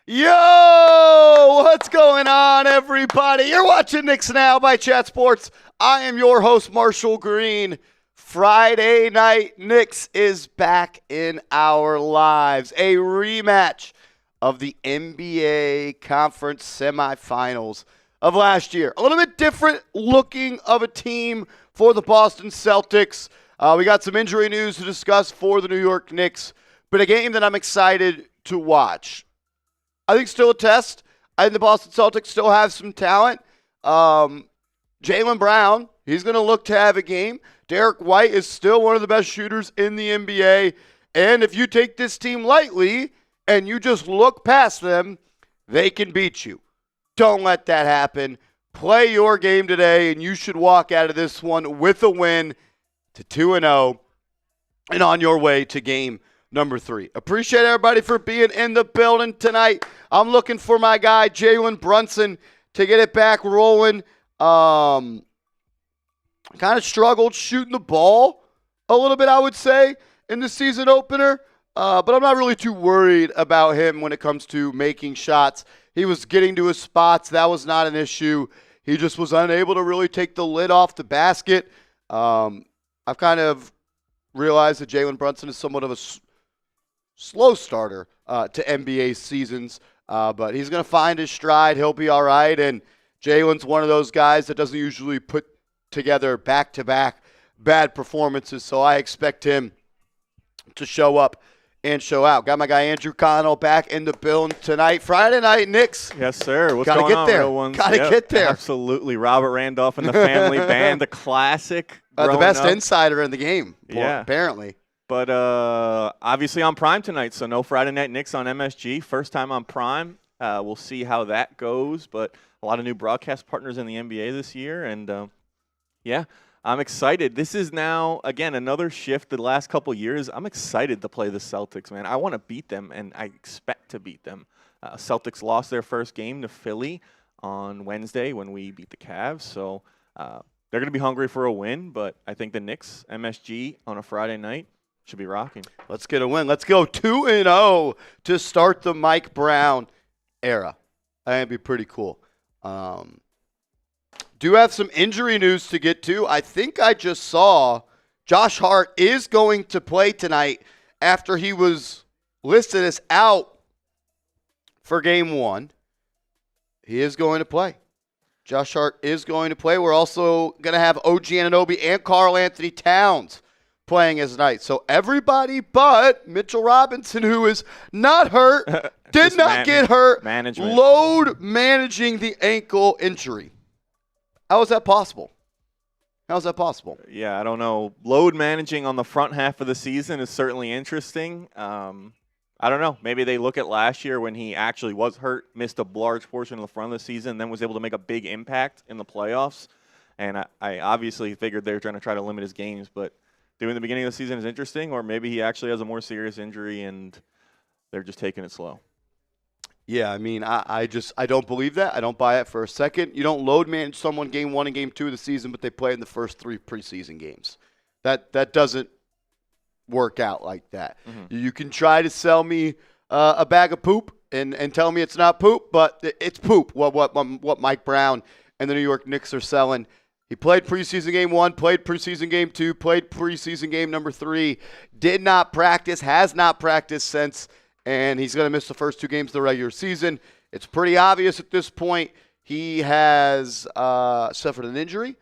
Yo, what's going on, everybody? You're watching Knicks Now by Chat Sports. I am your host, Marshall Green. Friday Night Knicks is back in our lives. A rematch of the NBA Conference semifinals of last year. A little bit different looking of a team for the Boston Celtics. We got some injury news to discuss for the New York Knicks, but a game that I'm excited to watch. I think still a test. I think the Boston Celtics still have some talent. Jaylen Brown, he's going to look to have a game. Derek White is still one of the best shooters in the NBA. And if you take this team lightly and you just look past them, they can beat you. Don't let that happen. Play your game today, and you should walk out of this one with a win to 2-0 and on your way to game number 3. Appreciate everybody for being in the building tonight. I'm looking for my guy, Jalen Brunson, to get it back rolling. Kind of struggled shooting the ball a little bit, I would say, in the season opener. But I'm not really too worried about him when it comes to making shots. He was getting to his spots. That was not an issue. He just was unable to really take the lid off the basket. I've kind of realized that Jalen Brunson is somewhat of a slow starter to NBA seasons, but he's going to find his stride. He'll be all right, and Jalen's one of those guys that doesn't usually put together back-to-back bad performances, so I expect him to show up and show out. Got my guy Andrew Connell back in the building tonight. Friday Night Knicks. Yes, sir. What's going on, real ones? Gotta get there. Absolutely. Robert Randolph and the Family Band, the classic. The best insider in the game, yeah. Apparently. But obviously on Prime tonight, so no Friday Night Knicks on MSG. First time on Prime. We'll see how that goes, but a lot of new broadcast partners in the NBA this year, and yeah, I'm excited. This is now, again, another shift the last couple years. I'm excited to play the Celtics, man. I want to beat them, and I expect to beat them. Celtics lost their first game to Philly on Wednesday when we beat the Cavs, so they're going to be hungry for a win, but I think the Knicks, MSG, on a Friday night, should be rocking. Let's get a win. Let's go 2-0 to start the Mike Brown era. That'd be pretty cool. Do have some injury news to get to. I think I just saw Josh Hart is going to play tonight after he was listed as out for game 1. He is going to play. Josh Hart is going to play. We're also going to have OG Anunoby and Karl Anthony Towns playing as night. So everybody but Mitchell Robinson, who is not hurt, did not get hurt, load managing the ankle injury. How is that possible? How is that possible? Yeah, I don't know. Load managing on the front half of the season is certainly interesting. I don't know. Maybe they look at last year when he actually was hurt, missed a large portion of the front of the season, then was able to make a big impact in the playoffs. And I obviously figured they were trying to limit his games, but doing the beginning of the season is interesting, or maybe he actually has a more serious injury and they're just taking it slow. Yeah, I mean, I don't believe that. I don't buy it for a second. You don't load manage someone game 1 and game 2 of the season, but they play in the first 3 preseason games. That doesn't work out like that. Mm-hmm. You can try to sell me a bag of poop and tell me it's not poop, but it's poop. What Mike Brown and the New York Knicks are selling. He played preseason game 1, played preseason game 2, played preseason game number 3, did not practice, has not practiced since, and he's going to miss the first 2 games of the regular season. It's pretty obvious at this point he has suffered an injury.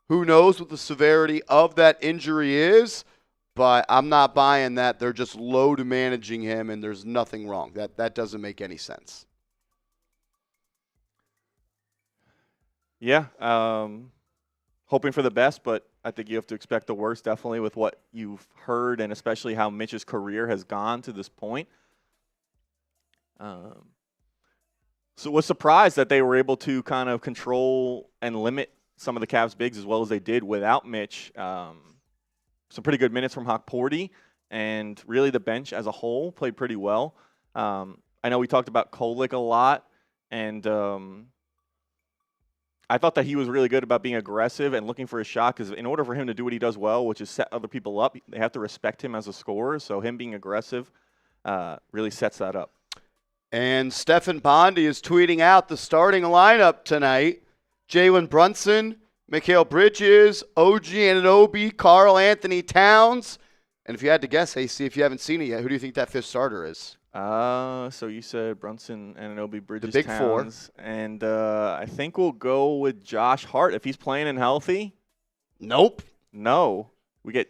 Who knows what the severity of that injury is, but I'm not buying that they're just load managing him and there's nothing wrong. That doesn't make any sense. Yeah, hoping for the best, but I think you have to expect the worst, definitely, with what you've heard and especially how Mitch's career has gone to this point. So was surprised that they were able to kind of control and limit some of the Cavs bigs as well as they did without Mitch. Some pretty good minutes from Hawkporty, and really the bench as a whole played pretty well. I know we talked about Kolek a lot, and I thought that he was really good about being aggressive and looking for his shot, because in order for him to do what he does well, which is set other people up, they have to respect him as a scorer. So him being aggressive really sets that up. And Stephen Bondy is tweeting out the starting lineup tonight. Jalen Brunson, Mikal Bridges, OG Anunoby, Karl Anthony Towns. And if you had to guess, AC, if you haven't seen it yet, who do you think that fifth starter is? So you said Brunson, Anunoby, Bridges, the big Towns. Four. And I think we'll go with Josh Hart if he's playing and healthy. Nope. No. We get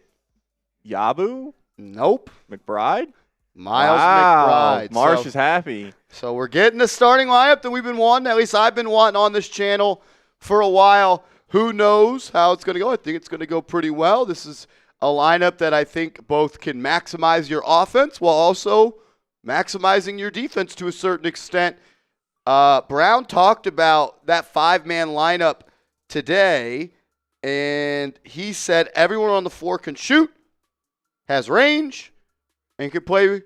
Yabu? Nope. McBride? Miles McBride. Marsh is happy. So we're getting the starting lineup that we've been wanting. At least I've been wanting on this channel for a while. Who knows how it's going to go? I think it's going to go pretty well. This is a lineup that I think both can maximize your offense while also maximizing your defense to a certain extent. Brown talked about that five-man lineup today, and he said everyone on the floor can shoot, has range, and can play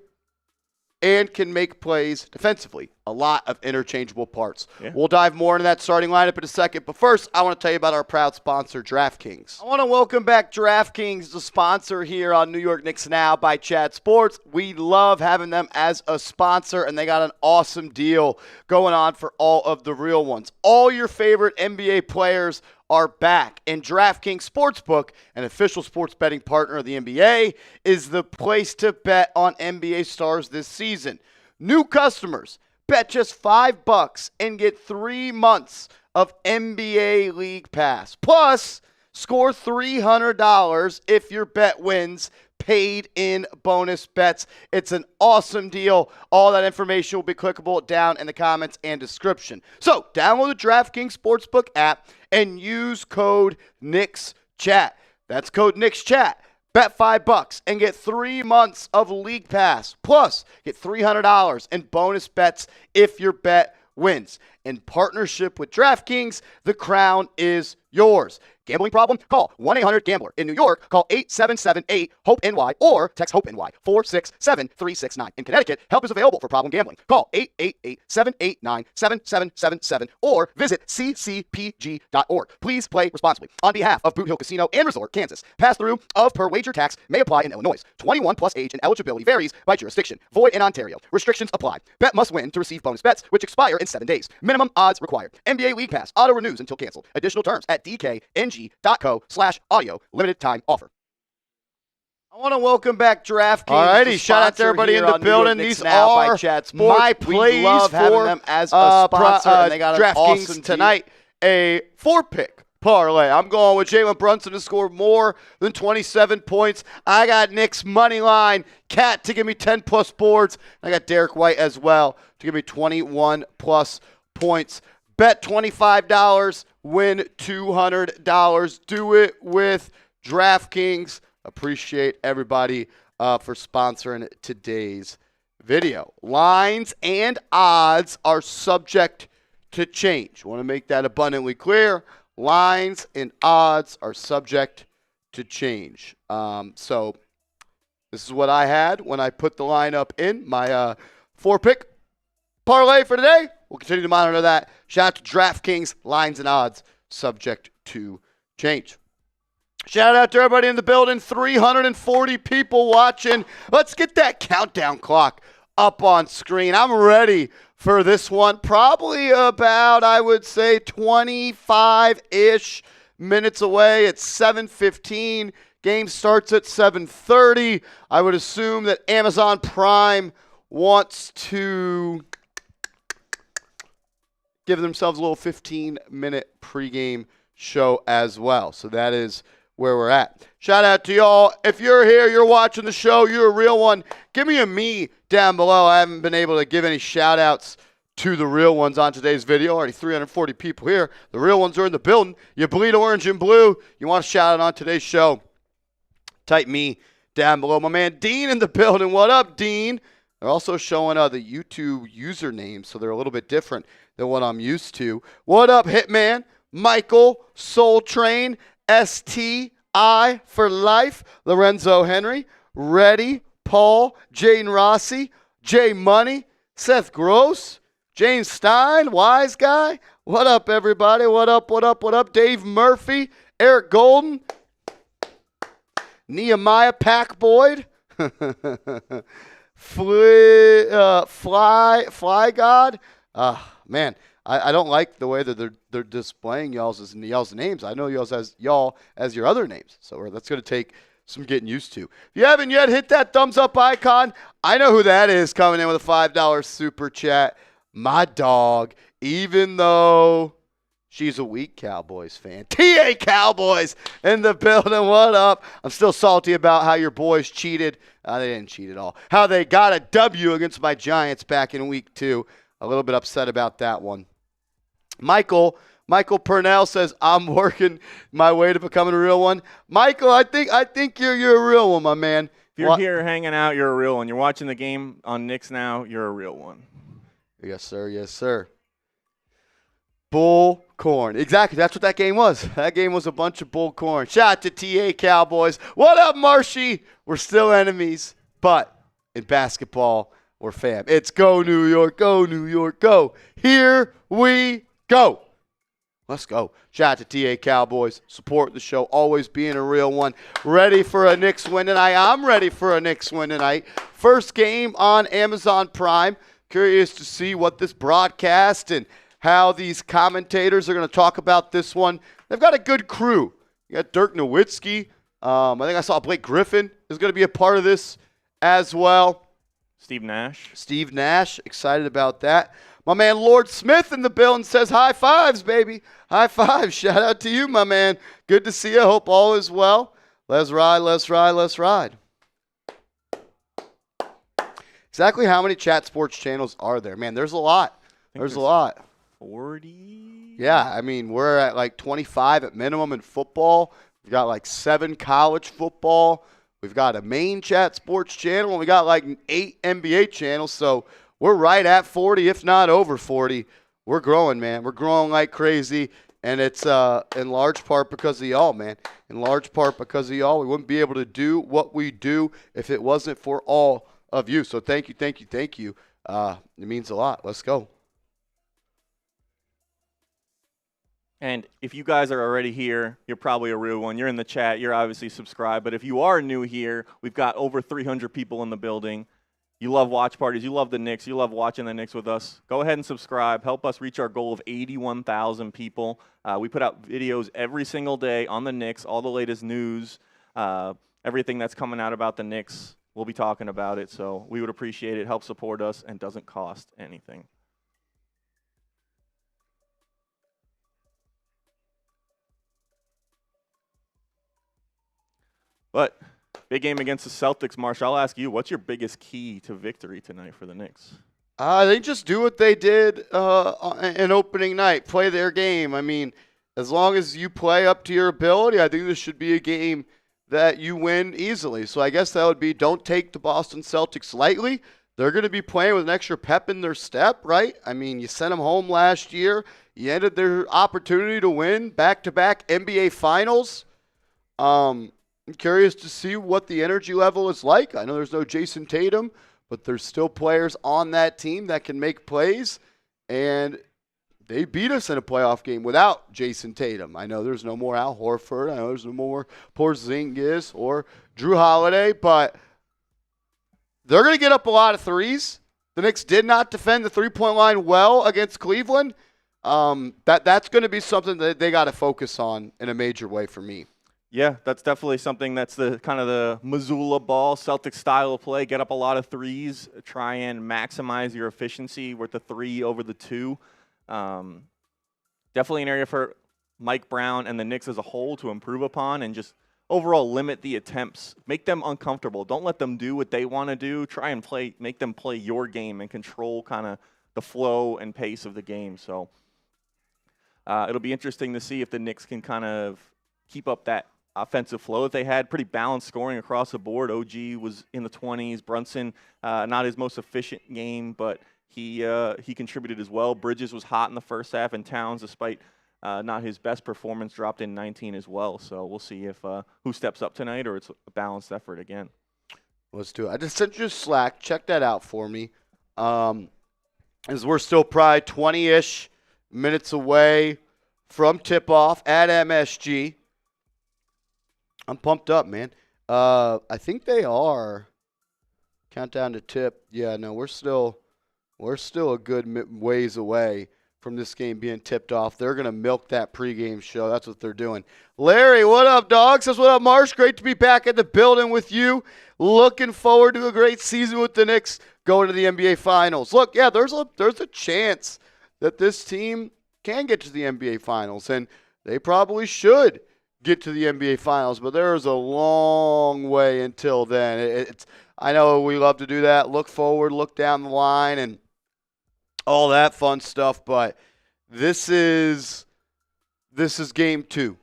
and can make plays defensively. A lot of interchangeable parts. Yeah. We'll dive more into that starting lineup in a second. But first, I want to tell you about our proud sponsor, DraftKings. I want to welcome back DraftKings, the sponsor here on New York Knicks Now by Chat Sports. We love having them as a sponsor, and they got an awesome deal going on for all of the real ones. All your favorite NBA players are back, and DraftKings Sportsbook, an official sports betting partner of the NBA, is the place to bet on NBA stars this season. New customers, bet just $5 and get 3 months of NBA League Pass. Plus, score $300 if your bet wins, paid in bonus bets. It's an awesome deal. All that information will be clickable down in the comments and description. So, download the DraftKings Sportsbook app and use code KnicksChat. That's code KnicksChat. Bet $5 and get 3 months of League Pass. Plus, get $300 in bonus bets if your bet wins. In partnership with DraftKings, the crown is yours. Gambling problem? Call 1-800-GAMBLER. In New York, call 877-8-HOPE-NY or text HOPE-NY 467-369. In Connecticut, help is available for problem gambling. Call 888-789-7777 or visit ccpg.org. Please play responsibly. On behalf of Boot Hill Casino and Resort, Kansas, pass-through of per wager tax may apply in Illinois. 21 plus age and eligibility varies by jurisdiction. Void in Ontario. Restrictions apply. Bet must win to receive bonus bets, which expire in 7 days. Minimum odds required. NBA League Pass. Auto renews until canceled. Additional terms at dkng.co/audio. Limited time offer. I want to welcome back DraftKings. Alrighty, shout out to everybody in the building. These are by Chat Sports. my plays love for having them as a sponsor, and they got an DraftKings awesome tonight. A 4-pick parlay. I'm going with Jalen Brunson to score more than 27 points. I got Knicks money line, Cat to give me 10-plus boards. I got Derek White as well to give me 21-plus points. Bet $25, win $200. Do it with DraftKings. Appreciate everybody for sponsoring today's video. Lines and odds are subject to change. I want to make that abundantly clear. Lines and odds are subject to change. So this is what I had when I put the lineup in my 4-pick parlay for today. We'll continue to monitor that. Shout out to DraftKings, lines and odds, subject to change. Shout out to everybody in the building, 340 people watching. Let's get that countdown clock up on screen. I'm ready for this one. Probably about, I would say, 25-ish minutes away. It's 7:15. Game starts at 7:30. I would assume that Amazon Prime wants to giving themselves a little 15-minute pregame show as well. So that is where we're at. Shout out to y'all. If you're here, you're watching the show, you're a real one, give me a me down below. I haven't been able to give any shout outs to the real ones on today's video. Already 340 people here. The real ones are in the building. You bleed orange and blue. You want to shout out on today's show, type me down below. My man Dean in the building. What up, Dean? They're also showing the YouTube usernames, so they're a little bit different than what I'm used to. What up, Hitman? Michael, Soul Train, STI for life, Lorenzo Henry, Reddy, Paul, Jaden Rossi, Jay Money, Seth Gross, James Stein, Wise Guy. What up, everybody? What up, what up, what up? Dave Murphy, Eric Golden, Nehemiah Pack Boyd, Fly God. Man, I don't like the way that they're displaying y'all's names. I know y'all as your other names, so that's going to take some getting used to. If you haven't yet, hit that thumbs up icon. I know who that is coming in with a $5 super chat. My dog, even though she's a weak Cowboys fan. TA Cowboys in the building. What up? I'm still salty about how your boys cheated. They didn't cheat at all. How they got a W against my Giants back in week 2. A little bit upset about that one. Michael Purnell says, I'm working my way to becoming a real one. Michael, I think you're a real one, my man. If you're here hanging out, you're a real one. You're watching the game on Knicks Now, you're a real one. Yes, sir. Yes, sir. Bull corn. Exactly. That's what that game was. That game was a bunch of bull corn. Shout out to TA Cowboys. What up, Marshy? We're still enemies, but in basketball, we're fam. It's go New York, go New York, go. Here we go. Let's go. Shout out to TA Cowboys. Support the show. Always being a real one. Ready for a Knicks win tonight. I'm ready for a Knicks win tonight. First game on Amazon Prime. Curious to see what this broadcast and how these commentators are going to talk about this one. They've got a good crew. You got Dirk Nowitzki. I think I saw Blake Griffin is going to be a part of this as well. Steve Nash. Excited about that. My man Lord Smith in the building says high fives, baby. High fives. Shout out to you, my man. Good to see you. Hope all is well. Let's ride, let's ride, let's ride. Exactly how many chat sports channels are there? Man, there's a lot. There's a lot. 40? Yeah, I mean, we're at like 25 at minimum in football. We've got like 7 college football. We've got a main chat sports channel, and we got like 8 NBA channels. So we're right at 40, if not over 40. We're growing, man. We're growing like crazy, and it's in large part because of y'all, man. In large part because of y'all. We wouldn't be able to do what we do if it wasn't for all of you. So thank you. It means a lot. Let's go. And if you guys are already here, you're probably a real one. You're in the chat. You're obviously subscribed. But if you are new here, we've got over 300 people in the building. You love watch parties. You love the Knicks. You love watching the Knicks with us. Go ahead and subscribe. Help us reach our goal of 81,000 people. We put out videos every single day on the Knicks, all the latest news, everything that's coming out about the Knicks. We'll be talking about it. So we would appreciate it. Help support us, and doesn't cost anything. But big game against the Celtics, Marshall. I'll ask you, what's your biggest key to victory tonight for the Knicks? They just do what they did in opening night, play their game. I mean, as long as you play up to your ability, I think this should be a game that you win easily. So I guess that would be, don't take the Boston Celtics lightly. They're going to be playing with an extra pep in their step, right? I mean, you sent them home last year. You ended their opportunity to win back-to-back NBA Finals. I'm curious to see what the energy level is like. I know there's no Jason Tatum, but there's still players on that team that can make plays, and they beat us in a playoff game without Jason Tatum. I know there's no more Al Horford. I know there's no more Porzingis or Drew Holiday, but they're going to get up a lot of threes. The Knicks did not defend the three-point line well against Cleveland. That's going to be something that they got to focus on in a major way for me. Yeah, that's definitely something that's the kind of the Missoula ball, Celtic style of play. Get up a lot of threes, try and maximize your efficiency with the 3 over the 2. Definitely an area for Mike Brown and the Knicks as a whole to improve upon and just overall limit the attempts. Make them uncomfortable. Don't let them do what they want to do. Try and make them play your game and control kind of the flow and pace of the game. So it'll be interesting to see if the Knicks can kind of keep up that offensive flow that they had. Pretty balanced scoring across the board. OG was in the 20s. Brunson, not his most efficient game, but he contributed as well. Bridges was hot in the first half, and Towns, despite not his best performance, dropped in 19 as well. So we'll see if who steps up tonight or it's a balanced effort again. Let's do it. I just sent you a Slack. Check that out for me. As we're still probably 20-ish minutes away from tip-off at MSG. I'm pumped up, man. I think they are. Countdown to tip. Yeah, no, we're still a good ways away from this game being tipped off. They're going to milk that pregame show. That's what they're doing. Larry, what up, dog? Says, what up, Marsh? Great to be back in the building with you. Looking forward to a great season with the Knicks going to the NBA Finals. Look, yeah, there's a chance that this team can get to the NBA Finals, and they probably should get to the NBA Finals, but there is a long way until then. I know we love to do that, look forward, look down the line, and all that fun stuff, but this is game 2.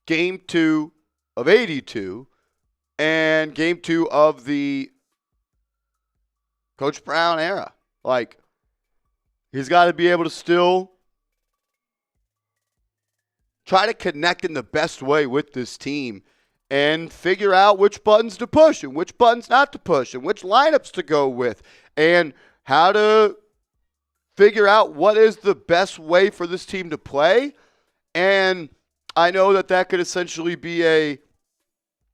Game 2 of 82 and game 2 of the Coach Brown era. Like, he's got to be able to still try to connect in the best way with this team and figure out which buttons to push and which buttons not to push and which lineups to go with and how to figure out what is the best way for this team to play. And I know that could essentially be they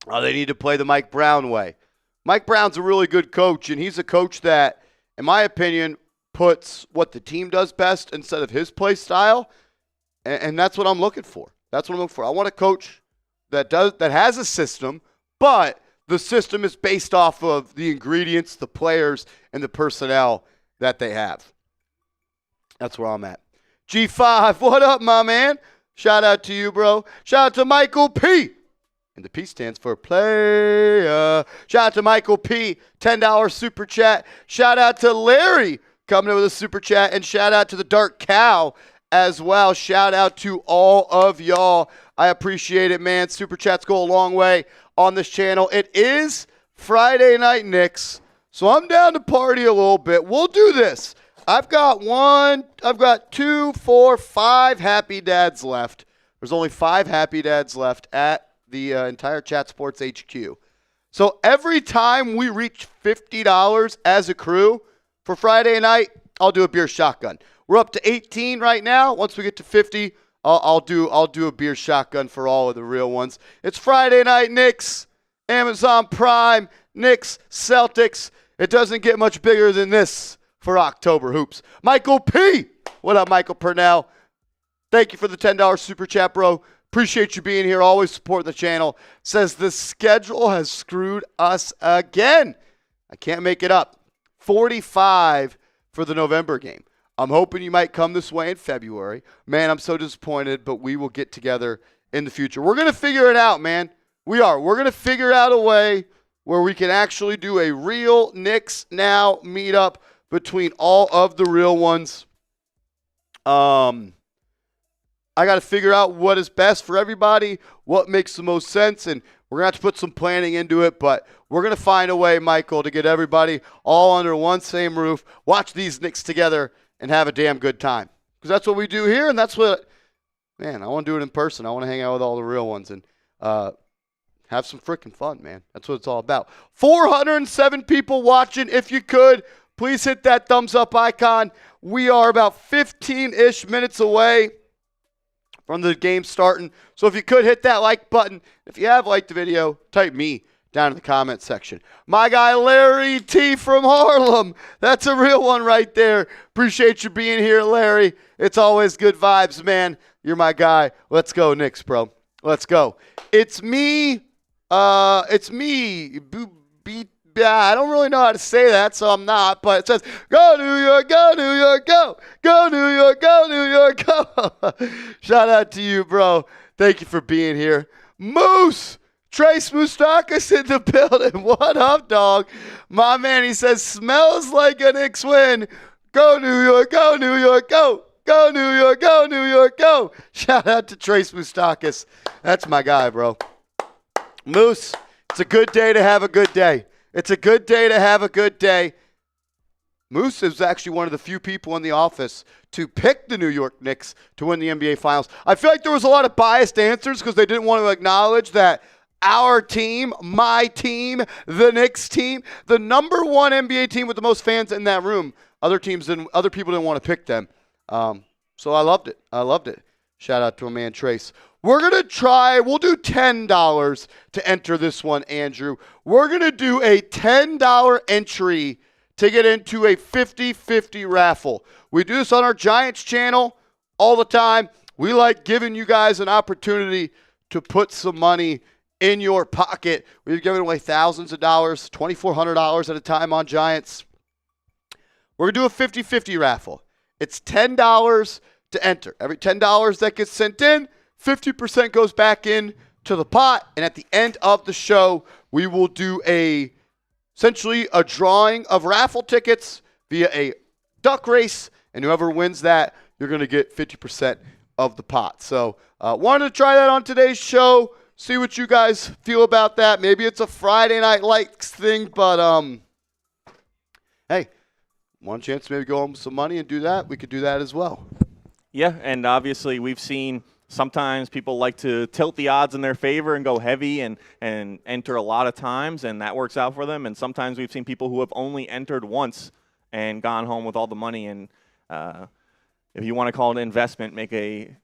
need to play the Mike Brown way. Mike Brown's a really good coach, and he's a coach that, in my opinion, puts what the team does best instead of his play style. And that's what I'm looking for. That's what I'm looking for. I want a coach that has a system, but the system is based off of the ingredients, the players, and the personnel that they have. That's where I'm at. G5, what up, my man? Shout out to you, bro. Shout out to Michael P. And the P stands for player. Shout out to Michael P. $10 super chat. Shout out to Larry coming in with a super chat. And shout out to the Dark Cow as well. Shout out to all of y'all. I appreciate it, man. Super chats go a long way on this channel. It is Friday Night Knicks, so I'm down to party a little bit. We'll do this. I've got 2, 4, 5 happy dads left. There's only 5 happy dads left at the entire Chat Sports HQ. So every time we reach $50 as a crew for Friday night, I'll do a beer shotgun. We're up to 18 right now. Once we get to 50, I'll do a beer shotgun for all of the real ones. It's Friday Night Knicks, Amazon Prime, Knicks, Celtics. It doesn't get much bigger than this for October Hoops. Michael P. What up, Michael Purnell? Thank you for the $10 super chat, bro. Appreciate you being here. Always supporting the channel. Says the schedule has screwed us again. I can't make it up. 45 for the November game. I'm hoping you might come this way in February. Man, I'm so disappointed, but we will get together in the future. We're going to figure it out, man. We are. We're going to figure out a way where we can actually do a real Knicks Now meetup between all of the real ones. I got to figure out what is best for everybody, what makes the most sense, and we're going to have to put some planning into it, but we're going to find a way, Michael, to get everybody all under one same roof, watch these Knicks together, and have a damn good time. Because that's what we do here, and that's what, man, I want to do it in person. I want to hang out with all the real ones and have some freaking fun, man. That's what it's all about. 407 people watching. If you could, please hit that thumbs up icon. We are about 15-ish minutes away from the game starting. So if you could hit that like button. If you have liked the video, type me down in the comment section. My guy Larry T from Harlem. That's a real one right there. Appreciate you being here, Larry. It's always good vibes, man. You're my guy. Let's go, Knicks, bro. Let's go. It's me. It's me. I don't really know how to say that, so I'm not. But it says, go New York, go New York, go. Go New York, go New York. go. Shout out to you, bro. Thank you for being here. Moose. Trace Moustakis in the building. What up, dog? My man, he says, smells like a Knicks win. Go New York, go New York, go. Go New York, go New York, go. Shout out to Trace Moustakis. That's my guy, bro. Moose, it's a good day to have a good day. It's a good day to have a good day. Moose is actually one of the few people in the office to pick the New York Knicks to win the NBA Finals. I feel like there was a lot of biased answers because they didn't want to acknowledge that our team, my team, the Knicks team, the number one NBA team with the most fans in that room. Other people didn't want to pick them. So I loved it. Shout out to my man Trace. We'll do $10 to enter this one, Andrew. We're going to do a $10 entry to get into a 50-50 raffle. We do this on our Giants channel all the time. We like giving you guys an opportunity to put some money in your pocket. We've given away thousands of dollars, $2,400 at a time on Giants. We're going to do a 50-50 raffle. It's $10 to enter. Every $10 that gets sent in, 50% goes back in to the pot. And at the end of the show, we will do essentially a drawing of raffle tickets via a duck race. And whoever wins that, you're going to get 50% of the pot. So wanted to try that on today's show. See what you guys feel about that. Maybe it's a Friday Night Lights thing, but hey, one chance to maybe go home with some money and do that. We could do that as well. Yeah, and obviously we've seen sometimes people like to tilt the odds in their favor and go heavy and enter a lot of times, and that works out for them. And sometimes we've seen people who have only entered once and gone home with all the money. And if you want to call it an investment, make a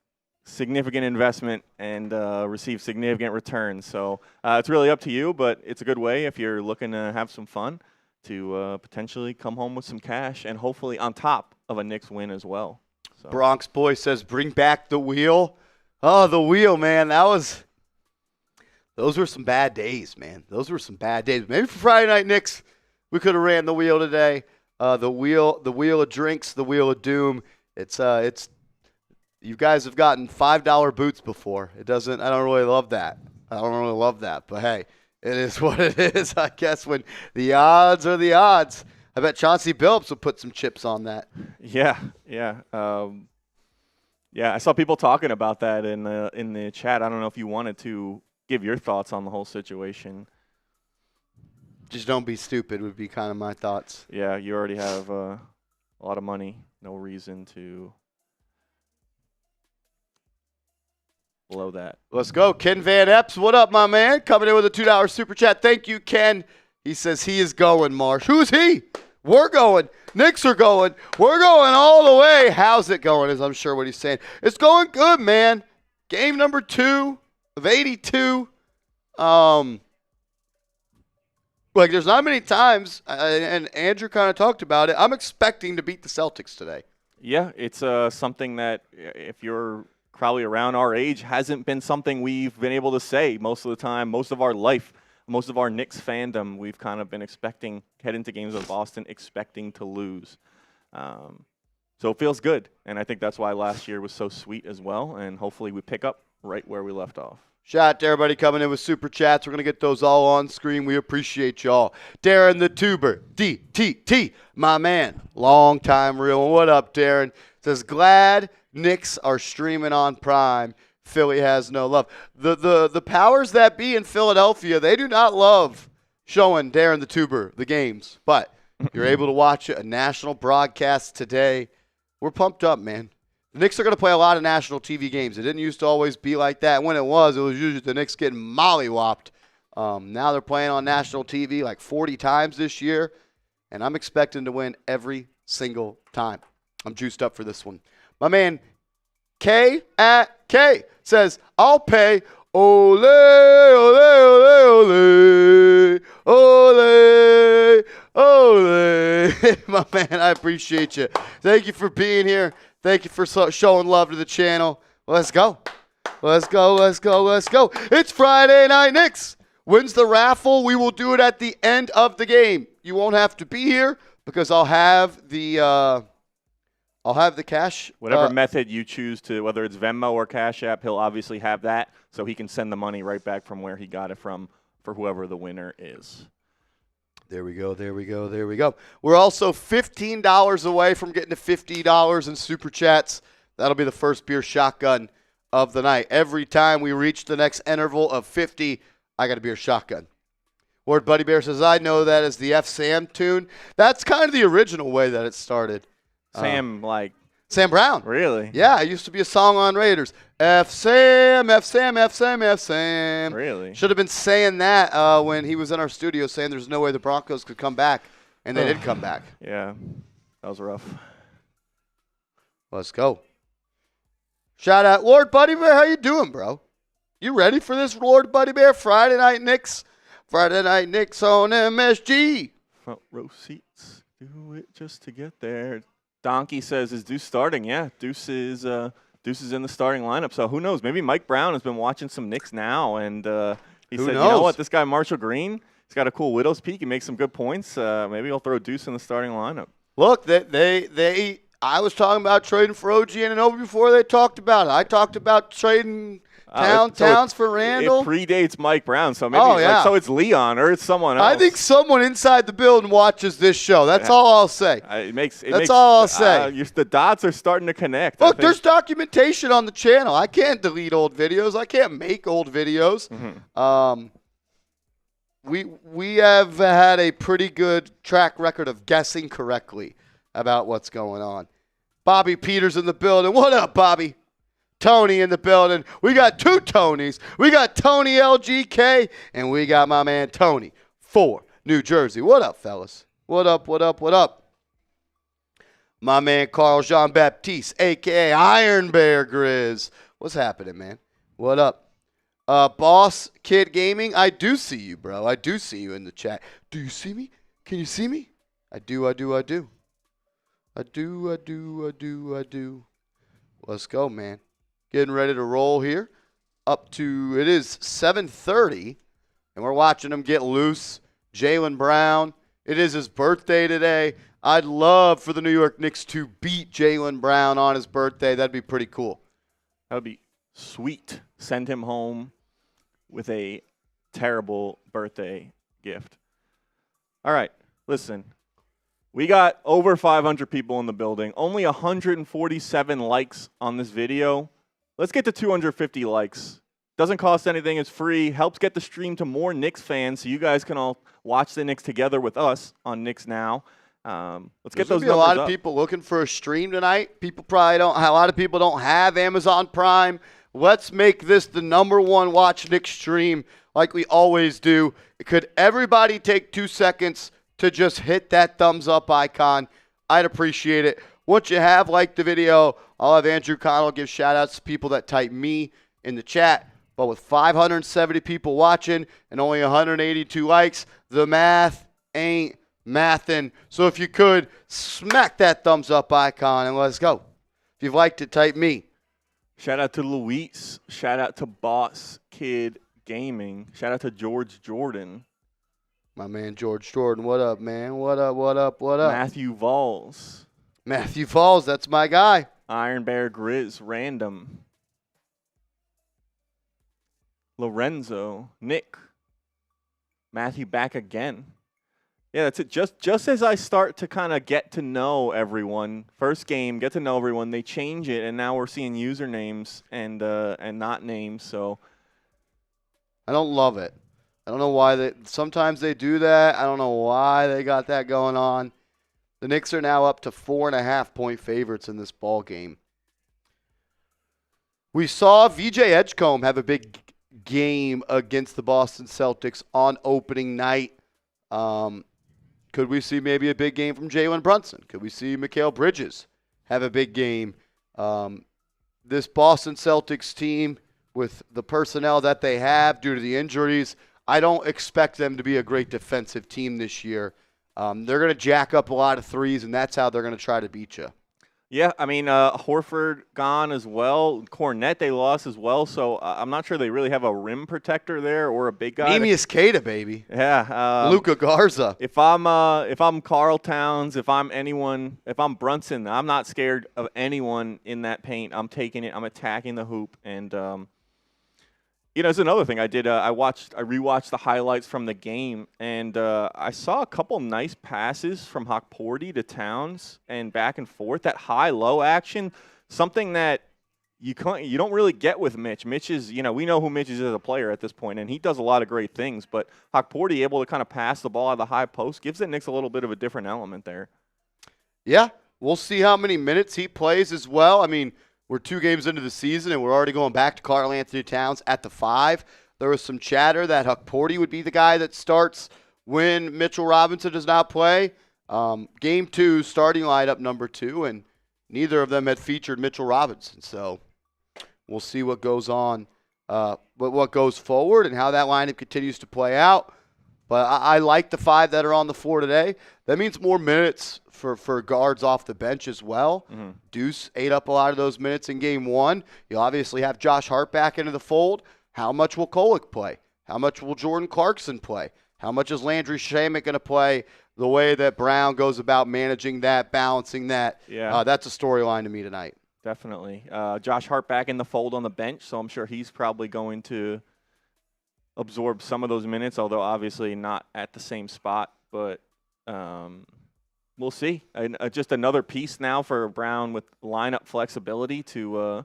significant investment and receive significant returns. So it's really up to you, but it's a good way if you're looking to have some fun to potentially come home with some cash and hopefully on top of a Knicks win as well. So. Bronx Boy says, bring back the wheel. Oh, the wheel, man. Those were some bad days, man. Those were some bad days. Maybe for Friday Night Knicks, we could have ran the wheel today. The wheel of drinks, the wheel of doom. It's you guys have gotten $5 boots before. I don't really love that. But hey, it is what it is, I guess, when the odds are the odds. I bet Chauncey Billups will put some chips on that. Yeah. I saw people talking about that in the chat. I don't know if you wanted to give your thoughts on the whole situation. Just don't be stupid would be kind of my thoughts. Yeah, you already have a lot of money. No reason to blow that. Let's go. Ken Van Epps, what up, my man? Coming in with a $2 super chat. Thank you, Ken. He says he is going, Marsh. Who's he? We're going. Knicks are going. We're going all the way. How's it going is I'm sure what he's saying. It's going good, man. Game number 2 of 82. There's not many times, and Andrew kind of talked about it, I'm expecting to beat the Celtics today. Yeah, it's something that if you're probably around our age hasn't been something we've been able to say most of the time, most of our life. Most of our Knicks fandom, we've kind of been expecting, head into games with Boston, expecting to lose. So it feels good, and I think that's why last year was so sweet as well, and hopefully we pick up right where we left off. Shout out to everybody coming in with super chats. We're going to get those all on screen. We appreciate y'all. Darren the Tuber, DTT, my man, long time real. What up, Darren? Says, glad Knicks are streaming on Prime. Philly has no love. The powers that be in Philadelphia, they do not love showing Darren the Tuber the games. But you're able to watch a national broadcast today. We're pumped up, man. The Knicks are going to play a lot of national TV games. It didn't used to always be like that. When it was usually the Knicks getting mollywopped. Now they're playing on national TV like 40 times this year. And I'm expecting to win every single time. I'm juiced up for this one. My man, K at K says, I'll pay. Ole, ole, ole, ole, ole, ole. My man, I appreciate you. Thank you for being here. Thank you for showing love to the channel. Let's go. Let's go, let's go, let's go. It's Friday Night Knicks. Wins the raffle. We will do it at the end of the game. You won't have to be here because I'll have the I'll have the cash. Whatever method you choose to, whether it's Venmo or Cash App, he'll obviously have that, so he can send the money right back from where he got it from for whoever the winner is. There we go. We're also $15 away from getting to $50 in Super Chats. That'll be the first beer shotgun of the night. Every time we reach the next interval of 50, I got a beer shotgun. Ward Buddy Bear says, I know that as the F. Sam tune. That's kind of the original way that it started. Sam Brown. Really? Yeah, it used to be a song on Raiders. F. Sam, F. Sam, F. Sam, F. Sam. Really? Should have been saying that when he was in our studio saying there's no way the Broncos could come back, and they did come back. Yeah, that was rough. Let's go. Shout out, Lord Buddy Bear. How you doing, bro? You ready for this, Lord Buddy Bear? Friday Night Knicks. Friday Night Knicks on MSG. Front row seats. Do it just to get there. Donkey says, is Deuce starting? Yeah, Deuce is in the starting lineup. So who knows? Maybe Mike Brown has been watching some Knicks now, and he said, you know what, this guy Marshall Green, he's got a cool widow's peak. He makes some good points. Maybe he'll throw Deuce in the starting lineup. Look, I was talking about trading for OG Anunoby before they talked about it. I talked about trading Towns for Randall. It predates Mike Brown, so maybe so it's Leon or it's someone else. I think someone inside the building watches this show. That's all I'll say. That's all I'll say. The dots are starting to connect. Look, there's documentation on the channel. I can't delete old videos. I can't make old videos. Mm-hmm. We have had a pretty good track record of guessing correctly about what's going on. Bobby Peters in the building. What up, Bobby? Tony in the building. We got two Tonys. We got Tony LGK, and we got my man Tony for New Jersey. What up, fellas? What up? My man Carl Jean-Baptiste, a.k.a. Iron Bear Grizz. What's happening, man? What up? Boss Kid Gaming, I do see you, bro. I do see you in the chat. Do you see me? Can you see me? I do. Let's go, man. Getting ready to roll here. It is 7:30, and we're watching him get loose. Jaylen Brown. It is his birthday today. I'd love for the New York Knicks to beat Jaylen Brown on his birthday. That'd be pretty cool. That would be sweet. Send him home with a terrible birthday gift. All right, listen. We got over 500 people in the building. Only 147 likes on this video. Let's get to 250 likes. Doesn't cost anything. It's free. Helps get the stream to more Knicks fans so you guys can all watch the Knicks together with us on Knicks Now. Let's get those numbers up. There's a lot of people looking for a stream tonight. A lot of people don't have Amazon Prime. Let's make this the #1 watch Knicks stream like we always do. Could everybody take 2 seconds to just hit that thumbs up icon? I'd appreciate it. Once you have liked the video, I'll have Andrew Connell give shout-outs to people that type me in the chat. But with 570 people watching and only 182 likes, the math ain't mathin'. So if you could, smack that thumbs up icon and let's go. If you've liked it, type me. Shout out to Luis. Shout out to Boss Kid Gaming. Shout out to George Jordan. My man George Jordan. What up, man? What up? Matthew Valls. Matthew Valls, that's my guy. Iron Bear Grizz. Random. Lorenzo. Nick. Matthew back again. Yeah, that's it. Just as I start to kind of get to know everyone, first game, get to know everyone, they change it, and now we're seeing usernames and not names. So I don't love it. I don't know why sometimes they do that. I don't know why they got that going on. The Knicks are now up to 4.5-point favorites in this ball game. We saw VJ Edgecombe have a big game against the Boston Celtics on opening night. Could we see maybe a big game from Jalen Brunson? Could we see Mikal Bridges have a big game? This Boston Celtics team, with the personnel that they have due to the injuries, I don't expect them to be a great defensive team this year. They're going to jack up a lot of threes, and that's how they're going to try to beat you. Yeah, I mean, Horford gone as well. Cornette they lost as well, so I'm not sure they really have a rim protector there or a big guy. Nemius Queta, baby. Yeah, Luka Garza. If I'm Carl Towns, if I'm anyone, if I'm Brunson, I'm not scared of anyone in that paint. I'm taking it. I'm attacking the hoop, and it's another thing I did. I rewatched the highlights from the game, and I saw a couple nice passes from Hokporty to Towns and back and forth. That high-low action, something that you don't really get with Mitch. Mitch is, we know who Mitch is as a player at this point, and he does a lot of great things. But Hokporty able to kind of pass the ball out of the high post gives the Knicks a little bit of a different element there. Yeah, we'll see how many minutes he plays as well. I mean, we're 2 games into the season, and we're already going back to Karl Anthony Towns at the 5. There was some chatter that Hokporty would be the guy that starts when Mitchell Robinson does not play. Game 2, starting lineup number 2, and neither of them had featured Mitchell Robinson. So we'll see what goes on, what goes forward and how that lineup continues to play out. But I like the 5 that are on the floor today. That means more minutes for guards off the bench as well. Mm-hmm. Deuce ate up a lot of those minutes in game 1. You'll obviously have Josh Hart back into the fold. How much will Kolek play? How much will Jordan Clarkson play? How much is Landry Shamet going to play? The way that Brown goes about managing that, balancing that, that's a storyline to me tonight. Definitely. Josh Hart back in the fold on the bench, so I'm sure he's probably going to absorb some of those minutes, although obviously not at the same spot. But we'll see. And, just another piece now for Brown with lineup flexibility to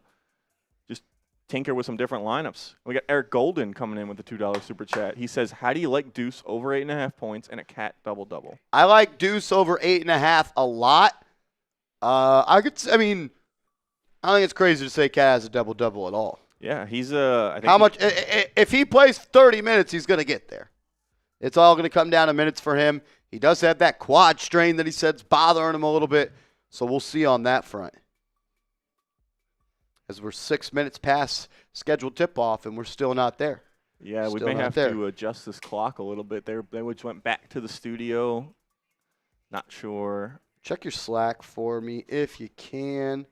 just tinker with some different lineups. We got Eric Golden coming in with the $2 super chat. He says, how do you like Deuce over 8.5 points and a Cat double-double? I like Deuce over 8.5 a lot. I don't think it's crazy to say Cat has a double-double at all. Yeah, he's if he plays 30 minutes, he's going to get there. It's all going to come down to minutes for him. He does have that quad strain that he said's bothering him a little bit, so we'll see on that front. As we're 6 minutes past scheduled tip-off, and we're still not there. Yeah, we may have to adjust this clock a little bit there. They just went back to the studio. Not sure. Check your Slack for me if you can.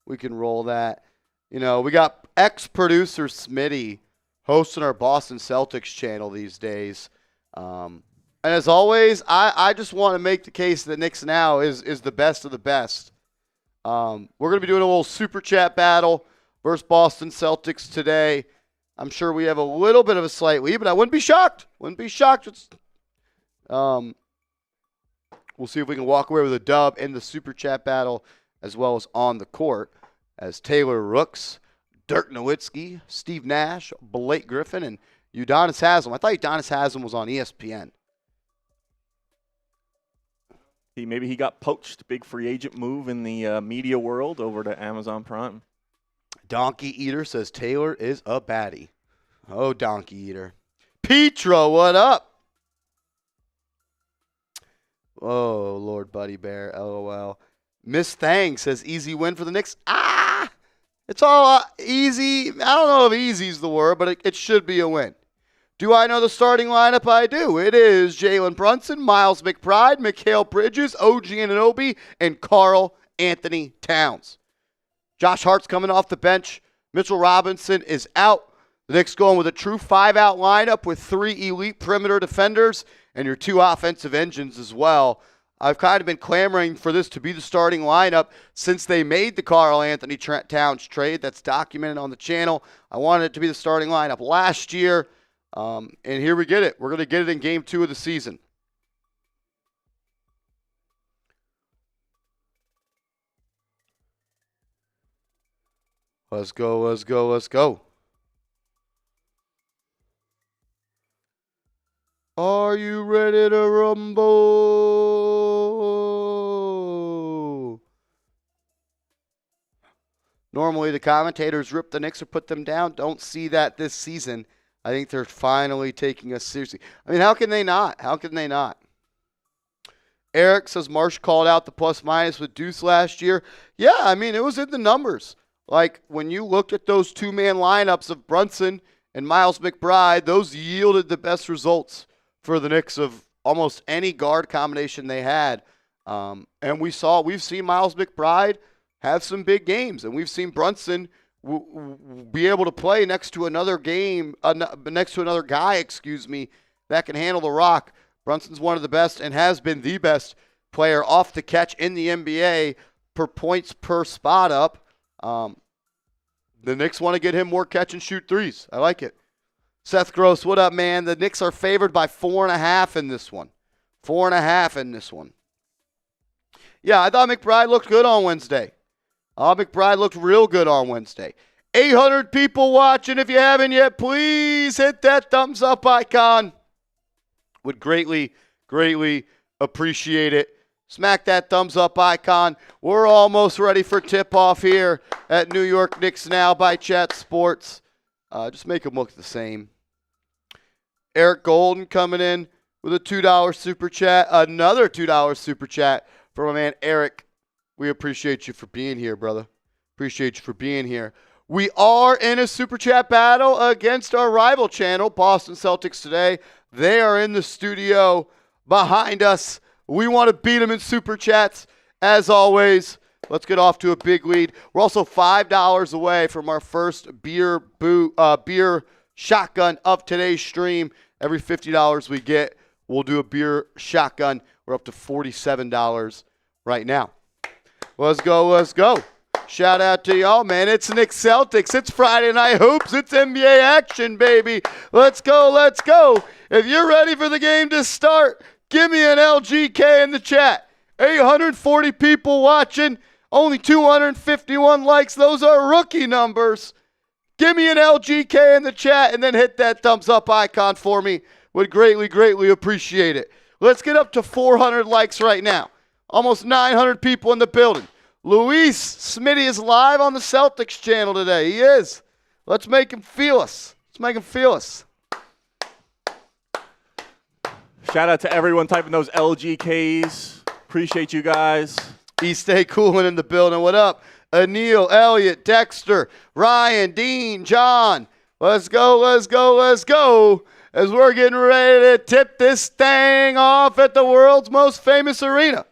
We can roll that. We got ex-producer Smitty hosting our Boston Celtics channel these days. And as always, I just want to make the case that Knicks Now is the best of the best. We're going to be doing a little super chat battle versus Boston Celtics today. I'm sure we have a little bit of a slight lead, but I wouldn't be shocked. We'll see if we can walk away with a dub in the super chat battle as well as on the court. As Taylor Rooks, Dirk Nowitzki, Steve Nash, Blake Griffin, and Udonis Haslem. I thought Udonis Haslem was on ESPN. Maybe he got poached. Big free agent move in the media world over to Amazon Prime. Donkey Eater says Taylor is a baddie. Oh, Donkey Eater. Petra, what up? Oh, Lord Buddy Bear, LOL. Miss Thang says easy win for the Knicks. It's all easy. I don't know if easy is the word, but it should be a win. Do I know the starting lineup? I do. It is Jalen Brunson, Miles McBride, Mikal Bridges, OG Anunoby, and Karl Anthony Towns. Josh Hart's coming off the bench. Mitchell Robinson is out. The Knicks going with a true 5-out lineup with 3 elite perimeter defenders and your 2 offensive engines as well. I've kind of been clamoring for this to be the starting lineup since they made the Karl Anthony Towns trade. That's documented on the channel. I wanted it to be the starting lineup last year, and here we get it. We're going to get it in Game 2 of the season. Let's go, let's go, let's go. Are you ready to rumble? Normally the commentators rip the Knicks or put them down. Don't see that this season. I think they're finally taking us seriously. I mean, how can they not? How can they not? Eric says Marsh called out the plus-minus with Deuce last year. Yeah, I mean, it was in the numbers. Like, when you looked at those 2-man lineups of Brunson and Miles McBride, those yielded the best results for the Knicks of almost any guard combination they had. And we've seen Miles McBride have some big games. And we've seen Brunson be able to play next to another guy, that can handle the rock. Brunson's one of the best and has been the best player off the catch in the NBA per points per spot up. The Knicks want to get him more catch and shoot threes. I like it. Seth Gross, what up, man? The Knicks are favored by 4.5 in this one. 4.5 in this one. Yeah, I thought McBride looked good on Wednesday. McBride looked real good on Wednesday. 800 people watching. If you haven't yet, please hit that thumbs up icon. Would greatly, greatly appreciate it. Smack that thumbs up icon. We're almost ready for tip-off here at New York Knicks Now by Chat Sports. Just make them look the same. Eric Golden coming in with a $2 super chat. Another $2 super chat from my man Eric. We appreciate you for being here, brother. Appreciate you for being here. We are in a super chat battle against our rival channel, Boston Celtics today. They are in the studio behind us. We want to beat them in super chats. As always, let's get off to a big lead. We're also $5 away from our first beer shotgun of today's stream. Every $50 we get, we'll do a beer shotgun. We're up to $47 right now. Let's go, let's go. Shout out to y'all, man. It's Knicks Celtics. It's Friday Night Hoops. It's NBA action, baby. Let's go, let's go. If you're ready for the game to start, give me an LGK in the chat. 840 people watching, only 251 likes. Those are rookie numbers. Give me an LGK in the chat and then hit that thumbs up icon for me. Would greatly, greatly appreciate it. Let's get up to 400 likes right now. Almost 900 people in the building. Luis Smitty is live on the Celtics channel today. He is. Let's make him feel us. Let's make him feel us. Shout out to everyone typing those LGKs. Appreciate you guys. Stay cooling in the building. What up? Anil, Elliot, Dexter, Ryan, Dean, John. Let's go, let's go, let's go. As we're getting ready to tip this thing off at the world's most famous arena.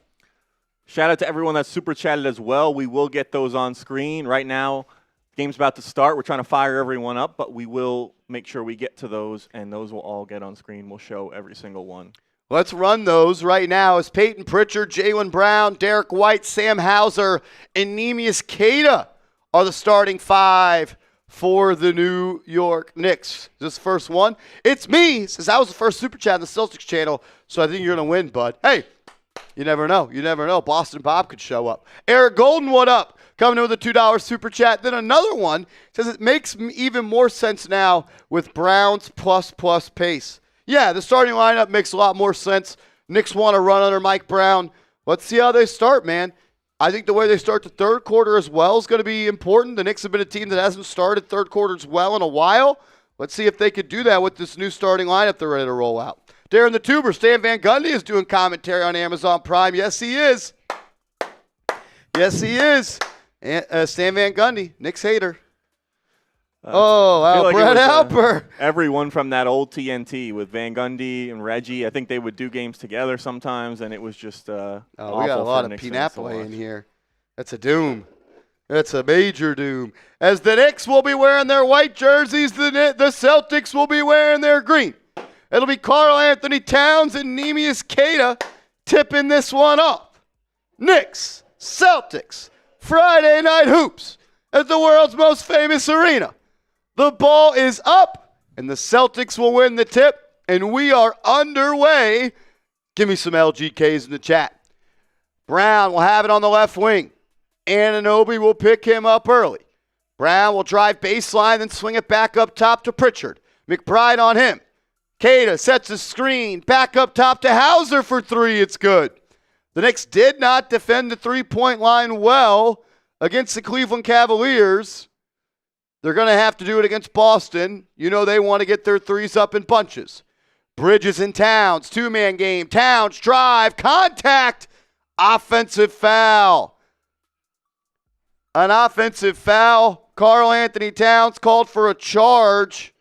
Shout out to everyone that's super chatted as well. We will get those on screen. Right now, the game's about to start. We're trying to fire everyone up, but we will make sure we get to those, and those will all get on screen. We'll show every single one. Let's run those right now as Peyton Pritchard, Jaylen Brown, Derek White, Sam Hauser, and Neemias Queta are the starting five for the New York Knicks. This first one, it's me, since I was the first super chat on the Celtics channel, so I think you're going to win, bud. Hey, you never know. You never know. Boston Bob could show up. Eric Golden, what up? Coming in with a $2 super chat. Then another one says it makes even more sense now with Brown's plus pace. Yeah, the starting lineup makes a lot more sense. Knicks want to run under Mike Brown. Let's see how they start, man. I think the way they start the third quarter as well is going to be important. The Knicks have been a team that hasn't started third quarters well in a while. Let's see if they could do that with this new starting lineup they're ready to roll out. Darren the Tuber, Stan Van Gundy is doing commentary on Amazon Prime. Yes, he is. Yes, he is. And, Stan Van Gundy, Knicks hater. Brett Alper. Everyone from that old TNT with Van Gundy and Reggie. I think they would do games together sometimes, and it was just we got a lot of Pinapple in here. That's a doom. That's a major doom. As the Knicks will be wearing their white jerseys, the Celtics will be wearing their green. It'll be Karl Anthony Towns and Neemias Queta tipping this one off. Knicks, Celtics, Friday Night Hoops at the world's most famous arena. The ball is up, and the Celtics will win the tip, and we are underway. Give me some LGKs in the chat. Brown will have it on the left wing. Anunoby will pick him up early. Brown will drive baseline, then swing it back up top to Pritchard. McBride on him. Queta sets a screen, back up top to Hauser for three. It's good. The Knicks did not defend the three-point line well against the Cleveland Cavaliers. They're going to have to do it against Boston. You know they want to get their threes up in bunches. Bridges and Towns, two-man game. Towns, drive, contact, offensive foul. An offensive foul. Karl Anthony Towns called for a charge.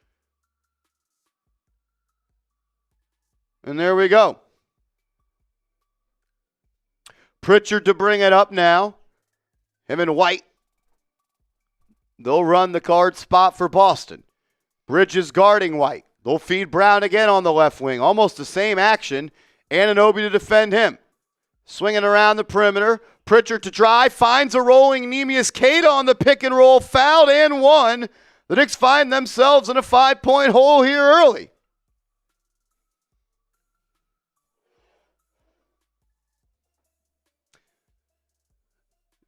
And there we go. Pritchard to bring it up now. Him and White. They'll run the guard spot for Boston. Bridges guarding White. They'll feed Brown again on the left wing. Almost the same action. Anunoby to defend him. Swinging around the perimeter. Pritchard to drive. Finds a rolling Neemias Queta on the pick and roll. Fouled and one. The Knicks find themselves in a 5-point hole here early.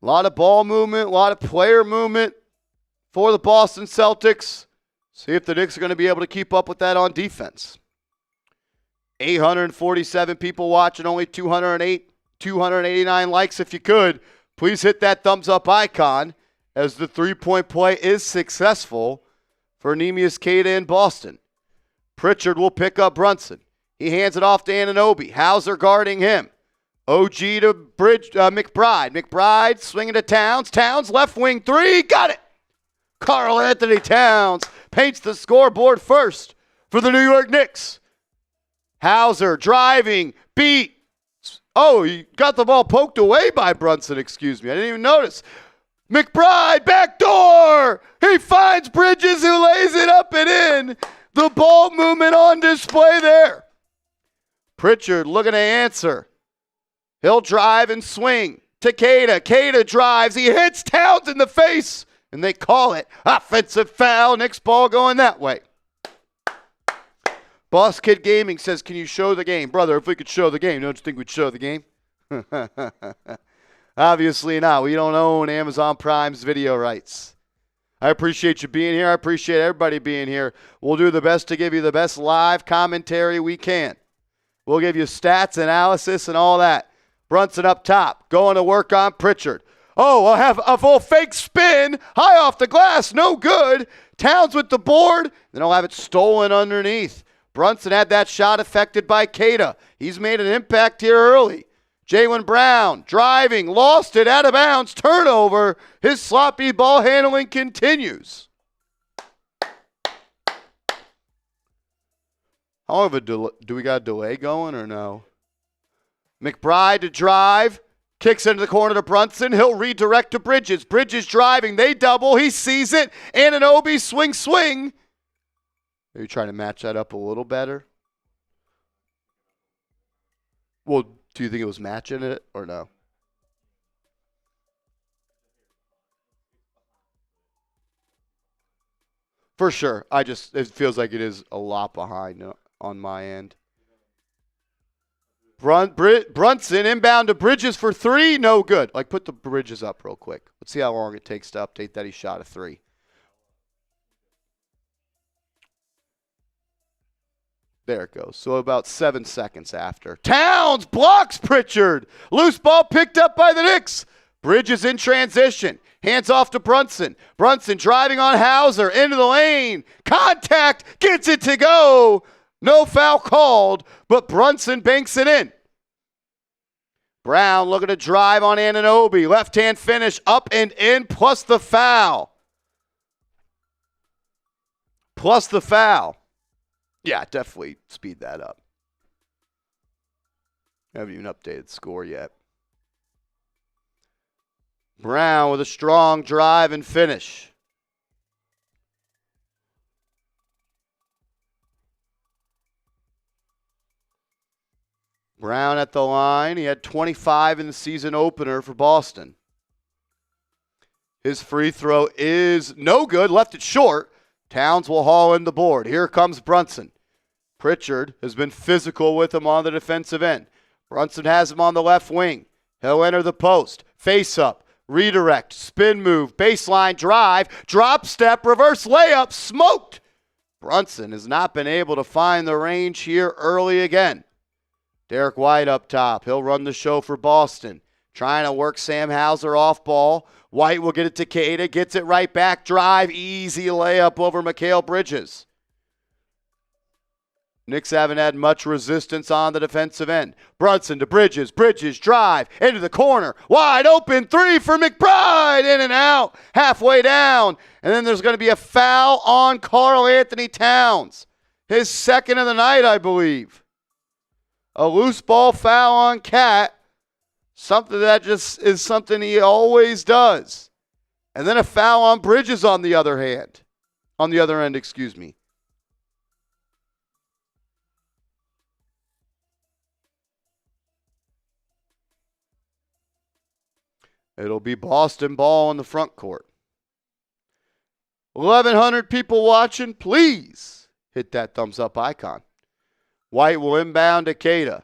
A lot of ball movement, a lot of player movement for the Boston Celtics. See if the Knicks are going to be able to keep up with that on defense. 847 people watching, only 289 likes. If you could, please hit that thumbs up icon as the three-point play is successful for Neemias Queta in Boston. Pritchard will pick up Brunson. He hands it off to Anunoby. Hauser guarding him. OG to McBride. McBride swinging to Towns. Towns left wing three. Got it. Karl Anthony Towns paints the scoreboard first for the New York Knicks. Hauser driving. Beat. Oh, he got the ball poked away by Brunson. Excuse me. I didn't even notice. McBride, backdoor. He finds Bridges who lays it up and in. The ball movement on display there. Pritchard looking to answer. He'll drive and swing to Queta. Queta drives. He hits Towns in the face, and they call it offensive foul. Knicks ball going that way. Boss Kid Gaming says, can you show the game? Brother, if we could show the game, don't you think we'd show the game? Obviously not. We don't own Amazon Prime's video rights. I appreciate you being here. I appreciate everybody being here. We'll do the best to give you the best live commentary we can. We'll give you stats, analysis, and all that. Brunson up top, going to work on Pritchard. Oh, I'll have a full fake spin, high off the glass, no good. Towns with the board, then I'll have it stolen underneath. Brunson had that shot affected by Queta. He's made an impact here early. Jaylen Brown driving, lost it, out of bounds, turnover. His sloppy ball handling continues. How long of a do we got a delay going or no? McBride to drive, kicks into the corner to Brunson. He'll redirect to Bridges. Bridges driving. They double. He sees it. Anunoby swing. Are you trying to match that up a little better? Well, do you think it was matching it or no? For sure. It feels like it is a lot behind on my end. Brunson inbound to Bridges for three. No good. Like, put the Bridges up real quick. Let's see how long it takes to update that he shot a three. There it goes. So about 7 seconds after. Towns blocks Pritchard. Loose ball picked up by the Knicks. Bridges in transition. Hands off to Brunson. Brunson driving on Hauser. Into the lane. Contact. Gets it to go. No foul called, but Brunson banks it in. Brown looking to drive on Anunoby. Left-hand finish, up and in, plus the foul. Yeah, definitely speed that up. I haven't even updated the score yet. Brown with a strong drive and finish. Brown at the line. He had 25 in the season opener for Boston. His free throw is no good. Left it short. Towns will haul in the board. Here comes Brunson. Pritchard has been physical with him on the defensive end. Brunson has him on the left wing. He'll enter the post. Face up. Redirect. Spin move. Baseline drive. Drop step. Reverse layup. Smoked. Brunson has not been able to find the range here early again. Derek White up top. He'll run the show for Boston. Trying to work Sam Hauser off ball. White will get it to Queta. Gets it right back. Drive. Easy layup over Mikal Bridges. Knicks haven't had much resistance on the defensive end. Brunson to Bridges. Bridges drive into the corner. Wide open three for McBride. In and out. Halfway down. And then there's going to be a foul on Karl Anthony Towns. His second of the night, I believe. A loose ball foul on Cat. Something that just is something he always does. And then a foul on Bridges on the other end. On the other end, excuse me. It'll be Boston ball in the front court. 1,100 people watching. Please hit that thumbs up icon. White will inbound to Queta.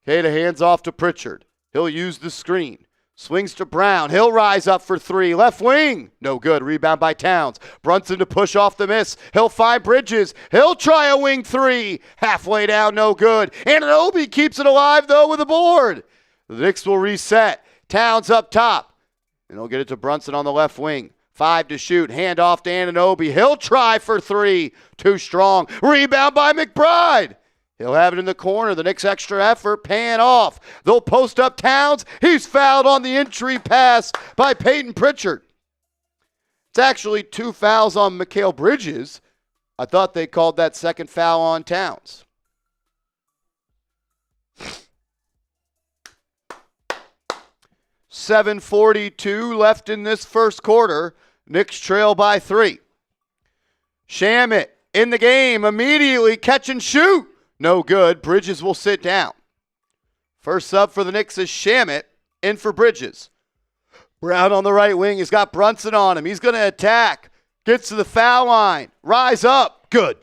Queta hands off to Pritchard. He'll use the screen. Swings to Brown. He'll rise up for three. Left wing. No good. Rebound by Towns. Brunson to push off the miss. He'll find Bridges. He'll try a wing three. Halfway down. No good. Anunoby keeps it alive, though, with a board. The Knicks will reset. Towns up top. And he'll get it to Brunson on the left wing. 5 to shoot. Hand off to Anunoby. He'll try for three. Too strong. Rebound by McBride. He'll have it in the corner. The Knicks' extra effort, paying off. They'll post up Towns. He's fouled on the entry pass by Peyton Pritchard. It's actually 2 fouls on Mikal Bridges. I thought they called that second foul on Towns. .742 left in this first quarter. Knicks trail by 3. Shamet in the game, immediately catch and shoot. No good. Bridges will sit down. First sub for the Knicks is Shamet, in for Bridges. Brown on the right wing. He's got Brunson on him. He's going to attack. Gets to the foul line. Rise up. Good.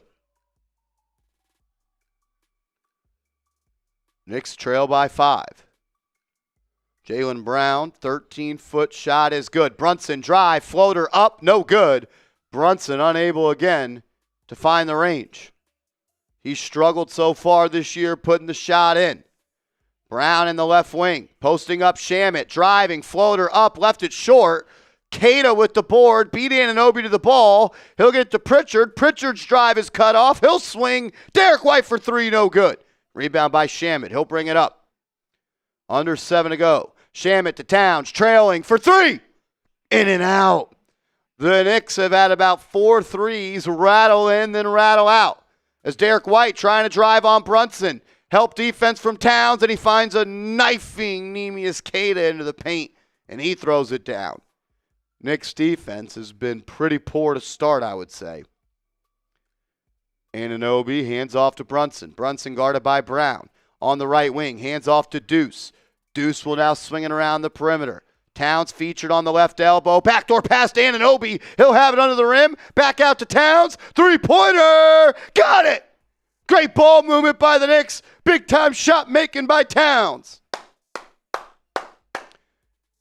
Knicks trail by 5. Jaylen Brown, 13-foot shot is good. Brunson drive, floater up, no good. Brunson unable again to find the range. He struggled so far this year putting the shot in. Brown in the left wing, posting up Shamet, driving, floater up, left it short. Queta with the board, beat Anunoby to the ball. He'll get it to Pritchard. Pritchard's drive is cut off. He'll swing. Derek White for three, no good. Rebound by Shamet. He'll bring it up. Under 7 to go. Shamet to Towns, trailing for three. In and out. The Knicks have had about 4 threes rattle in, then rattle out. As Derek White trying to drive on Brunson. Help defense from Towns, and he finds a knifing Neemias Queta into the paint, and he throws it down. Knicks defense has been pretty poor to start, I would say. Anunoby hands off to Brunson. Brunson guarded by Brown. On the right wing, hands off to Deuce. Deuce will now swing it around the perimeter. Towns featured on the left elbow. Backdoor pass to Anunoby. He'll have it under the rim. Back out to Towns. Three-pointer. Got it. Great ball movement by the Knicks. Big-time shot making by Towns.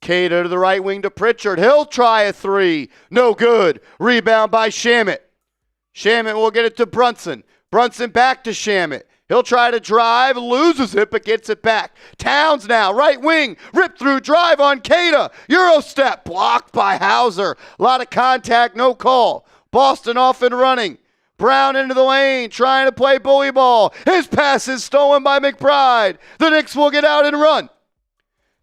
Queta to the right wing to Pritchard. He'll try a three. No good. Rebound by Shamet. Shamet will get it to Brunson. Brunson back to Shamet. He'll try to drive, loses it, but gets it back. Towns now, right wing, rip through drive on Queta. Euro step, blocked by Hauser. A lot of contact, no call. Boston off and running. Brown into the lane, trying to play bully ball. His pass is stolen by McBride. The Knicks will get out and run.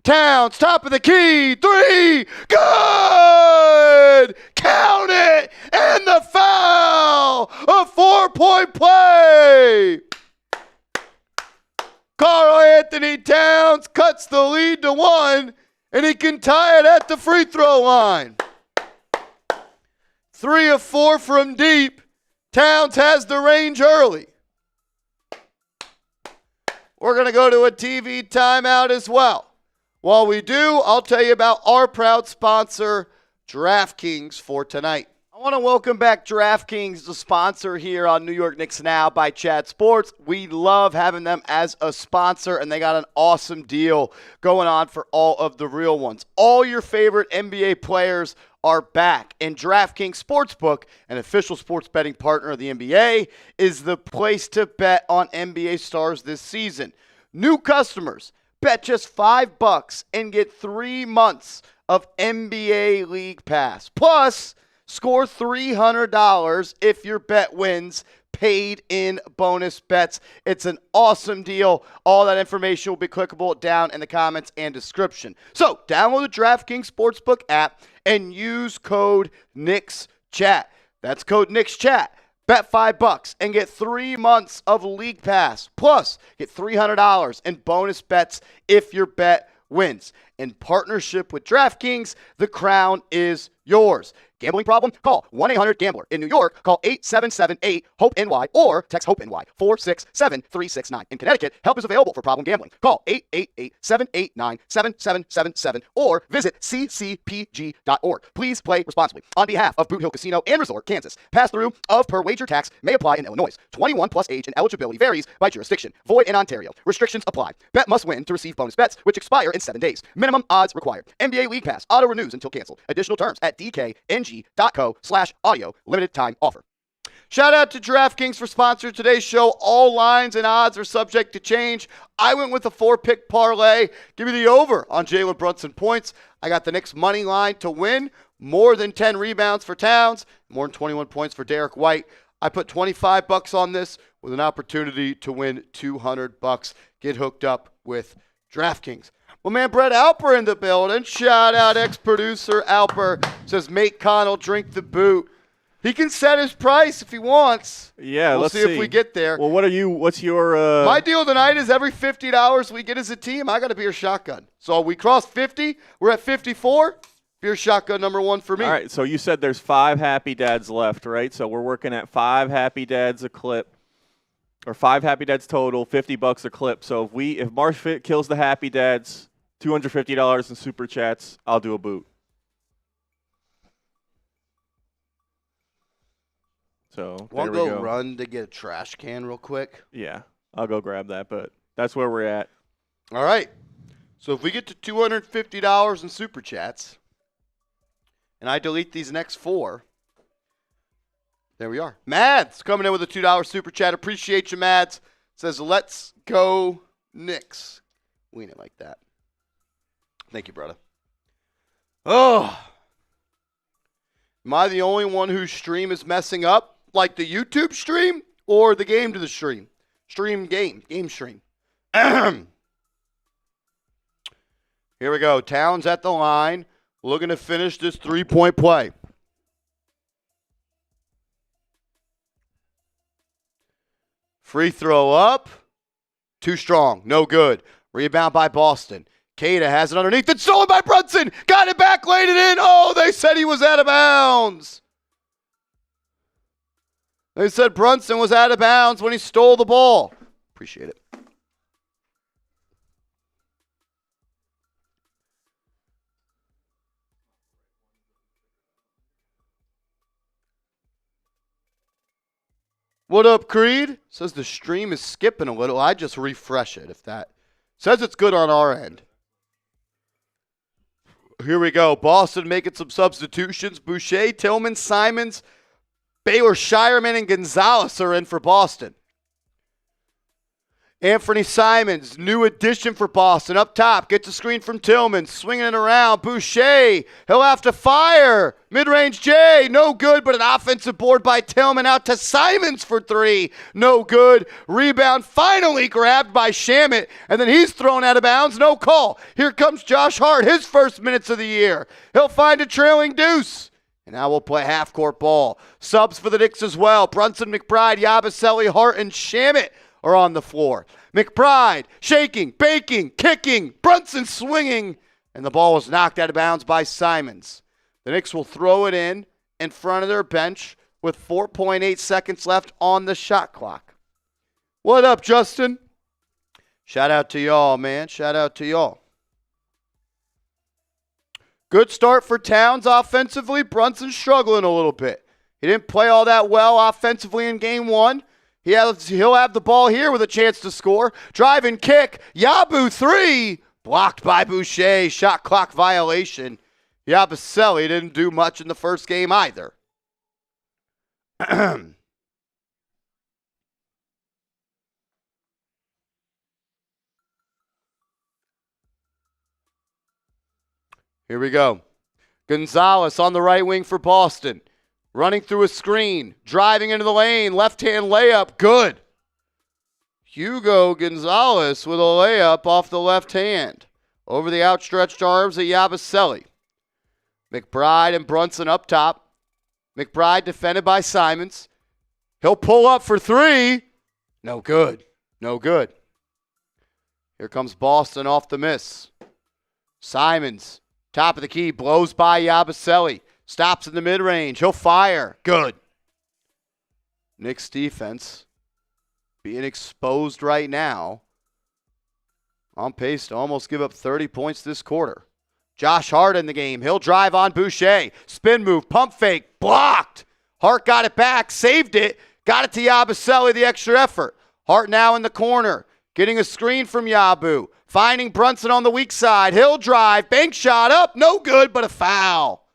Towns, top of the key, three, good! Count it! And the foul! A 4-point play! Karl Anthony Towns cuts the lead to 1, and he can tie it at the free throw line. 3 of 4 from deep. Towns has the range early. We're going to go to a TV timeout as well. While we do, I'll tell you about our proud sponsor, DraftKings, for tonight. I want to welcome back DraftKings, the sponsor here on New York Knicks Now by Chat Sports. We love having them as a sponsor, and they got an awesome deal going on for all of the real ones. All your favorite NBA players are back, and DraftKings Sportsbook, an official sports betting partner of the NBA, is the place to bet on NBA stars this season. New customers, bet just $5 and get 3 months of NBA League Pass. Plus, score $300 if your bet wins, paid in bonus bets. It's an awesome deal. All that information will be clickable down in the comments and description. So, download the DraftKings Sportsbook app and use code KNICKSCHAT. That's code KNICKSCHAT. Bet $5 and get 3 months of League Pass. Plus, get $300 in bonus bets if your bet wins. In partnership with DraftKings, the crown is yours. Gambling problem? Call 1-800-GAMBLER. In New York, call 877-8-HOPE-NY or text HOPE-NY 467-369. In Connecticut, help is available for problem gambling. Call 888-789-7777 or visit ccpg.org. Please play responsibly. On behalf of Boot Hill Casino and Resort, Kansas, pass-through of per wager tax may apply in Illinois. 21 plus age and eligibility varies by jurisdiction. Void in Ontario. Restrictions apply. Bet must win to receive bonus bets, which expire in 7 days. Minimum odds required. NBA League Pass. Auto renews until canceled. Additional terms at dkng.co/audio. Limited time offer. Shout out to DraftKings for sponsoring today's show. All lines and odds are subject to change. I went with a 4-pick parlay. Give me the over on Jalen Brunson points. I got the Knicks money line to win. More than 10 rebounds for Towns. More than 21 points for Derek White. I put $25 on this with an opportunity to win $200. Get hooked up with DraftKings. Well, man, Brett Alper in the building. Shout out ex-producer Alper. Says, make Connell drink the boot. He can set his price if he wants. Yeah, we'll let's see if we get there. Well, what's your My deal tonight is every $50 we get as a team, I got a beer shotgun. So we crossed 50. We're at 54. Beer shotgun number 1 for me. All right, so you said there's 5 happy dads left, right? So we're working at 5 happy dads a clip. Or 5 happy dads total, $50 a clip. So if Marsh Fit kills the happy dads, $250 in super chats, I'll do a boot. So Want there to we go go. run to get a trash can real quick? Yeah, I'll go grab that, but that's where we're at. All right. So if we get to $250 in super chats, and I delete these next 4, there we are. Mads coming in with a $2 super chat. Appreciate you, Mads. Says, let's go Knicks. Ween it like that. Thank you, brother. Oh. Am I the only one whose stream is messing up? Like the YouTube stream or the game to the stream? Game stream. Here we go. Towns at the line. Looking to finish this 3-point play. Free throw up. Too strong. No good. Rebound by Boston. Cada has it underneath. It's stolen by Brunson. Got it back, laid it in. Oh, they said he was out of bounds. They said Brunson was out of bounds when he stole the ball. Appreciate it. What up, Creed? Says the stream is skipping a little. I just refresh it if that. Says it's good on our end. Here we go. Boston making some substitutions. Boucher, Tillman, Simons, Baylor, Shireman, and Gonzalez are in for Boston. Anthony Simons, new addition for Boston. Up top, gets a screen from Tillman. Swinging it around. Boucher, he'll have to fire. Mid-range J, no good, but an offensive board by Tillman. Out to Simons for 3. No good. Rebound finally grabbed by Shamet, and then he's thrown out of bounds. No call. Here comes Josh Hart, his first minutes of the year. He'll find a trailing deuce. And now we'll play half-court ball. Subs for the Knicks as well. Brunson, McBride, Yabusele, Hart, and Shamet are on the floor. McBride shaking, baking, kicking, Brunson swinging, and the ball was knocked out of bounds by Simons. The Knicks will throw it in front of their bench with 4.8 seconds left on the shot clock. What up, Justin? Shout out to y'all, man. Shout out to y'all. Good start for Towns offensively. Brunson's struggling a little bit. He didn't play all that well offensively in game 1. He'll have the ball here with a chance to score. Drive and kick. Yabu 3. Blocked by Boucher. Shot clock violation. Yabusele didn't do much in the first game either. Here we go. Gonzalez on the right wing for Boston. Running through a screen, driving into the lane, left-hand layup, good. Hugo Gonzalez with a layup off the left hand. Over the outstretched arms of Yabusele. McBride and Brunson up top. McBride defended by Simons. He'll pull up for 3. No good. No good. Here comes Boston off the miss. Simons, top of the key, blows by Yabusele. Stops in the mid-range. He'll fire. Good. Knicks defense being exposed right now. On pace to almost give up 30 points this quarter. Josh Hart in the game. He'll drive on Boucher. Spin move, pump fake, blocked. Hart got it back, saved it, got it to Yabusele, the extra effort. Hart now in the corner, getting a screen from Yabu. Finding Brunson on the weak side. He'll drive, bank shot up, no good, but a foul.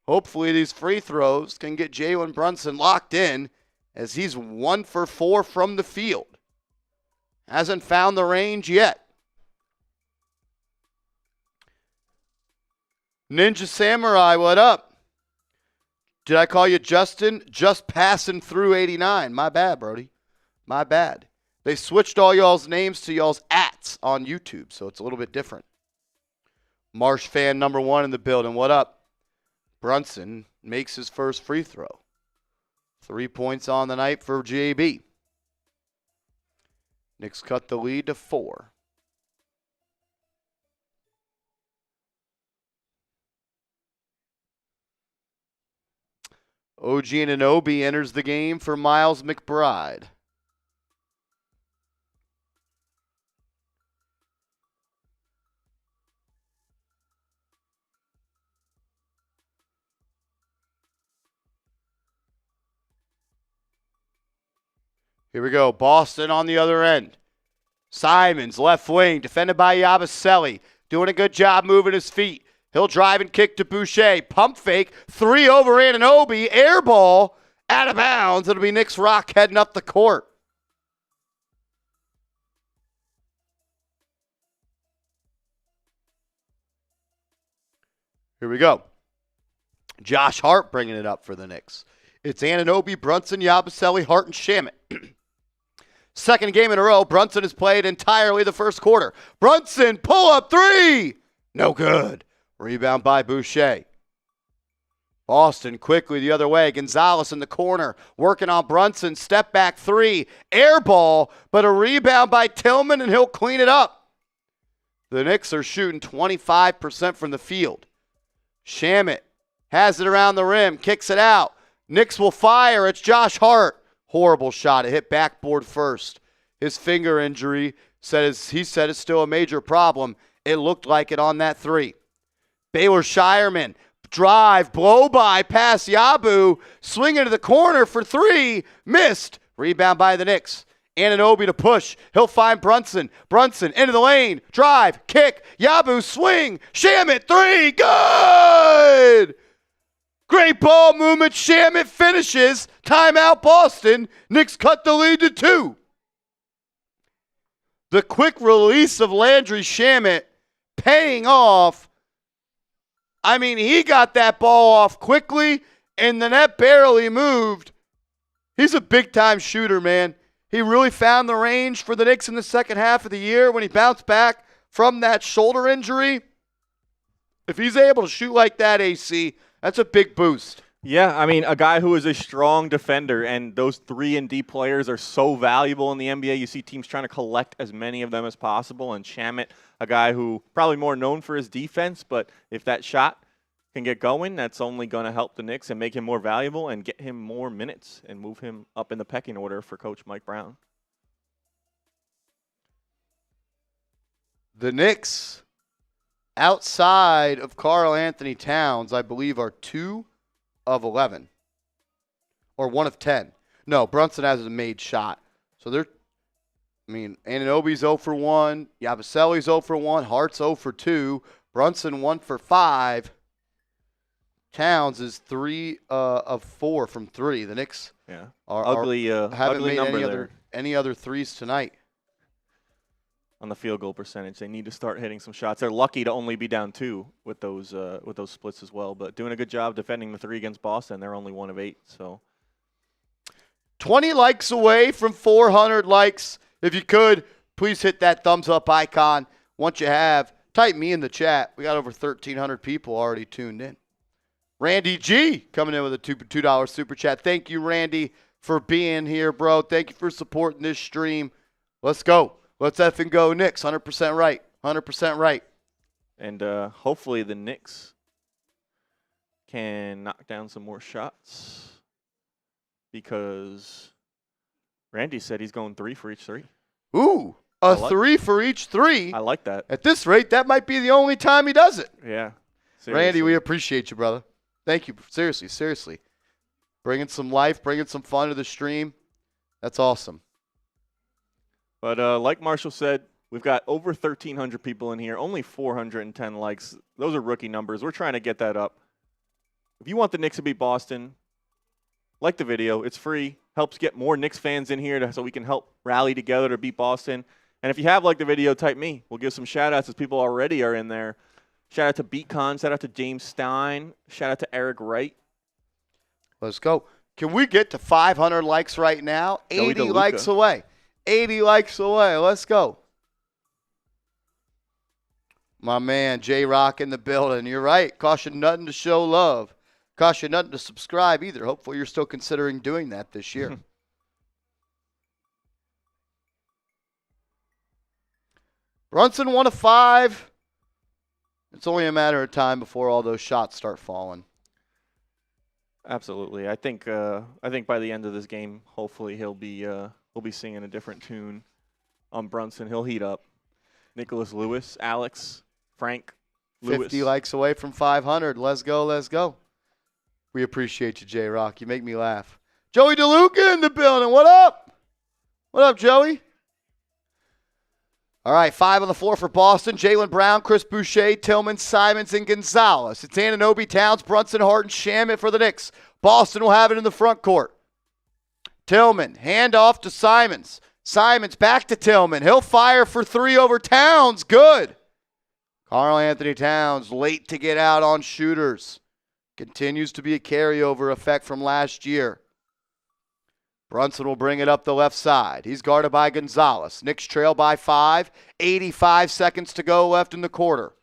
Hopefully these free throws can get Jalen Brunson locked in as he's 1 for 4 from the field. Hasn't found the range yet. Ninja Samurai, what up? Did I call you Justin? Just passing through 89. My bad, Brody. My bad. They switched all y'all's names to y'all's ats on YouTube, so it's a little bit different. Marsh fan number 1 in the building. What up? Brunson makes his first free throw. 3 points on the night for JB. Knicks cut the lead to 4. OG Anunoby enters the game for Miles McBride. Here we go. Boston on the other end. Simons, left wing, defended by Yabusele. Doing a good job moving his feet. He'll drive and kick to Boucher. Pump fake. 3 over Anunoby. Air ball. Out of bounds. It'll be Knicks Rock heading up the court. Here we go. Josh Hart bringing it up for the Knicks. It's Anunoby, Brunson, Yabusele, Hart, and Shamet. Second game in a row, Brunson has played entirely the first quarter. Brunson, pull up 3. No good. Rebound by Boucher. Boston quickly the other way. Gonzalez in the corner, working on Brunson. Step back 3. Air ball, but a rebound by Tillman, and he'll clean it up. The Knicks are shooting 25% from the field. Shamet has it around the rim, kicks it out. Knicks will fire. It's Josh Hart. Horrible shot. It hit backboard first. His finger injury, he said it's still a major problem. It looked like it on that 3. Baylor Shireman, drive, blow by, pass Yabu, swing into the corner for 3, missed. Rebound by the Knicks. Anunoby to push. He'll find Brunson. Brunson into the lane, drive, kick, Yabu, swing, Shamet, 3, good! Great ball movement, Shamet finishes. Timeout Boston. Knicks cut the lead to 2. The quick release of Landry Shamet paying off. I mean, he got that ball off quickly, and the net barely moved. He's a big-time shooter, man. He really found the range for the Knicks in the second half of the year when he bounced back from that shoulder injury. If he's able to shoot like that, AC, that's a big boost. Yeah, I mean, a guy who is a strong defender, and those 3 and D players are so valuable in the NBA. You see teams trying to collect as many of them as possible, and Shamet, a guy who probably more known for his defense, but if that shot can get going, that's only going to help the Knicks and make him more valuable and get him more minutes and move him up in the pecking order for Coach Mike Brown. The Knicks, outside of Karl Anthony Towns, I believe are 2 of 11 or 1 of 10. No, Brunson has a made shot. So Anunoby's 0 for 1, Yabusele's 0 for 1, Hart's 0 for 2, Brunson 1 for 5. Towns is 3 of 4 from 3. The Knicks haven't ugly made any other threes tonight. On the field goal percentage, they need to start hitting some shots. They're lucky to only be down 2 with those splits as well, but doing a good job defending the 3 against Boston. They're only 1 of 8. So 20 likes away from 400 likes. If you could, please hit that thumbs up icon. Once you have, type me in the chat. We got over 1,300 people already tuned in. Randy G coming in with a $2 super chat. Thank you, Randy, for being here, bro. Thank you for supporting this stream. Let's go. Let's effing go Knicks. 100% right. 100% right. And hopefully the Knicks can knock down some more shots because Randy said he's going 3 for each 3. Ooh, three for each 3. I like that. At this rate, that might be the only time he does it. Yeah. Seriously. Randy, we appreciate you, brother. Thank you. Seriously. Bringing some life, bringing some fun to the stream. That's awesome. But like Marshall said, we've got over 1,300 people in here, only 410 likes. Those are rookie numbers. We're trying to get that up. If you want the Knicks to beat Boston, like the video. It's free. Helps get more Knicks fans in here so we can help rally together to beat Boston. And if you have liked the video, type me. We'll give some shout-outs as people already are in there. Shout-out to BeatCon. Shout-out to James Stein. Shout-out to Eric Wright. Let's go. Can we get to 500 likes right now? 80 likes away. 80 likes away. Let's go. My man, J-Rock in the building. You're right. Cost you nothing to show love. Cost you nothing to subscribe either. Hopefully you're still considering doing that this year. Brunson 1 of 5. It's only a matter of time before all those shots start falling. Absolutely. I think by the end of this game, hopefully he'll be singing a different tune on Brunson. He'll heat up. Nicholas Lewis, Alex, Frank, Lewis. 50 likes away from 500. Let's go, let's go. We appreciate you, J-Rock. You make me laugh. Joey DeLuca in the building. What up? What up, Joey? All right, 5 on the floor for Boston. Jaylen Brown, Chris Boucher, Tillman, Simons, and Gonzalez. It's Anunoby, Towns, Brunson, Hart, and Shamet for the Knicks. Boston will have it in the front court. Tillman, handoff to Simons. Simons back to Tillman. He'll fire for 3 over Towns. Good. Karl-Anthony Towns late to get out on shooters. Continues to be a carryover effect from last year. Brunson will bring it up the left side. He's guarded by Gonzalez. Knicks trail by 5. 85 seconds to go left in the quarter.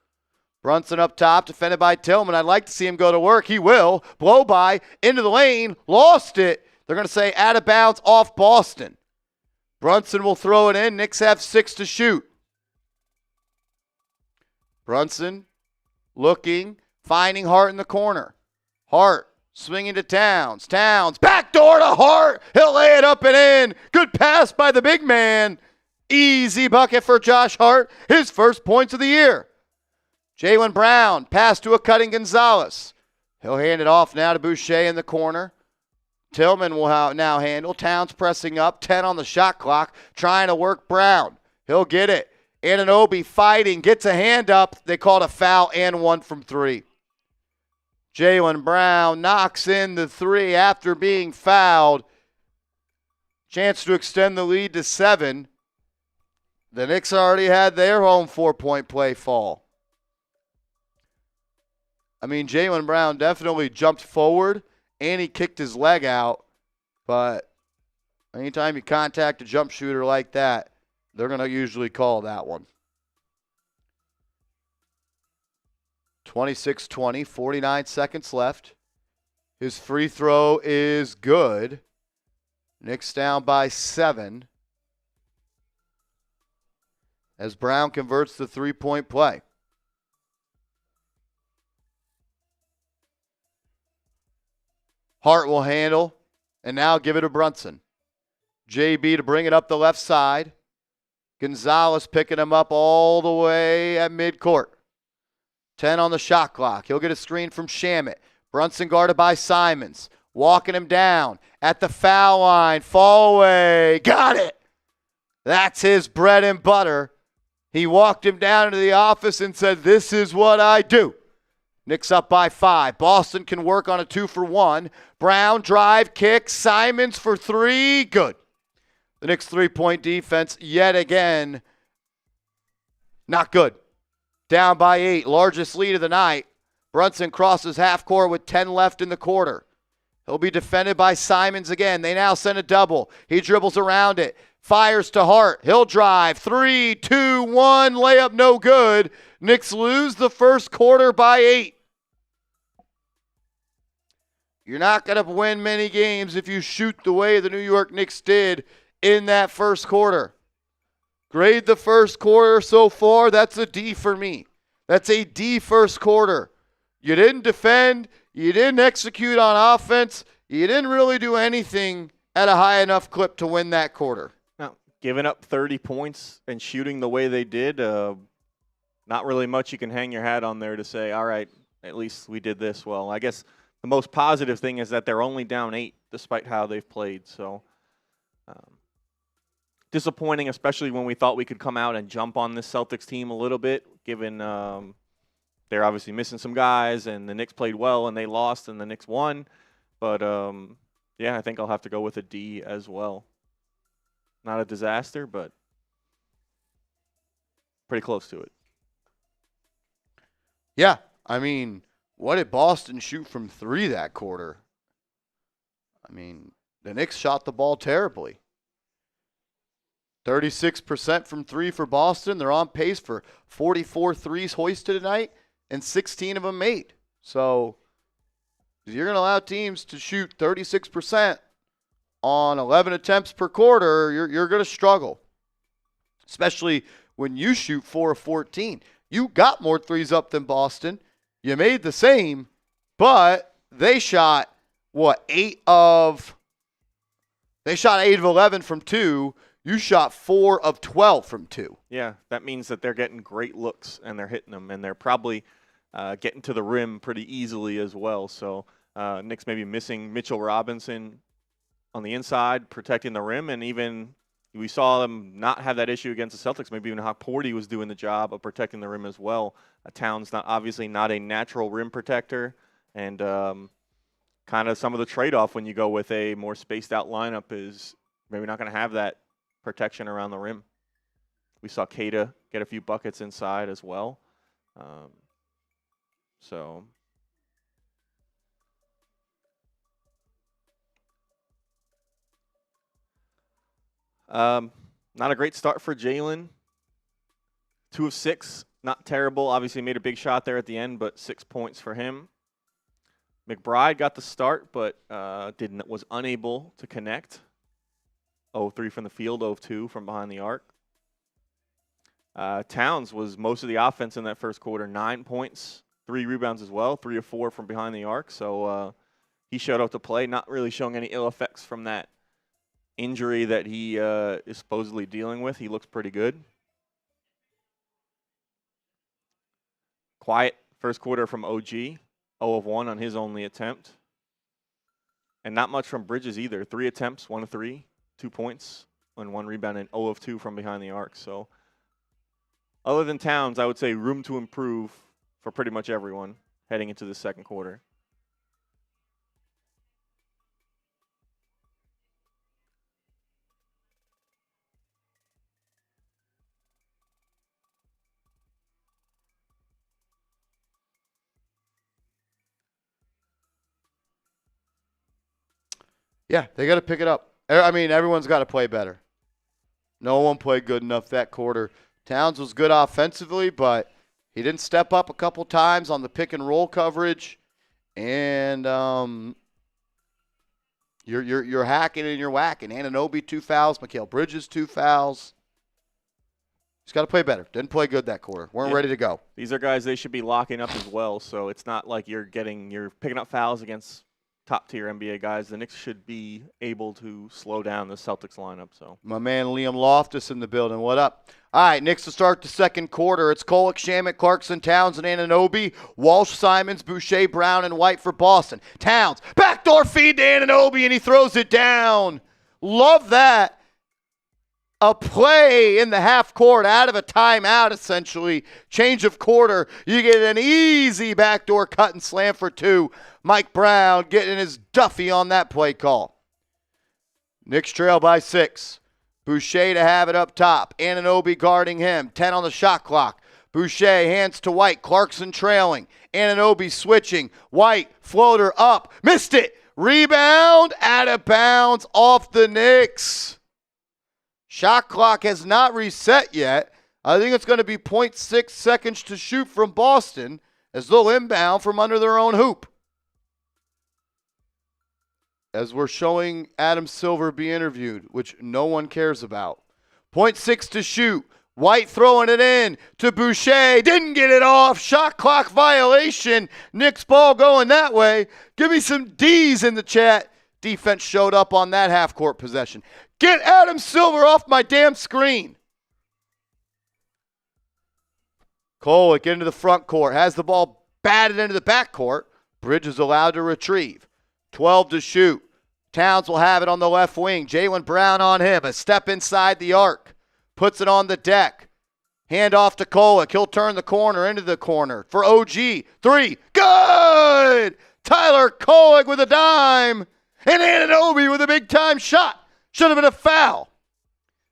Brunson up top, defended by Tillman. I'd like to see him go to work. He will. Blow by, into the lane, lost it. They're going to say out of bounds off Boston. Brunson will throw it in. Knicks have 6 to shoot. Brunson looking, finding Hart in the corner. Hart swinging to Towns. Towns, backdoor to Hart. He'll lay it up and in. Good pass by the big man. Easy bucket for Josh Hart. His first points of the year. Jaylen Brown, pass to a cutting Gonzalez. He'll hand it off now to Boucher in the corner. Tillman will now handle. Towns pressing up. 10 on the shot clock. Trying to work Brown. He'll get it. Anunoby fighting. Gets a hand up. They called a foul and 1 from 3. Jaylen Brown knocks in the 3 after being fouled. Chance to extend the lead to 7. The Knicks already had their home 4-point play fall. I mean, Jaylen Brown definitely jumped forward and he kicked his leg out. But anytime you contact a jump shooter like that, they're going to usually call that one. 26-20, 49 seconds left. His free throw is good. Knicks down by 7. As Brown converts the 3-point play. Hart will handle, and now give it to Brunson. JB to bring it up the left side. Gonzalez picking him up all the way at midcourt. 10 on the shot clock. He'll get a screen from Shamet. Brunson guarded by Simons. Walking him down at the foul line. Fall away. Got it. That's his bread and butter. He walked him down into the office and said, "This is what I do." Knicks up by 5. Boston can work on a 2-for-1. Brown drive kick. Simons for 3. Good. The Knicks 3-point defense yet again not good. Down by 8. Largest lead of the night. Brunson crosses half court with 10 left in the quarter. He'll be defended by Simons again. They now send a double. He dribbles around it. Fires to Hart. He'll drive. 3, 2, 1. Layup no good. Knicks lose the first quarter by 8. You're not going to win many games if you shoot the way the New York Knicks did in that first quarter. Grade the first quarter so far. That's a D for me. That's a D first quarter. You didn't defend. You didn't execute on offense. You didn't really do anything at a high enough clip to win that quarter. Now, giving up 30 points and shooting the way they did, not really much you can hang your hat on there to say, all right, at least we did this well. I guess the most positive thing is that they're only down 8 despite how they've played. So disappointing, especially when we thought we could come out and jump on this Celtics team a little bit, given they're obviously missing some guys, and the Knicks played well, and they lost, and the Knicks won. But, yeah, I think I'll have to go with a D as well. Not a disaster, but pretty close to it. Yeah, I mean, what did Boston shoot from 3 that quarter? I mean, the Knicks shot the ball terribly. 36% from 3 for Boston. They're on pace for 44 threes hoisted tonight, and 16 of them made. So if you're going to allow teams to shoot 36% on 11 attempts per quarter, you're going to struggle, especially when you shoot 4 of 14. You got more threes up than Boston. You made the same, but they shot, 8 of 11 from 2. You shot 4 of 12 from 2. Yeah, that means that they're getting great looks, and they're hitting them, and they're probably getting to the rim pretty easily as well. So Knicks maybe missing Mitchell Robinson on the inside, protecting the rim, and even we saw them not have that issue against the Celtics. Maybe even Hawk Porty was doing the job of protecting the rim as well. Towns obviously not a natural rim protector, and kind of some of the trade-off when you go with a more spaced-out lineup is maybe not going to have that protection around the rim. We saw Keita get a few buckets inside as well. Not a great start for Jalen. 2 of 6, not terrible. Obviously made a big shot there at the end, but 6 points for him. McBride got the start, but was unable to connect. 0-3 from the field, 0-2 from behind the arc. Towns was most of the offense in that first quarter. 9 points, 3 rebounds as well, 3 of 4 from behind the arc. So he showed up to play, not really showing any ill effects from that injury that he is supposedly dealing with. He looks pretty good. Quiet first quarter from OG, 0 of 1 on his only attempt. And not much from Bridges either. 3 attempts, 1 of 3. 2 points and 1 rebound, and 0 of 2 from behind the arc. So other than Towns, I would say room to improve for pretty much everyone heading into the second quarter. Yeah, they got to pick it up. I mean, everyone's got to play better. No one played good enough that quarter. Towns was good offensively, but he didn't step up a couple times on the pick and roll coverage. And you're hacking and you're whacking. Anunoby 2 fouls, Mikal Bridges 2 fouls. He's got to play better. Didn't play good that quarter. Weren't ready to go. These are guys they should be locking up as well. So it's not like you're picking up fouls against top-tier NBA guys. The Knicks should be able to slow down the Celtics lineup. So my man Liam Loftus in the building. What up? All right, Knicks to start the second quarter. It's Kolek, Shamet, Clarkson, Towns, and Anunoby. Walsh, Simons, Boucher, Brown, and White for Boston. Towns, backdoor feed to Anunoby, and he throws it down. Love that. A play in the half court out of a timeout, essentially. Change of quarter. You get an easy backdoor cut and slam for 2. Mike Brown getting his Duffy on that play call. Knicks trail by 6. Boucher to have it up top. Anunoby guarding him. 10 on the shot clock. Boucher hands to White. Clarkson trailing. Anunoby switching. White floater up. Missed it. Rebound out of bounds off the Knicks. Shot clock has not reset yet. I think it's going to be 0.6 seconds to shoot from Boston as they'll inbound from under their own hoop. As we're showing Adam Silver be interviewed, which no one cares about. 0.6 to shoot. White throwing it in to Boucher. Didn't get it off. Shot clock violation. Knicks ball going that way. Give me some D's in the chat. Defense showed up on that half-court possession. Get Adam Silver off my damn screen. Kolek into the front court. Has the ball batted into the back court. Bridges allowed to retrieve. 12 to shoot. Towns will have it on the left wing. Jaylen Brown on him. A step inside the arc. Puts it on the deck. Hand off to Kolek. He'll turn the corner into the corner for OG. 3. Good! Tyler Kolek with a dime. And Anunoby with a big-time shot. Should have been a foul.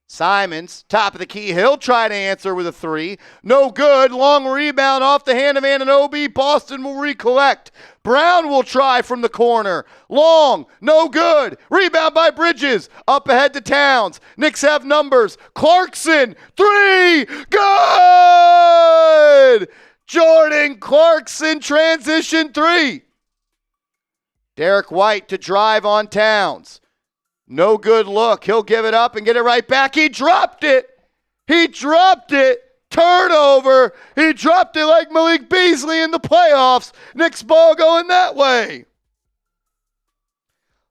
Simons, top of the key. He'll try to answer with a 3. No good. Long rebound off the hand of Anunoby. Boston will recollect. Brown will try from the corner. Long. No good. Rebound by Bridges. Up ahead to Towns. Knicks have numbers. Clarkson. 3. Good! Jordan Clarkson transition 3. Derek White to drive on Towns. No good look. He'll give it up and get it right back. He dropped it. Turnover. He dropped it like Malik Beasley in the playoffs. Knicks ball going that way.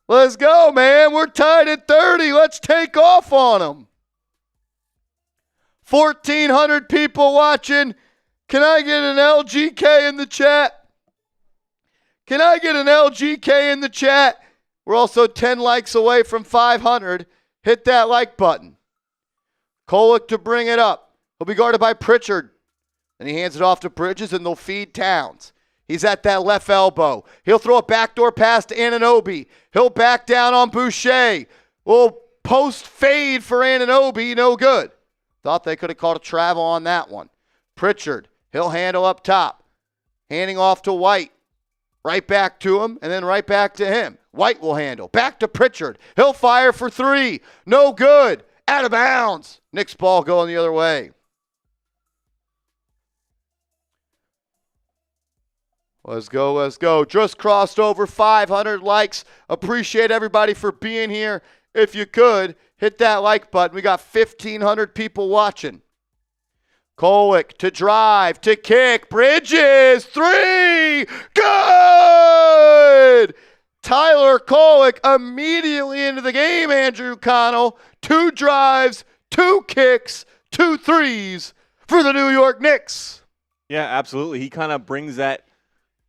Let's go, man. We're tied at 30. Let's take off on them. 1,400 people watching. Can I get an LGK in the chat? We're also 10 likes away from 500. Hit that like button. Kolek to bring it up. He'll be guarded by Pritchard. And he hands it off to Bridges, and they'll feed Towns. He's at that left elbow. He'll throw a backdoor pass to Anunoby. He'll back down on Boucher. Little post fade for Anunoby. No good. Thought they could have called a travel on that one. Pritchard. He'll handle up top. Handing off to White. Right back to him, and then right back to him. White will handle. Back to Pritchard. He'll fire for 3. No good. Out of bounds. Knicks ball going the other way. Let's go. Just crossed over 500 likes. Appreciate everybody for being here. If you could, hit that like button. We got 1,500 people watching. Kolek to drive, to kick. Bridges, 3. Good! Tyler Kolek immediately into the game, Andrew Connell. 2 drives, 2 kicks, 2 threes for the New York Knicks. Yeah, absolutely. He kind of brings that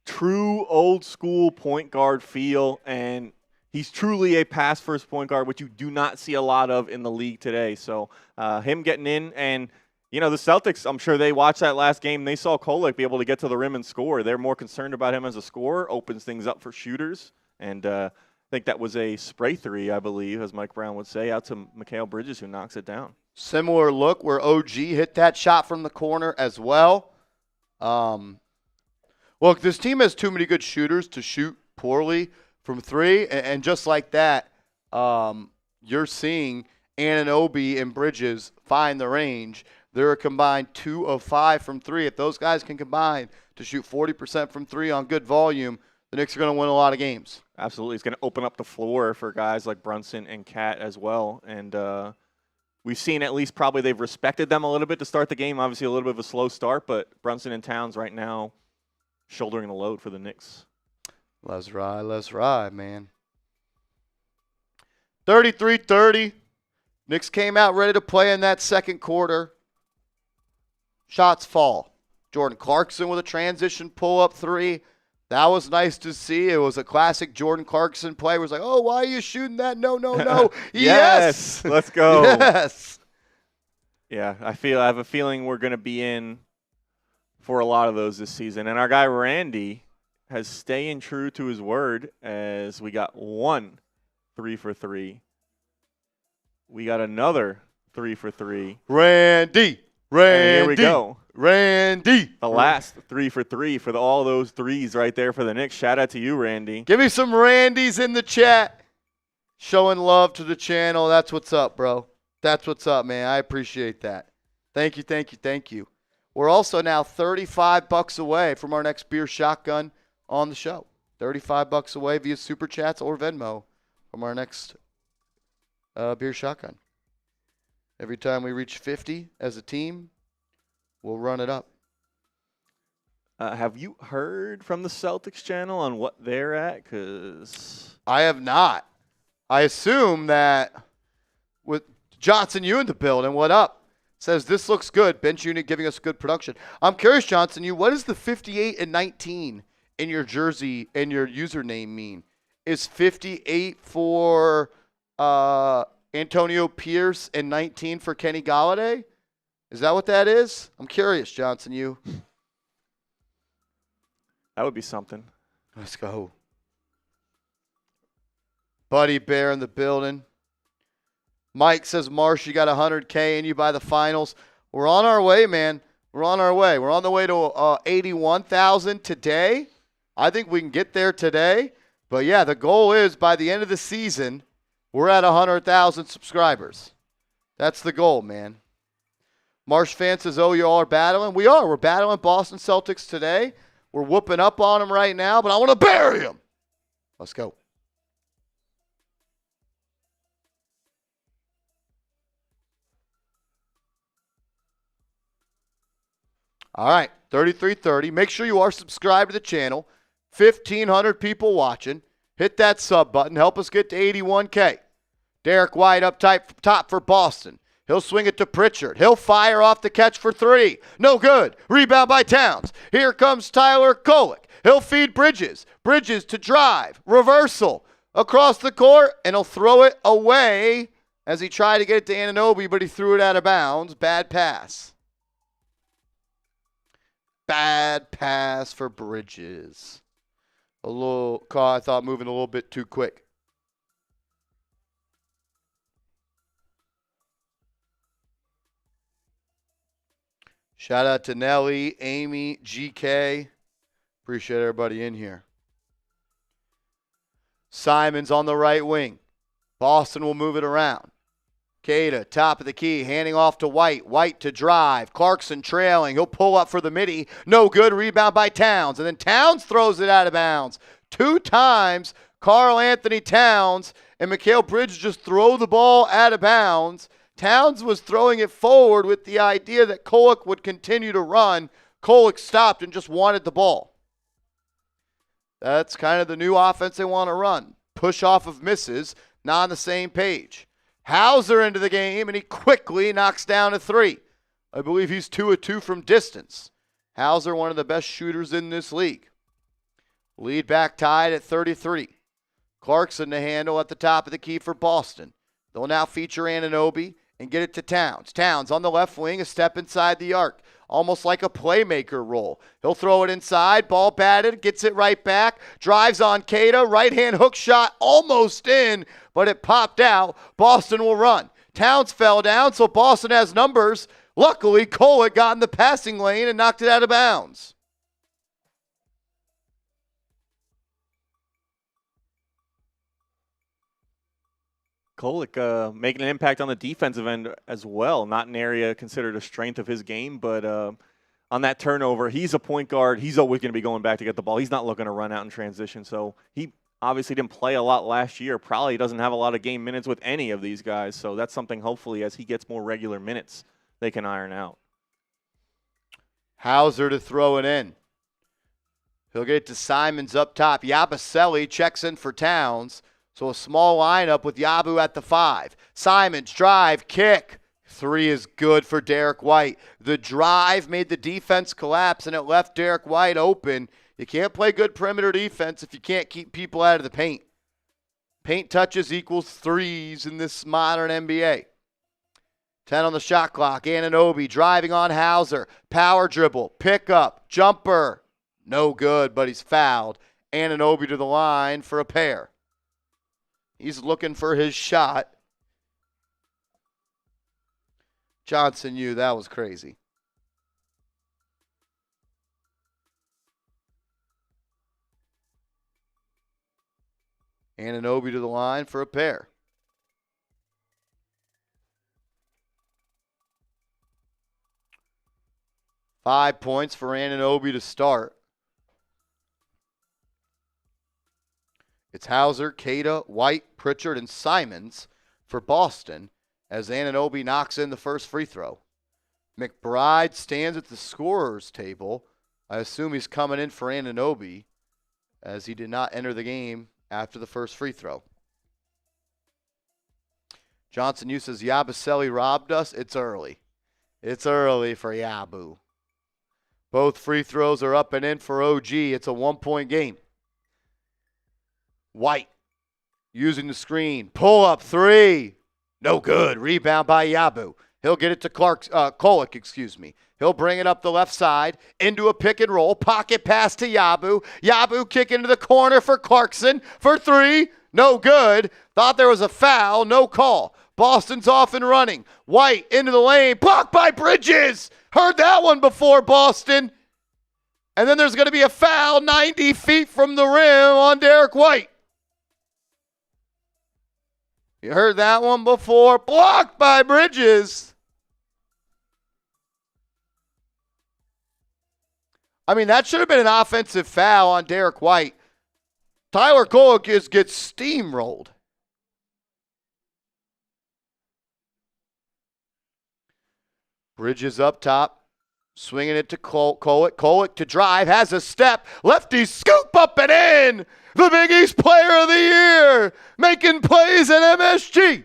true old school point guard feel, and he's truly a pass-first point guard, which you do not see a lot of in the league today. So him getting in, and the Celtics, I'm sure they watched that last game. They saw Kolek be able to get to the rim and score. They're more concerned about him as a scorer, opens things up for shooters. And I think that was a spray 3, I believe, as Mike Brown would say, out to Mikal Bridges, who knocks it down. Similar look where OG hit that shot from the corner as well. Look, this team has too many good shooters to shoot poorly from 3. And just like that, you're seeing Anunoby and Bridges find the range. They're a combined 2 of 5 from 3. If those guys can combine to shoot 40% from 3 on good volume, the Knicks are going to win a lot of games. Absolutely. It's going to open up the floor for guys like Brunson and Cat as well. And we've seen at least probably they've respected them a little bit to start the game. Obviously a little bit of a slow start, but Brunson and Towns right now shouldering the load for the Knicks. Let's ride, man. 33-30. Knicks came out ready to play in that second quarter. Shots fall. Jordan Clarkson with a transition pull-up 3. That was nice to see. It was a classic Jordan Clarkson play. It was like, oh, why are you shooting that? No. Yes. Let's go. Yes. Yeah, I have a feeling we're going to be in for a lot of those this season. And our guy Randy has staying true to his word as we got 1 3 for 3. We got another 3 for 3. Randy. And here we go. Randy. The last 3 for 3 for all those threes right there for the Knicks. Shout out to you, Randy. Give me some Randys in the chat. Showing love to the channel. That's what's up, bro. That's what's up, man. I appreciate that. Thank you. We're also now $35 away from our next beer shotgun on the show. $35 away via Super Chats or Venmo from our next beer shotgun. Every time we reach 50 as a team, we'll run it up. Have you heard from the Celtics channel on what they're at? Because I have not. I assume that with Johnson, you in the building, what up? Says this looks good. Bench unit giving us good production. I'm curious, Johnson, what does the 58 and 19 in your jersey and your username mean? Is 58 for Antonio Pierce and 19 for Kenny Galladay? Is that what that is? I'm curious, Johnson, you. that would be something. Let's go. Buddy Bear in the building. Mike says, Marsh, you got 100K in you by the finals. We're on our way, man. We're on our way. We're on the way to 81,000 today. I think we can get there today. But, yeah, the goal is by the end of the season, we're at 100,000 subscribers. That's the goal, man. Marsh fan says, oh, you all are battling. We are. We're battling Boston Celtics today. We're whooping up on them right now, but I want to bury them. Let's go. All right, 3330. Make sure you are subscribed to the channel. 1,500 people watching. Hit that sub button. Help us get to 81K. Derek White up top for Boston. He'll swing it to Pritchard. He'll fire off the catch for three. No good. Rebound by Towns. Here comes Tyler Kolek. He'll feed Bridges. Bridges to drive. Reversal across the court, and he'll throw it away as he tried to get it to Anunoby, but he threw it out of bounds. Bad pass. Bad pass for Bridges. A little call, I thought, moving a little bit too quick. Shout out to Nelly, Amy, GK. Appreciate everybody in here. Simon's on the right wing. Boston will move it around. Cada, top of the key, handing off to White. White to drive. Clarkson trailing. He'll pull up for the midi. No good. Rebound by Towns. And then Towns throws it out of bounds. 2 times, Karl Anthony Towns and Mikal Bridges just throw the ball out of bounds. Towns was throwing it forward with the idea that Kolek would continue to run. Kolek stopped and just wanted the ball. That's kind of the new offense they want to run. Push off of misses. Not on the same page. Hauser into the game, and he quickly knocks down a 3. I believe he's 2 of 2 from distance. Hauser, one of the best shooters in this league. Lead back tied at 33. Clarkson to handle at the top of the key for Boston. They'll now feature Anunoby and get it to Towns. Towns on the left wing, a step inside the arc. Almost like a playmaker role. He'll throw it inside, ball batted, gets it right back, drives on Cada, right-hand hook shot almost in, but it popped out. Boston will run. Towns fell down, so Boston has numbers. Luckily, Kolek got in the passing lane and knocked it out of bounds. Kolek making an impact on the defensive end as well. Not an area considered a strength of his game, but on that turnover, he's a point guard. He's always going to be going back to get the ball. He's not looking to run out in transition. So he obviously didn't play a lot last year. Probably doesn't have a lot of game minutes with any of these guys. So that's something hopefully as he gets more regular minutes, they can iron out. Hauser to throw it in. He'll get it to Simons up top. Yabusele checks in for Towns. So a small lineup with Yabu at the 5. Simons, drive, kick. 3 is good for Derek White. The drive made the defense collapse, and it left Derek White open. You can't play good perimeter defense if you can't keep people out of the paint. Paint touches equals 3s in this modern NBA. 10 on the shot clock. Anunoby driving on Hauser. Power dribble, pick up, jumper. No good, but he's fouled. Anunoby to the line for a pair. He's looking for his shot. Johnson, that was crazy. Anunoby to the line for a pair. Five points for Anunoby to start. It's Hauser, Cada, White, Pritchard, and Simons for Boston. as Anunoby knocks in the first free throw. McBride stands at the scorer's table. I assume he's coming in for Anunoby, as he did not enter the game after the first free throw. Johnson Yu says, Yabusele robbed us. It's early. It's early for Yabu. Both free throws are up and in for OG. It's a 1-point game. White using the screen. Pull up three. No good. Rebound by Yabu. He'll get it to Kolek. He'll bring it up the left side into a pick and roll. Pocket pass to Yabu. Yabu kick into the corner for Clarkson for three. No good. Thought there was a foul. No call. Boston's off and running. White into the lane. Blocked by Bridges. Heard that one before, Boston. And then there's going to be a foul 90 feet from the rim on Derek White. You heard that one before. Blocked by Bridges. I mean, that should have been an offensive foul on Derek White. Tyler Kolek gets steamrolled. Bridges up top, swinging it to Kolek. Kolek to drive, has a step. Lefty scoop up and in. The Big East Player of the Year, making plays at MSG.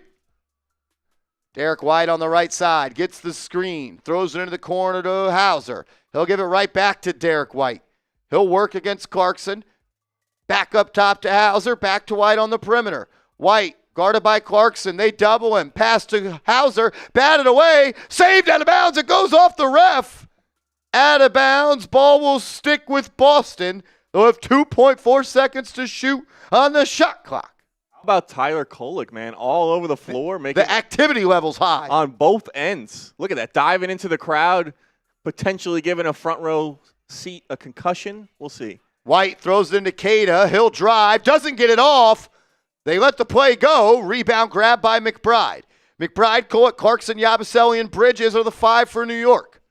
Derek White on the right side, gets the screen, throws it into the corner to Hauser. He'll give it right back to Derek White. He'll work against Clarkson. Back up top to Hauser, back to White on the perimeter. White guarded by Clarkson. They double him. Pass to Hauser. Batted away. Saved out of bounds. It goes off the ref. Out of bounds. Ball will stick with Boston. They'll have 2.4 seconds to shoot on the shot clock. How about Tyler Kolek, man? All over the floor. The activity level's high. On both ends. Look at that. Diving into the crowd. Potentially giving a front row seat a concussion. We'll see. White throws it into Queta. He'll drive. Doesn't get it off. They let the play go. Rebound grab by McBride. McBride, Kolek, Clarkson, Yabusele, and Bridges are the five for New York.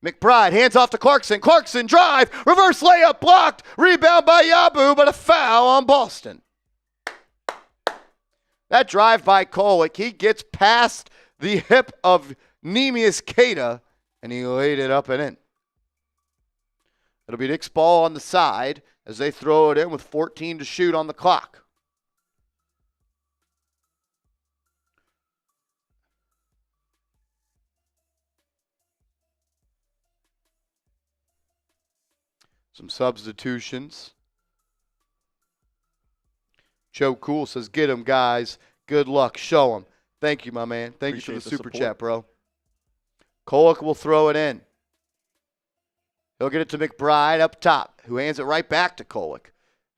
McBride hands off to Clarkson. Clarkson drive. Reverse layup blocked. Rebound by Yabu, but a foul on Boston. That drive by Kolek, he gets past the hip of Neemias Queta, and he laid it up and in. It'll be Knicks ball on the side as they throw it in with 14 to shoot on the clock. Some substitutions. Joe Cool says, get him, guys. Good luck. Show him. Thank you, my man. Thank you for the super chat, bro. Kolek will throw it in. He'll get it to McBride up top, who hands it right back to Kolek.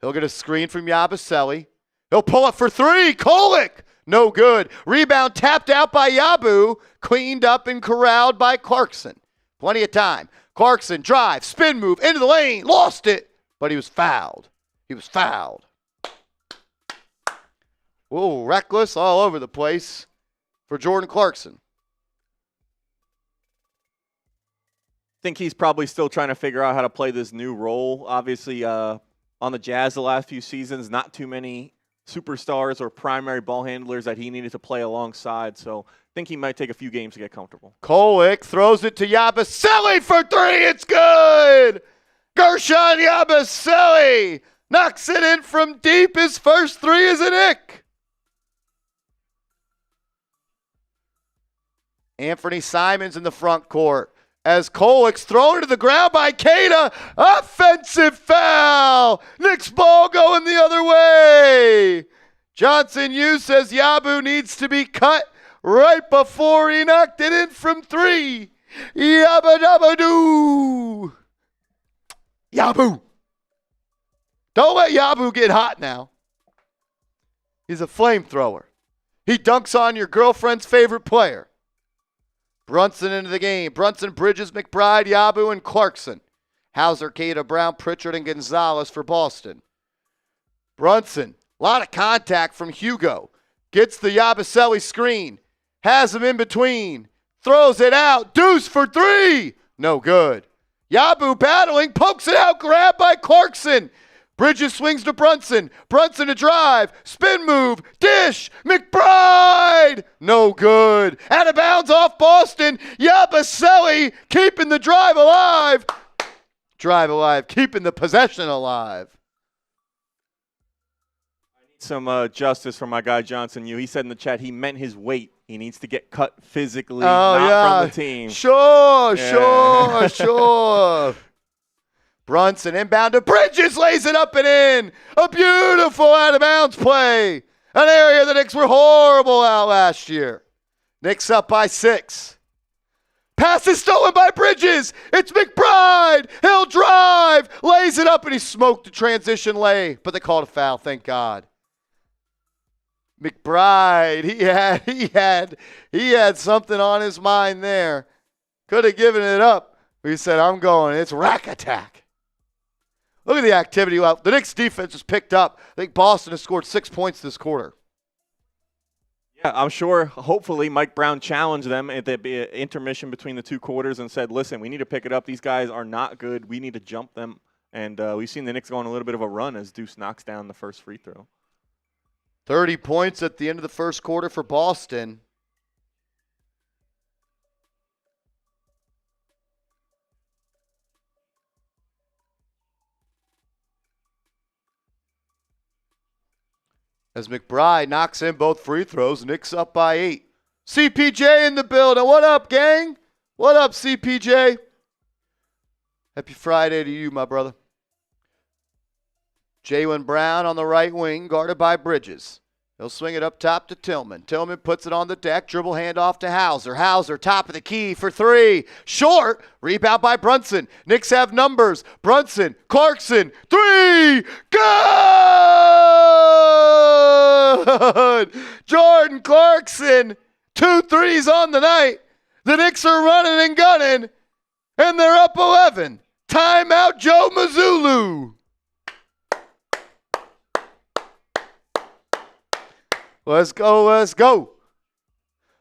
He'll get a screen from Yabusele. He'll pull up for three. Kolek! No good. Rebound tapped out by Yabu. Cleaned up and corralled by Clarkson. Plenty of time. Clarkson drive, spin move, into the lane. Lost it, but he was fouled. He was fouled. Whoa, reckless all over the place for Jordan Clarkson. Think he's probably still trying to figure out how to play this new role. Obviously, on the Jazz the last few seasons, not too many superstars or primary ball handlers that he needed to play alongside. So I think he might take a few games to get comfortable. Kolek throws it to Yabusele for three. It's good. Gershon Yabusele knocks it in from deep. His first three is a Knick. Anthony Simons in the front court. As Kolek's thrown to the ground by Queta. Offensive foul. Knicks ball going the other way. Johnson Yu says Yabu needs to be cut right before he knocked it in from three. Yabba-dabba-doo. Yabu. Don't let Yabu get hot now. He's a flamethrower. He dunks on your girlfriend's favorite player. Brunson into the game. Brunson, Bridges, McBride, Yabu, and Clarkson. Hauser, Queta, Brown, Pritchard, and Gonzalez for Boston. Brunson, a lot of contact from Hugo. Gets the Yabusele screen. Has him in between. Throws it out. Deuce for three. No good. Yabu battling. Pokes it out. Grabbed by Clarkson. Bridges swings to Brunson. Brunson to drive. Spin move. Dish. McBride. side. No good. Out of bounds off Boston. Yabusele keeping the drive alive. Drive alive, keeping the possession alive. Some justice from my guy Johnson. He said in the chat he meant his weight. He needs to get cut physically, not from the team. Sure. Brunson inbound to Bridges, lays it up and in. A beautiful out-of-bounds play. An area the Knicks were horrible out last year. Knicks up by 6. Pass is stolen by Bridges. It's McBride. He'll drive. Lays it up, and he smoked the transition lay. But they called a foul, thank God. McBride, he had something on his mind there. Could have given it up. He said, I'm going. It's rack attack. Look at the activity. The Knicks defense was picked up. I think Boston has scored 6 points this quarter. Yeah, I'm sure, hopefully, Mike Brown challenged them at the intermission between the 2 quarters and said, listen, we need to pick it up. These guys are not good. We need to jump them. And we've seen the Knicks go on a little bit of a run as Deuce knocks down the first free throw. 30 points at the end of the first quarter for Boston. As McBride knocks in both free throws, Knicks up by 8. CPJ in the building. What up, gang? What up, CPJ? Happy Friday to you, my brother. Jaylen Brown on the right wing, guarded by Bridges. He'll swing it up top to Tillman. Tillman puts it on the deck, dribble handoff to Hauser. Hauser, top of the key for 3. Short, rebound by Brunson. Knicks have numbers. Brunson, Clarkson, 3. Good! Jordan Clarkson, 2 threes on the night. The Knicks are running and gunning, and they're up 11. Timeout, Joe Mazzulla. Let's go.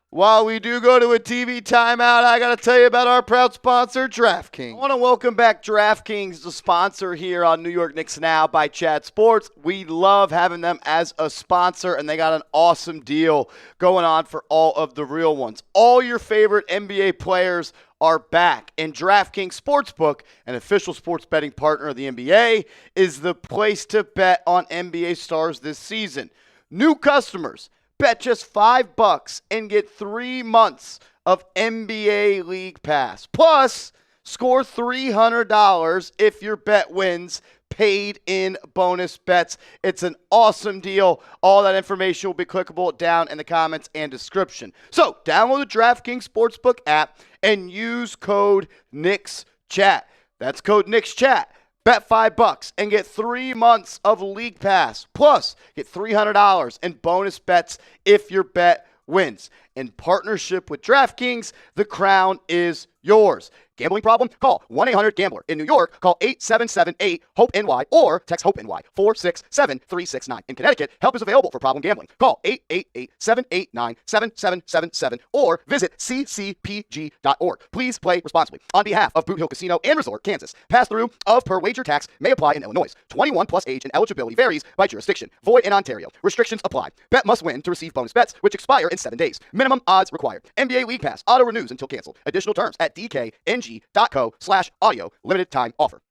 While we do go to a TV timeout, I got to tell you about our proud sponsor, DraftKings. I want to welcome back DraftKings, the sponsor here on New York Knicks Now by Chat Sports. We love having them as a sponsor, and they got an awesome deal going on for all of the real ones. All your favorite NBA players are back, and DraftKings Sportsbook, an official sports betting partner of the NBA, is the place to bet on NBA stars this season. New customers, bet just $5 and get 3 months of NBA League Pass. Plus, score $300 if your bet wins, paid in bonus bets. It's an awesome deal. All that information will be clickable down in the comments and description. So, download the DraftKings Sportsbook app and use code KNICKSCHAT. That's code KNICKSCHAT. Bet $5 and get 3 months of League Pass. Plus, get $300 in bonus bets if your bet wins. In partnership with DraftKings, the crown is yours. Gambling problem? Call 1-800-GAMBLER. In New York, call 877-8-HOPE-NY or text HOPE-NY 467-369. In Connecticut, help is available for problem gambling. Call 888-789-7777 or visit ccpg.org. Please play responsibly. On behalf of Boot Hill Casino and Resort, Kansas, pass-through of per wager tax may apply in Illinois. 21 plus age and eligibility varies by jurisdiction. Void in Ontario. Restrictions apply. Bet must win to receive bonus bets, which expire in 7 days. Minimum odds required. NBA League Pass. Auto renews until canceled. Additional terms at dkng.co/audio. Limited time offer.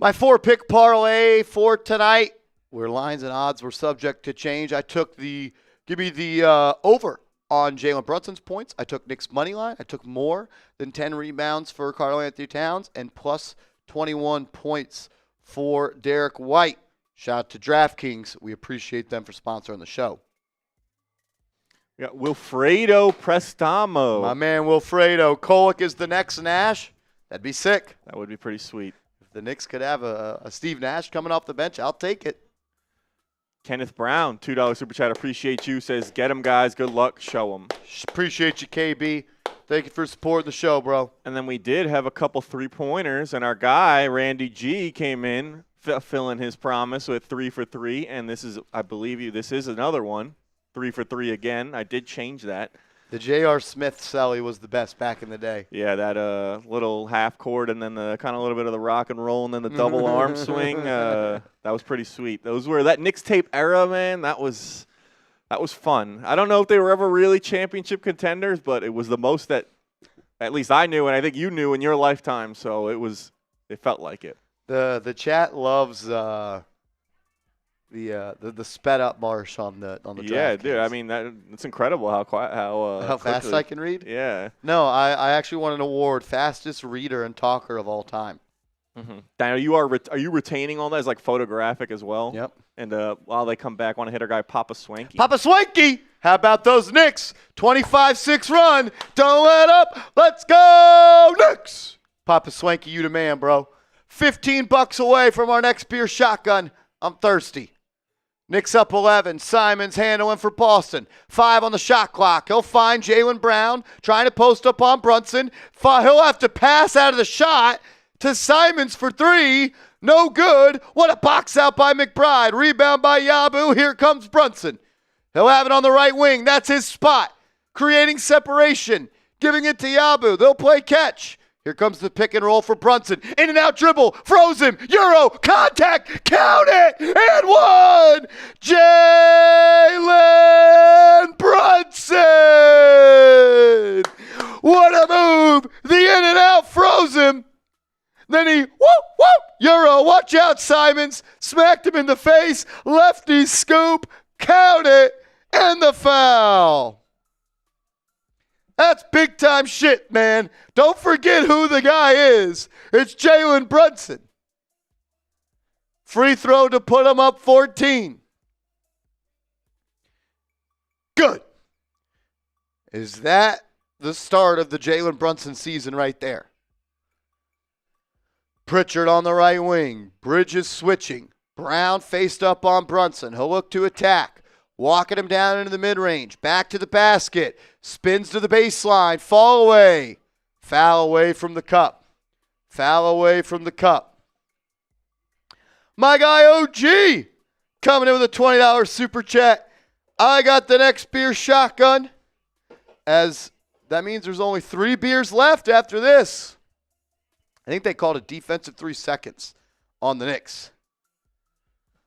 My 4-pick parlay for tonight, where lines and odds were subject to change. I took give me the over on Jalen Brunson's points. I took Knicks' money line. I took more than 10 rebounds for Karl-Anthony Towns and plus 21 points for Derek White. Shout out to DraftKings. We appreciate them for sponsoring the show. We got Wilfredo Prestamo. My man Wilfredo. Kolek is the next Nash. That'd be sick. That would be pretty sweet. If the Knicks could have a Steve Nash coming off the bench, I'll take it. Kenneth Brown, $2 super chat. Appreciate you. Says, get them, guys. Good luck. Show them. Appreciate you, KB. Thank you for supporting the show, bro. And then we did have a couple three-pointers, and our guy, Randy G, came in, filling his promise with 3 for 3. And this is, I believe this is another one. 3 for 3 again. I did change that. The J.R. Smith celly was the best back in the day. Yeah, that little half court and then the kind of a little bit of the rock and roll and then the double arm swing. That was pretty sweet. That Knicks tape era, man. That was That was fun. I don't know if they were ever really championship contenders, but it was the most that at least I knew, and I think you knew in your lifetime. So it felt like it. The chat loves the sped up marsh on the Yeah, DraftKings. dude. I mean, it's incredible how how fast quickly. I can read. Yeah. No, I actually won an award, fastest reader and talker of all time. Mm-hmm. Daniel, are you retaining all that as like photographic as well? Yep. And while they come back, want to hit our guy Papa Swanky. Papa Swanky, how about those Knicks? 25-6 run. Don't let up. Let's go Knicks. Papa Swanky, you the man, bro. $15 away from our next beer shotgun. I'm thirsty. Knicks up 11. Simons handling for Boston. 5 on the shot clock. He'll find Jaylen Brown trying to post up on Brunson. He'll have to pass out of the shot to Simons for 3. No good. What a box out by McBride. Rebound by Yabu. Here comes Brunson. He'll have it on the right wing. That's his spot. Creating separation. Giving it to Yabu. They'll play catch. Here comes the pick and roll for Brunson. In and out dribble. Froze him. Euro. Contact. Count it. And 1. Jaylen Brunson. What a move. The in and out froze him. Then he, Euro, watch out, Simons. Smacked him in the face. Lefty scoop. Count it. And the foul. That's big time shit, man. Don't forget who the guy is. It's Jaylen Brunson. Free throw to put him up 14. Good. Is that the start of the Jaylen Brunson season right there? Pritchard on the right wing. Bridges switching. Brown faced up on Brunson. He'll look to attack. Walking him down into the mid-range. Back to the basket. Spins to the baseline. Fall away. Foul away from the cup. Foul away from the cup. My guy OG coming in with a $20 super chat. I got the next beer shotgun. As that means there's only 3 beers left after this. I think they called it defensive 3 seconds on the Knicks.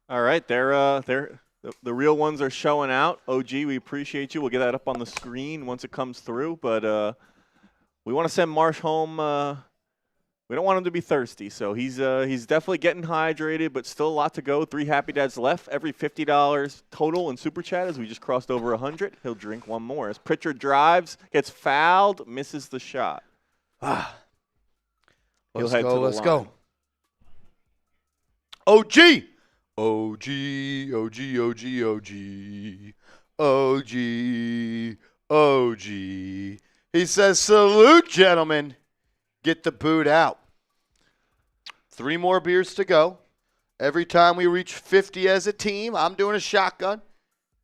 All right, the real ones are showing out. OG, we appreciate you. We'll get that up on the screen once it comes through. But we want to send Marsh home. We don't want him to be thirsty, so he's definitely getting hydrated, but still a lot to go. 3 Happy Dads left. Every $50 total in Super Chat as we just crossed over 100. He'll drink one more. As Pritchard drives, gets fouled, misses the shot. Let's go. OG. OG, OG, OG, OG, OG, OG. He says, salute, gentlemen. Get the boot out. 3 more beers to go. Every time we reach 50 as a team, I'm doing a shotgun.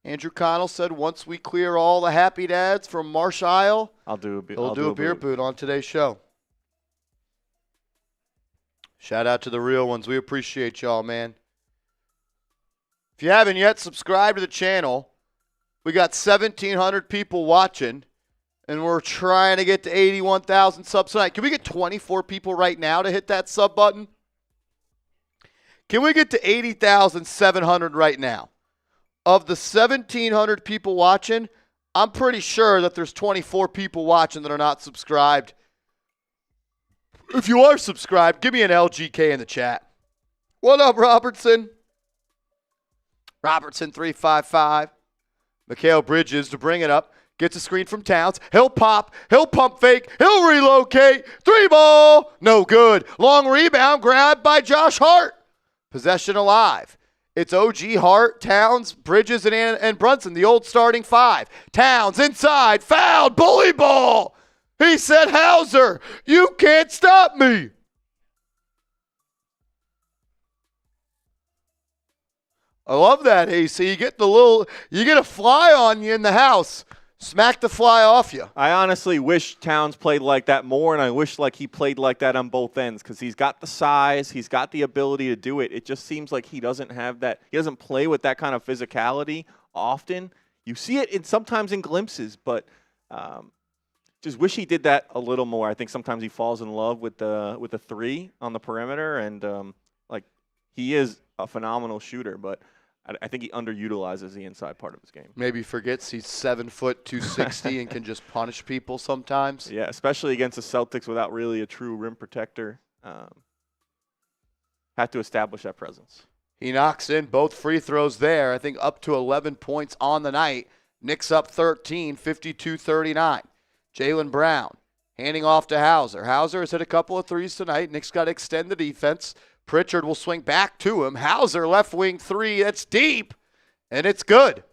Andrew Connell said once we clear all the Happy Dads from Marsh Isle, I'll do a beer boot on today's show. Shout out to the real ones. We appreciate y'all, man. If you haven't yet, subscribe to the channel. We got 1,700 people watching, and we're trying to get to 81,000 subs tonight. Can we get 24 people right now to hit that sub button? Can we get to 80,700 right now? Of the 1,700 people watching, I'm pretty sure that there's 24 people watching that are not subscribed. If you are subscribed, give me an LGK in the chat. What up, Robertson? Robertson 355. Mikal Bridges to bring it up. Gets a screen from Towns. He'll pop. He'll pump fake. He'll relocate. 3 ball. No good. Long rebound grabbed by Josh Hart. Possession alive. It's OG, Hart, Towns, Bridges, and Brunson, the old starting 5. Towns inside. Fouled. Bully ball. He said, Hauser, you can't stop me. I love that, AC. You get a fly on you in the house. Smack the fly off you. I honestly wish Towns played like that more, and I wish he played like that on both ends because he's got the size, he's got the ability to do it. It just seems like he doesn't have that. He doesn't play with that kind of physicality often. You see it sometimes in glimpses, but just wish he did that a little more. I think sometimes he falls in love with the 3 on the perimeter, and he is a phenomenal shooter, but I think he underutilizes the inside part of his game. Maybe forgets he's 7 foot 260 and can just punish people sometimes. Yeah, especially against the Celtics without really a true rim protector. Had to establish that presence. He knocks in both free throws there. I think up to 11 points on the night. Knicks up 13, 52-39. Jaylen Brown handing off to Hauser. Hauser has hit a couple of threes tonight. Knicks got to extend the defense. Pritchard will swing back to him. Hauser, left wing three. That's deep, and it's good.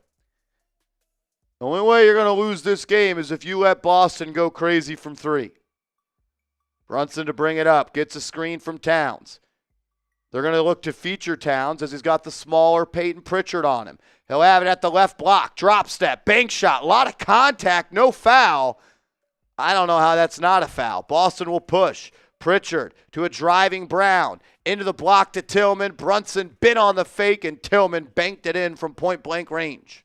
The only way you're going to lose this game is if you let Boston go crazy from three. Brunson to bring it up. Gets a screen from Towns. They're going to look to feature Towns as he's got the smaller Peyton Pritchard on him. He'll have it at the left block. Drop step. Bank shot. A lot of contact. No foul. I don't know how that's not a foul. Boston will push. Pritchard to a driving Brown. Into the block to Tillman. Brunson bit on the fake, and Tillman banked it in from point-blank range.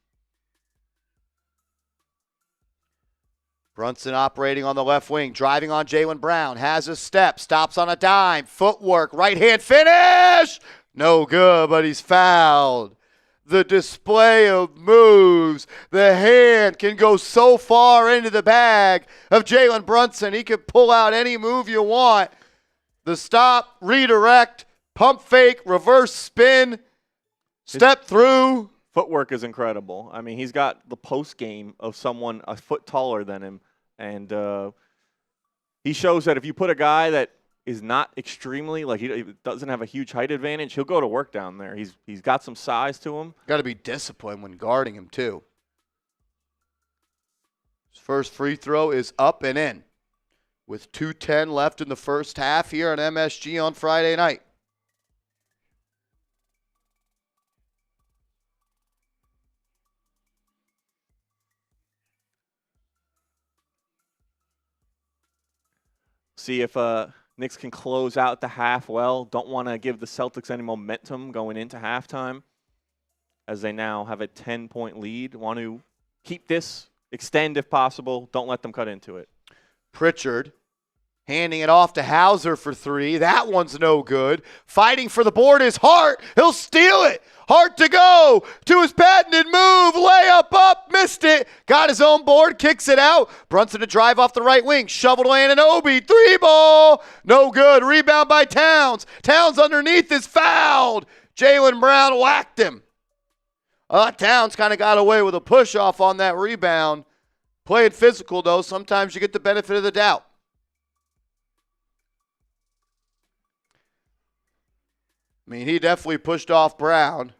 Brunson operating on the left wing, driving on Jaylen Brown, has a step, stops on a dime, footwork, right-hand finish! No good, but he's fouled. The display of moves, the hand can go so far into the bag of Jalen Brunson, he can pull out any move you want. The stop, redirect, pump fake, reverse spin, step through. Footwork is incredible. I mean, he's got the post game of someone a foot taller than him, and he shows that if you put a guy that is not extremely, like he doesn't have a huge height advantage, he'll go to work down there. He's got some size to him. Got to be disciplined when guarding him too. His first free throw is up and in, with 2:10 left in the first half here on MSG on Friday night. See if Knicks can close out the half well. Don't want to give the Celtics any momentum going into halftime, as they now have a 10-point lead. Want to keep this, extend if possible. Don't let them cut into it. Pritchard handing it off to Hauser for three. That one's no good. Fighting for the board is Hart. He'll steal it. Hart to go to his patented move. Layup up. Missed it. Got his own board. Kicks it out. Brunson to drive off the right wing. Shovel to Anunoby. Three ball. No good. Rebound by Towns. Towns underneath is fouled. Jaylen Brown whacked him. Towns kind of got away with a push-off on that rebound. Playing physical, though, sometimes you get the benefit of the doubt. I mean, he definitely pushed off Brown.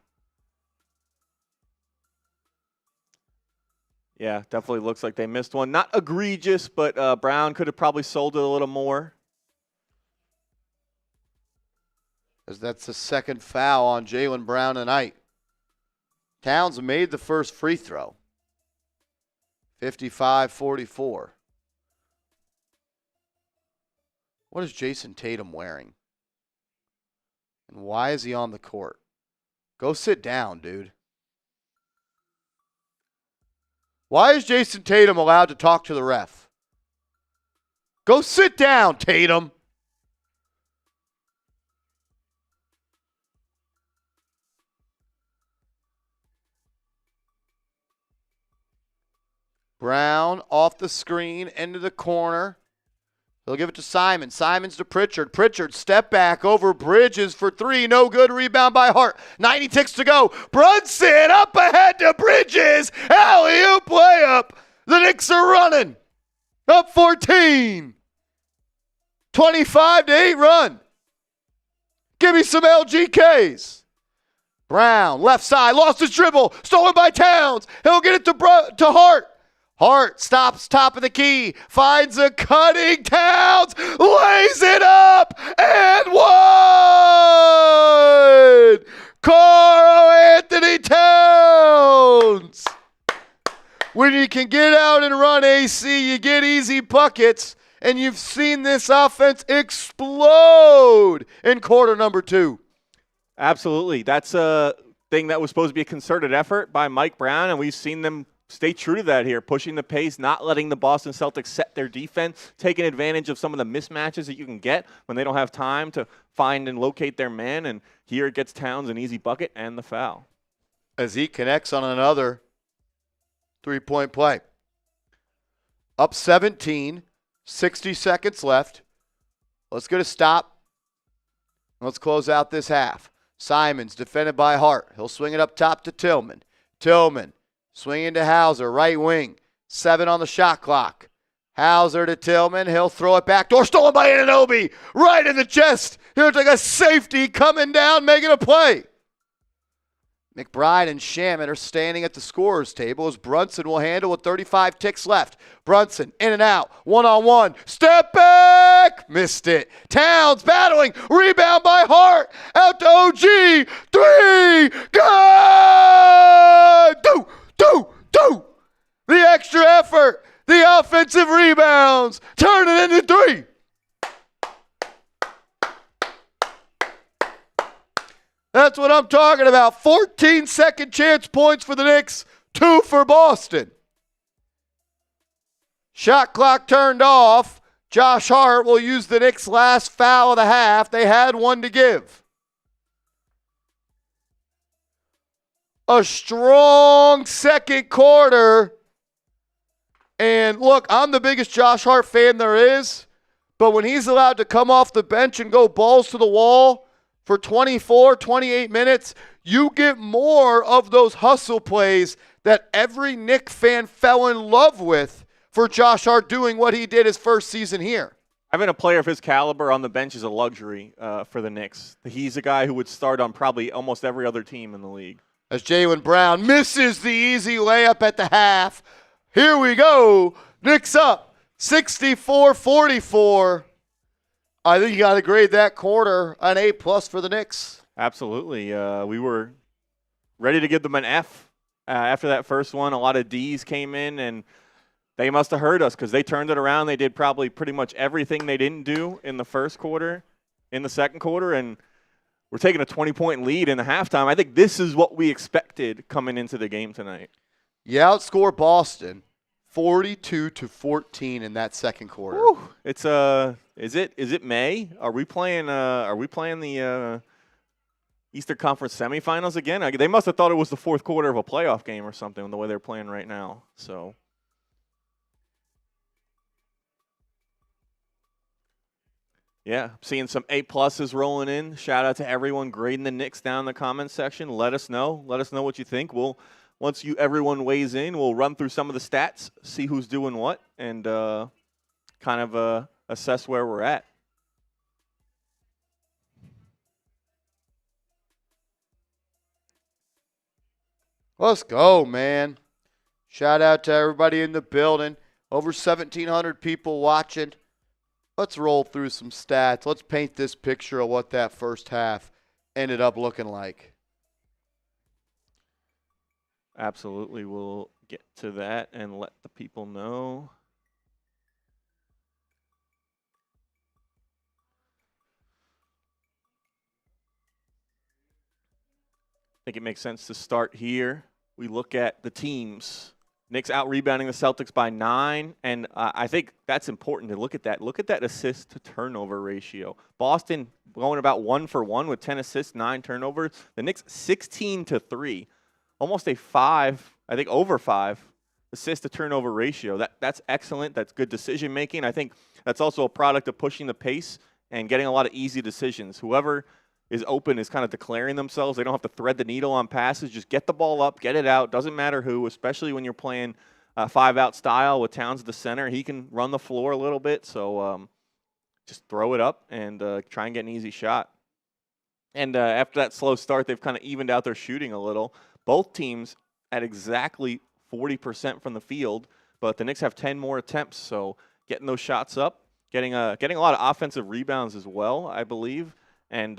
Yeah, definitely looks like they missed one. Not egregious, but Brown could have probably sold it a little more. As that's the second foul on Jaylen Brown tonight. Towns made the first free throw. 55-44. What is Jason Tatum wearing? And why is he on the court? Go sit down, dude. Why is Jason Tatum allowed to talk to the ref? Go sit down, Tatum. Brown off the screen, into the corner. They'll give it to Simon. Simon's to Pritchard. Pritchard, step back over Bridges for three. No good. Rebound by Hart. 90 ticks to go. Brunson up ahead to Bridges. Alley-oop layup. The Knicks are running. Up 14. 25-8 run. Give me some LGKs. Brown, left side, lost his dribble. Stolen by Towns. He'll get it to Hart. Hart stops top of the key, finds a cutting Towns, lays it up, and one! Karl Anthony Towns! When you can get out and run AC, you get easy buckets, and you've seen this offense explode in quarter number 2. Absolutely. That's a thing that was supposed to be a concerted effort by Mike Brown, and we've seen them stay true to that here, pushing the pace, not letting the Boston Celtics set their defense, taking advantage of some of the mismatches that you can get when they don't have time to find and locate their man, and here it gets Towns an easy bucket and the foul. as he connects on another three-point play. Up 17, 60 seconds left. Let's get a stop. Let's close out this half. Simons defended by Hart. He'll swing it up top to Tillman. Tillman swinging to Hauser, right wing. 7 on the shot clock. Hauser to Tillman. He'll throw it back door. Stolen by Anunoby. Right in the chest. He looks like a safety coming down, making a play. McBride and Shaman are standing at the scorer's table as Brunson will handle with 35 ticks left. Brunson in and out, one-on-one, step back, missed it. Towns battling, rebound by Hart, out to OG, 3, good! The extra effort, the offensive rebounds, turn it into 3. That's what I'm talking about. 14 second chance points for the Knicks, 2 for Boston. Shot clock turned off. Josh Hart will use the Knicks' last foul of the half. They had one to give. A strong second quarter. And look, I'm the biggest Josh Hart fan there is, but when he's allowed to come off the bench and go balls to the wall for 24, 28 minutes, you get more of those hustle plays that every Knick fan fell in love with for Josh Hart doing what he did his first season here. Having a player of his caliber on the bench is a luxury for the Knicks. He's a guy who would start on probably almost every other team in the league. As Jaylen Brown misses the easy layup at the half. Here we go. Knicks up 64-44. I think you got to grade that quarter an A+ for the Knicks. Absolutely. We were ready to give them an F after that first one. A lot of Ds came in, and they must have heard us because they turned it around. They did probably pretty much everything they didn't do in the first quarter, in the second quarter, and we're taking a 20-point lead in the halftime. I think this is what we expected coming into the game tonight. You outscore Boston 42-14 in that second quarter. Whew. It's is it May? Are we playing the Eastern Conference semifinals again? They must have thought it was the fourth quarter of a playoff game or something the way they're playing right now. So yeah, seeing some A+s rolling in. Shout out to everyone grading the Knicks down in the comments section. Let us know what you think. Once everyone weighs in, we'll run through some of the stats, see who's doing what, and kind of assess where we're at. Let's go, man. Shout out to everybody in the building. Over 1,700 people watching. Let's roll through some stats. Let's paint this picture of what that first half ended up looking like. Absolutely. We'll get to that and let the people know. I think it makes sense to start here. We look at the teams. Knicks out-rebounding the Celtics by 9, and I think that's important to look at that. Look at that assist-to-turnover ratio. Boston going about 1 for 1 with 10 assists, 9 turnovers. The Knicks 16-3. Almost a 5, I think over 5 assist-to-turnover ratio. That's excellent. That's good decision-making. I think that's also a product of pushing the pace and getting a lot of easy decisions. Whoever is open is kind of declaring themselves. They don't have to thread the needle on passes. Just get the ball up, get it out. Doesn't matter who, especially when you're playing 5-out style with Towns at the center. He can run the floor a little bit, so just throw it up and try and get an easy shot. And after that slow start, they've kind of evened out their shooting a little. Both teams at exactly 40% from the field, but the Knicks have 10 more attempts, so getting those shots up, getting a lot of offensive rebounds as well, I believe, and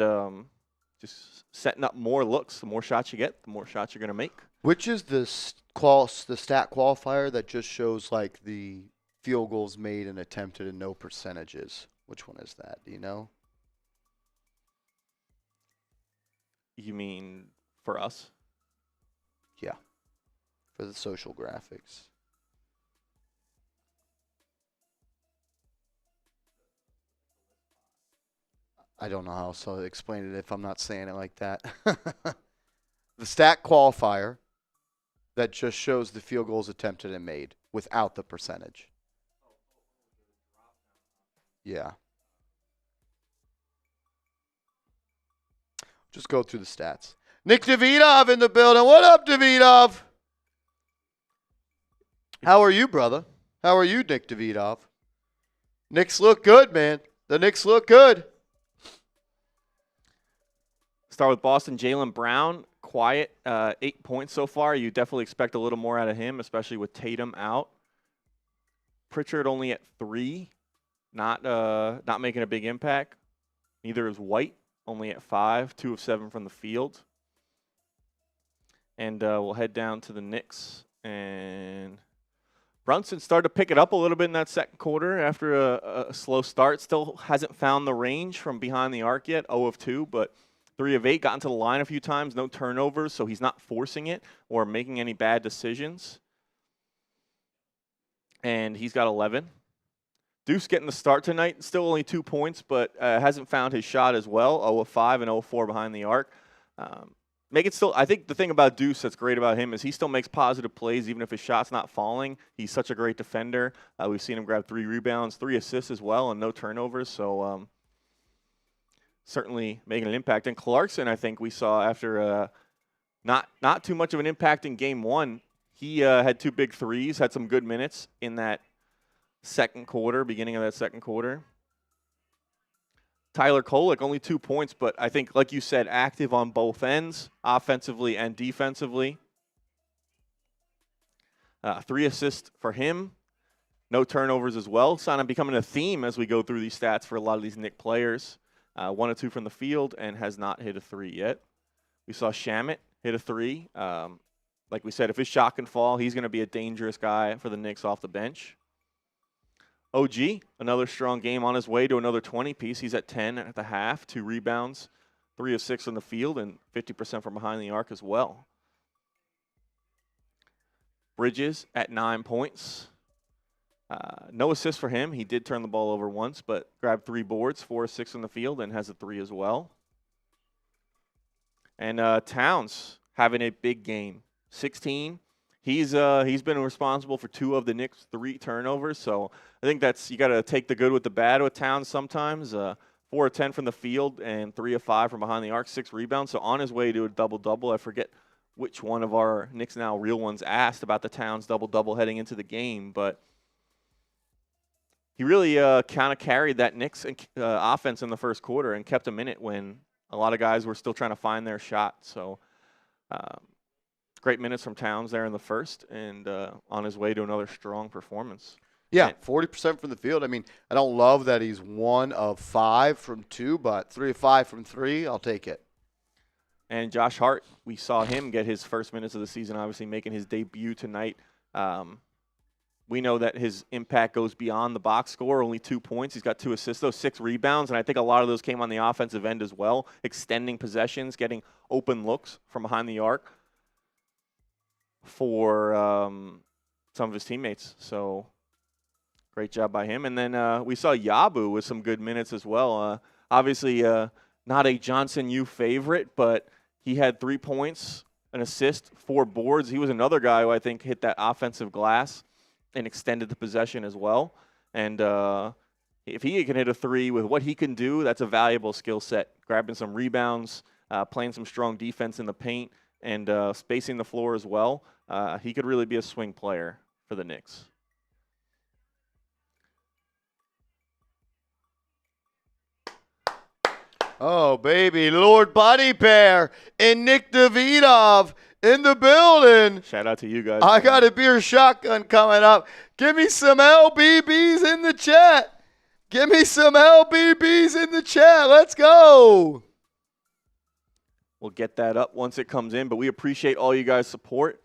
just setting up more looks. The more shots you get, the more shots you're going to make. Which is the stat qualifier that just shows like the field goals made and attempted and no percentages? Which one is that? Do you know? You mean for us? Yeah, for the social graphics. I don't know how else to explain it if I'm not saying it like that. the stat qualifier that just shows the field goals attempted and made without the percentage. Yeah. Just go through the stats. Nick Davidov in the building. What up, Davidov? How are you, brother? How are you, Nick Davidov? Knicks look good, man. The Knicks look good. Start with Boston. Jaylen Brown, quiet, 8 points so far. You definitely expect a little more out of him, especially with Tatum out. Pritchard only at 3, not making a big impact. Neither is White, only at 5, 2 of 7 from the field. And we'll head down to the Knicks. And Brunson started to pick it up a little bit in that second quarter after a slow start. Still hasn't found the range from behind the arc yet, 0 of 2, but 3 of 8, got into the line a few times, no turnovers, so he's not forcing it or making any bad decisions. And he's got 11. Deuce getting the start tonight, still only 2 points, but hasn't found his shot as well, 0 of 5 and 0 of 4 behind the arc. I think the thing about Deuce that's great about him is he still makes positive plays even if his shot's not falling. He's such a great defender. We've seen him grab 3 rebounds, 3 assists as well, and no turnovers, so certainly making an impact. And Clarkson, I think we saw after not too much of an impact in game 1. He had 2 big threes, had some good minutes in that second quarter, beginning of that second quarter. Tyler Kolek, only 2 points, but I think, like you said, active on both ends, offensively and defensively. 3 assists for him. No turnovers as well. It's kind of becoming a theme as we go through these stats for a lot of these Knicks players. 1 or 2 from the field and has not hit a 3 yet. We saw Shamet hit a 3. Like we said, if his shot can fall, he's going to be a dangerous guy for the Knicks off the bench. OG, another strong game on his way to another 20-piece. He's at 10 at the half, 2 rebounds, 3 of 6 on the field, and 50% from behind the arc as well. Bridges at 9 points. No assist for him. He did turn the ball over once, but grabbed 3 boards, 4 of 6 on the field, and has a 3 as well. And Towns having a big game, 16. He's been responsible for 2 of the Knicks' 3 turnovers, so I think you got to take the good with the bad with Towns sometimes. 4 of 10 from the field and 3 of 5 from behind the arc, 6 rebounds. So on his way to a double-double. I forget which one of our Knicks Now real ones asked about the Towns double-double heading into the game, but he really kind of carried that Knicks offense in the first quarter and kept them in it when a lot of guys were still trying to find their shot. So great minutes from Towns there in the first, and on his way to another strong performance. Yeah, 40% from the field. I mean, I don't love that he's 1 of 5 from 2, but 3 of 5 from 3, I'll take it. And Josh Hart, we saw him get his first minutes of the season, obviously making his debut tonight. We know that his impact goes beyond the box score, only 2 points. He's got 2 assists, those 6 rebounds, and I think a lot of those came on the offensive end as well, extending possessions, getting open looks from behind the arc for some of his teammates. So great job by him. And then we saw Yabu with some good minutes as well. Obviously not a Johnson U favorite, but he had 3 points, an assist, 4 boards. He was another guy who I think hit that offensive glass and extended the possession as well. And if he can hit a 3 with what he can do, that's a valuable skill set. Grabbing some rebounds, playing some strong defense in the paint, and spacing the floor as well. He could really be a swing player for the Knicks. Oh, baby, Lord Buddy Bear and Nick Davidov in the building. Shout out to you guys. I got a beer shotgun coming up. Give me some LBBs in the chat. Give me some LBBs in the chat. Let's go. We'll get that up once it comes in, but we appreciate all you guys' support.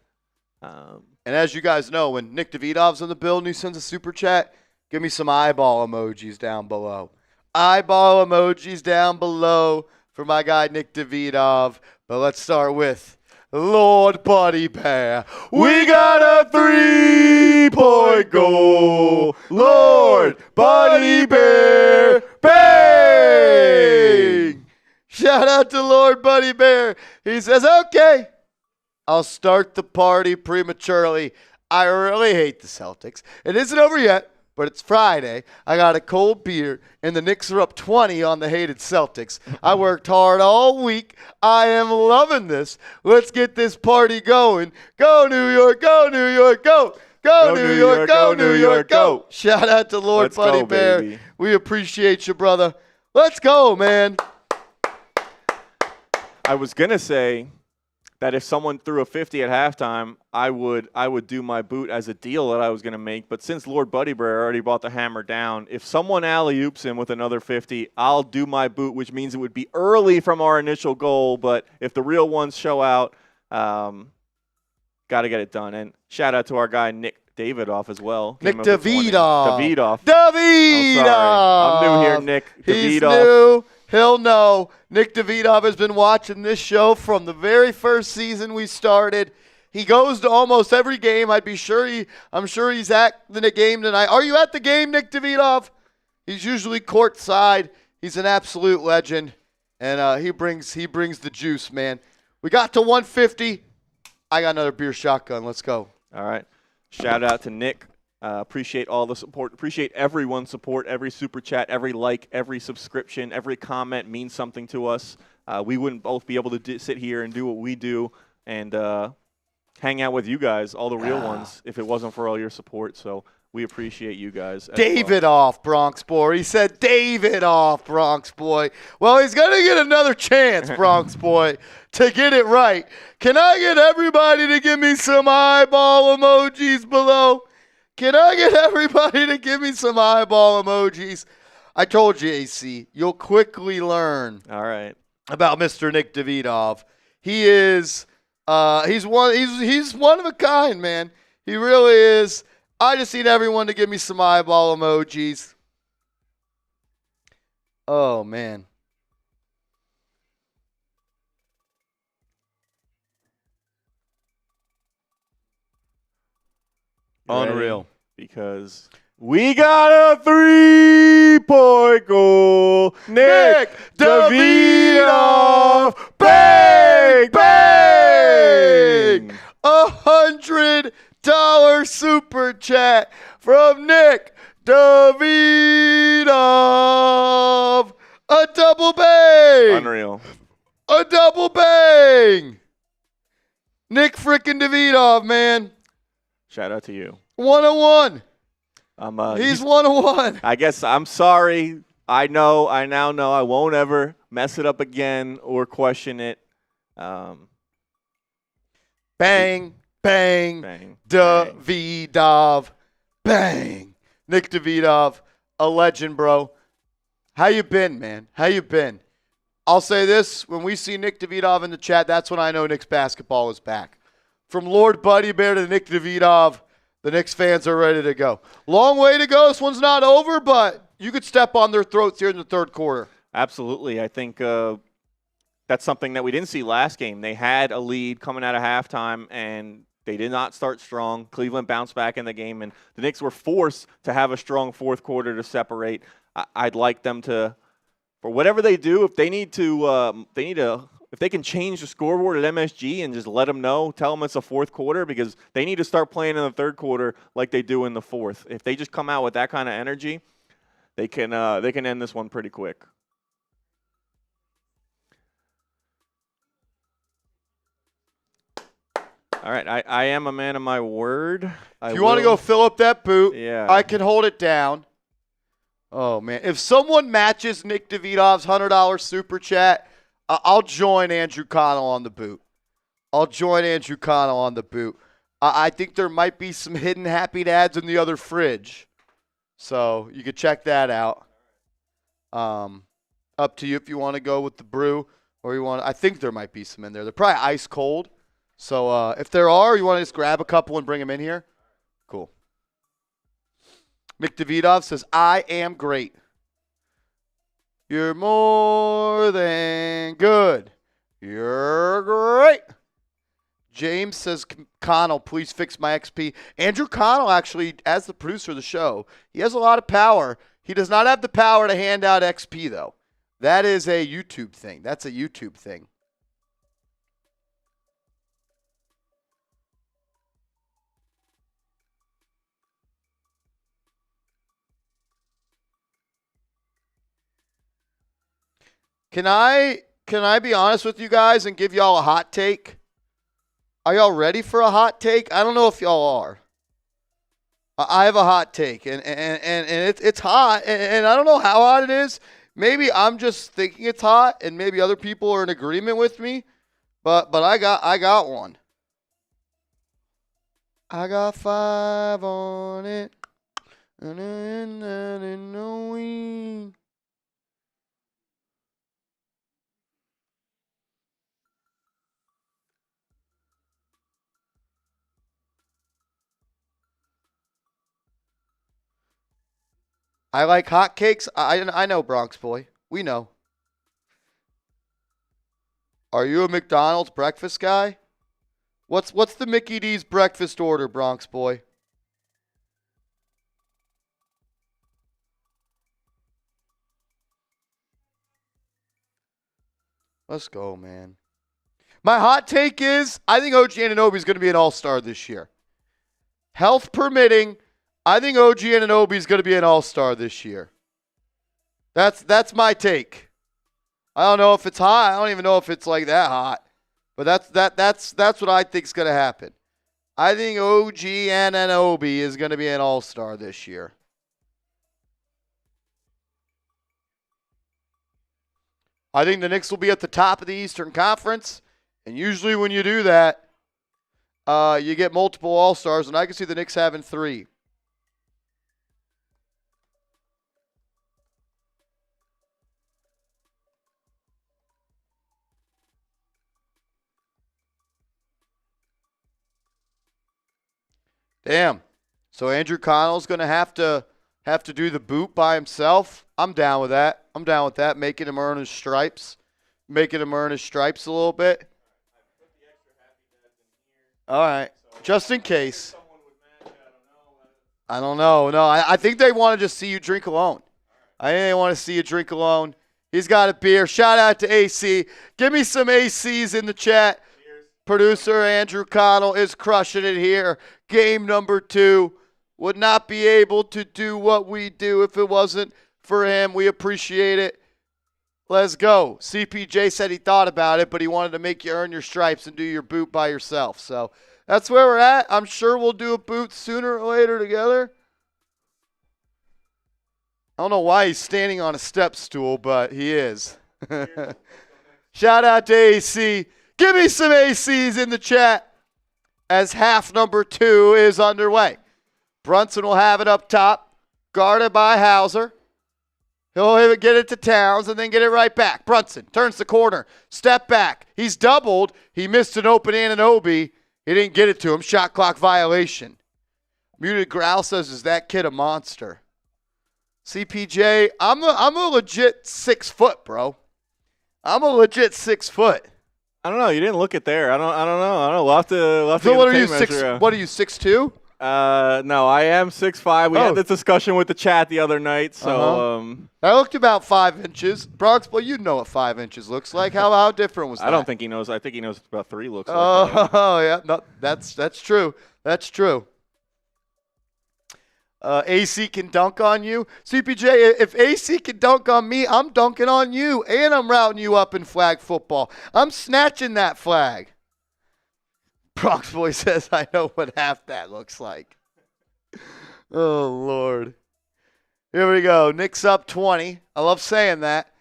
And as you guys know, when Nick Davidov's in the building, he sends a super chat, give me some eyeball emojis down below. Eyeball emojis down below for my guy Nick Davidov. But let's start with Lord Buddy Bear. We got a 3-point goal. Lord Buddy Bear. Bang! Shout out to Lord Buddy Bear. He says, okay, I'll start the party prematurely. I really hate the Celtics. It isn't over yet, but it's Friday. I got a cold beer, and the Knicks are up 20 on the hated Celtics. I worked hard all week. I am loving this. Let's get this party going. Go, New York, go, New York, go. Go, New York, go, New York, go. Shout out to Lord Let's Buddy go, Bear. baby. We appreciate you, brother. Let's go, man. I was going to say that if someone threw a 50 at halftime, I would do my boot as a deal that I was going to make. But since Lord Buddy Bear already brought the hammer down, if someone alley-oops him with another 50, I'll do my boot, which means it would be early from our initial goal. But if the real ones show out, got to get it done. And shout out to our guy Nick Davidoff as well. Nick Davidoff. Davidoff. Davidoff. I'm new here, Nick. He's Davidoff. new. He'll know. Nick Davidoff has been watching this show from the very first season we started. He goes to almost every game. I'm sure he's at the game tonight. Are you at the game, Nick Davidoff? He's usually courtside. He's an absolute legend, and he brings the juice, man. We got to 150. I got another beer shotgun. Let's go. All right. Shout out to Nick. Appreciate all the support. Appreciate everyone's support. Every super chat, every like, every subscription, every comment means something to us. We wouldn't both be able to sit here and do what we do and hang out with you guys, all the real ones, if it wasn't for all your support. So we appreciate you guys. David off, Bronx boy. He said David off, Bronx boy. Well, he's going to get another chance, Bronx boy, to get it right. Can I get everybody to give me some eyeball emojis below? Can I get everybody to give me some eyeball emojis? I told you, AC, you'll quickly learn All right. about Mr. Nick Davidoff. He is he's one of a kind, man. He really is. I just need everyone to give me some eyeball emojis. Oh, man. Unreal. Because we got a 3-point goal. Nick Davidoff. Bang! Bang! $100 super chat from Nick Davidoff. A double bang. Unreal. A double bang. Nick frickin' Davidoff, man. Shout out to you. 101. He's 101. I guess I'm sorry. I now know I won't ever mess it up again or question it. Bang, bang, Bang. Davidoff. Bang. Nick Davidoff, a legend, bro. How you been, man? How you been? I'll say this. When we see Nick Davidoff in the chat, that's when I know Knicks basketball is back. From Lord Buddy Bear to Nick Davidoff, the Knicks fans are ready to go. Long way to go. This one's not over, but you could step on their throats here in the third quarter. Absolutely. I think that's something that we didn't see last game. They had a lead coming out of halftime, and they did not start strong. Cleveland bounced back in the game, and the Knicks were forced to have a strong fourth quarter to separate. I'd like them to, for whatever they do, if they need to, if they can change the scoreboard at MSG and just let them know, tell them it's a fourth quarter, because they need to start playing in the third quarter like they do in the fourth. If they just come out with that kind of energy, they can end this one pretty quick. All right, I am a man of my word. If you want to go fill up that boot, yeah, I can hold it down. Oh, man. If someone matches Nick Davidoff's $100 super chat, I'll join Andrew Connell on the boot. I think there might be some hidden happy dads in the other fridge. So you could check that out. Up to you if you want to go with the brew or you want. I think there might be some in there. They're probably ice cold. So if there are, you want to just grab a couple and bring them in here? Cool. Nick Davidoff says, I am great. You're more than good. You're great. James says, Connell, please fix my XP. Andrew Connell, actually, as the producer of the show, he has a lot of power. He does not have the power to hand out XP, though. That is a YouTube thing. That's a YouTube thing. Can I be honest with you guys and give y'all a hot take? Are y'all ready for a hot take? I don't know if y'all are. I have a hot take, and it's hot, and I don't know how hot it is. Maybe I'm just thinking it's hot, and maybe other people are in agreement with me. But I got one. I got 5 on it. I like hotcakes. I know, Bronx boy. We know. Are you a McDonald's breakfast guy? What's the Mickey D's breakfast order, Bronx boy? Let's go, man. My hot take is I think OG Anunoby is going to be an all-star this year. Health permitting, I think OG Anunoby is going to be an all-star this year. That's my take. I don't know if it's hot. I don't even know if it's like that hot. But that's what I think is going to happen. I think OG Anunoby is going to be an all-star this year. I think the Knicks will be at the top of the Eastern Conference. And usually when you do that, you get multiple all-stars. And I can see the Knicks having 3. Damn. So Andrew Connell's going to have to do the boot by himself. I'm down with that. Making him earn his stripes. A little bit. All right. Just in case. I don't know. No, I think they want to just see you drink alone. I think they want to see you drink alone. He's got a beer. Shout out to AC. Give me some ACs in the chat. Producer Andrew Connell is crushing it here. Game number 2. Would not be able to do what we do if it wasn't for him. We appreciate it. Let's go. CPJ said he thought about it, but he wanted to make you earn your stripes and do your boot by yourself. So that's where we're at. I'm sure we'll do a boot sooner or later together. I don't know why he's standing on a step stool, but he is. Shout out to AC. Give me some ACs in the chat as half number 2 is underway. Brunson will have it up top, guarded by Hauser. He'll get it to Towns and then get it right back. Brunson turns the corner, step back. He's doubled. He missed an open Anunoby. He didn't get it to him. Shot clock violation. Muted Growl says, is that kid a monster? CPJ, I'm a legit 6 foot, bro. I'm a legit 6 foot. I don't know. You didn't look it there. I don't know. We'll have to so what are you, 6? What are you, 6'2"? No, I am 6'5". We had this discussion with the chat the other night. So I looked about 5 inches. Bronx, well, you know what 5 inches looks like. How different was that? I don't think he knows. I think he knows about 3 looks like. Oh yeah, no, that's true. That's true. AC can dunk on you. CPJ, if AC can dunk on me, I'm dunking on you, and I'm routing you up in flag football. I'm snatching that flag. Bronx Boy says, I know what half that looks like. Oh, Lord. Here we go. Knicks up 20. I love saying that.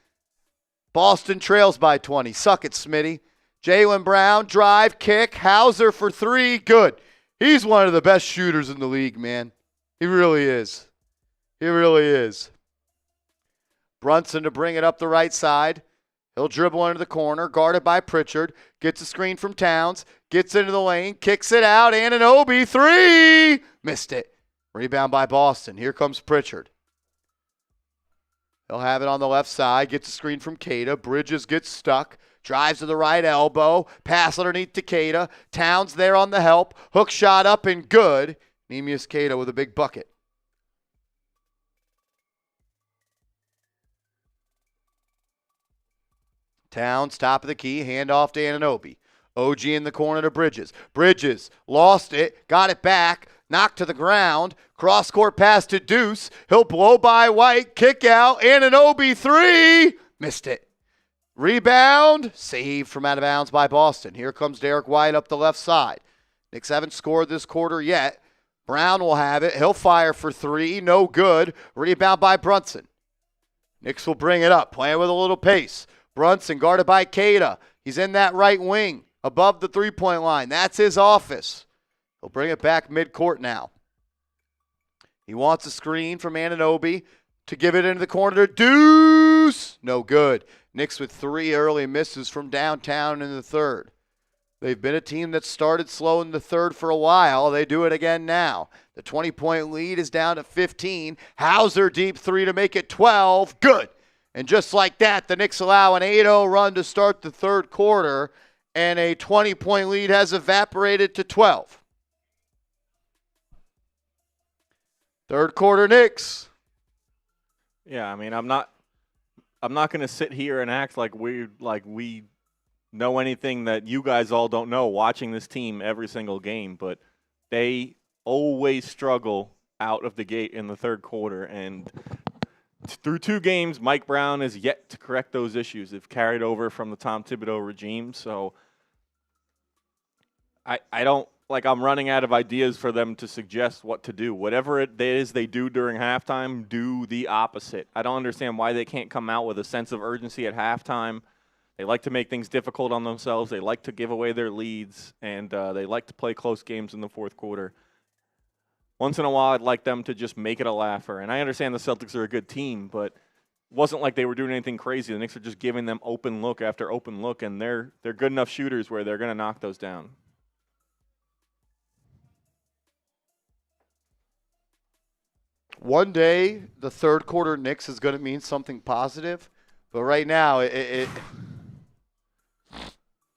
Boston trails by 20. Suck it, Smitty. Jaylen Brown, drive, kick. Hauser for 3. Good. He's one of the best shooters in the league, man. He really is. He really is. Brunson to bring it up the right side. He'll dribble into the corner, guarded by Pritchard. Gets a screen from Towns. Gets into the lane. Kicks it out. Anunoby, 3. Missed it. Rebound by Boston. Here comes Pritchard. He'll have it on the left side. Gets a screen from Queta. Bridges gets stuck. Drives to the right elbow. Pass underneath to Queta. Towns there on the help. Hook shot up and good. Neemias Queta with a big bucket. Towns, top of the key, handoff to Anunoby. OG in the corner to Bridges. Bridges lost it, got it back, knocked to the ground. Cross-court pass to Deuce. He'll blow by White, kick out. Anunoby, 3. Missed it. Rebound. Saved from out of bounds by Boston. Here comes Derek White up the left side. Knicks haven't scored this quarter yet. Brown will have it. He'll fire for three. No good. Rebound by Brunson. Knicks will bring it up. Playing with a little pace. Brunson guarded by Queta. He's in that right wing above the three-point line. That's his office. He'll bring it back midcourt now. He wants a screen from Anunoby to give it into the corner to Deuce. No good. Knicks with 3 early misses from downtown in the third. They've been a team that started slow in the third for a while. They do it again now. The 20-point lead is down to 15. Hauser deep three to make it 12. Good. And just like that, the Knicks allow an 8-0 run to start the third quarter, and a 20-point lead has evaporated to 12. Third quarter Knicks. Yeah, I mean, I'm not going to sit here and act like we know anything that you guys all don't know watching this team every single game, but they always struggle out of the gate in the third quarter. And through 2 games, Mike Brown is yet to correct those issues. They've carried over from the Tom Thibodeau regime. So I don't like I'm running out of ideas for them to suggest what to do. Whatever it is they do during halftime, do the opposite. I don't understand why they can't come out with a sense of urgency at halftime. They like to make things difficult on themselves. They like to give away their leads, and they like to play close games in the fourth quarter. Once in a while, I'd like them to just make it a laugher. And I understand the Celtics are a good team, but it wasn't like they were doing anything crazy. The Knicks are just giving them open look after open look, and they're good enough shooters where they're going to knock those down. One day, the third quarter Knicks is going to mean something positive, but right now, it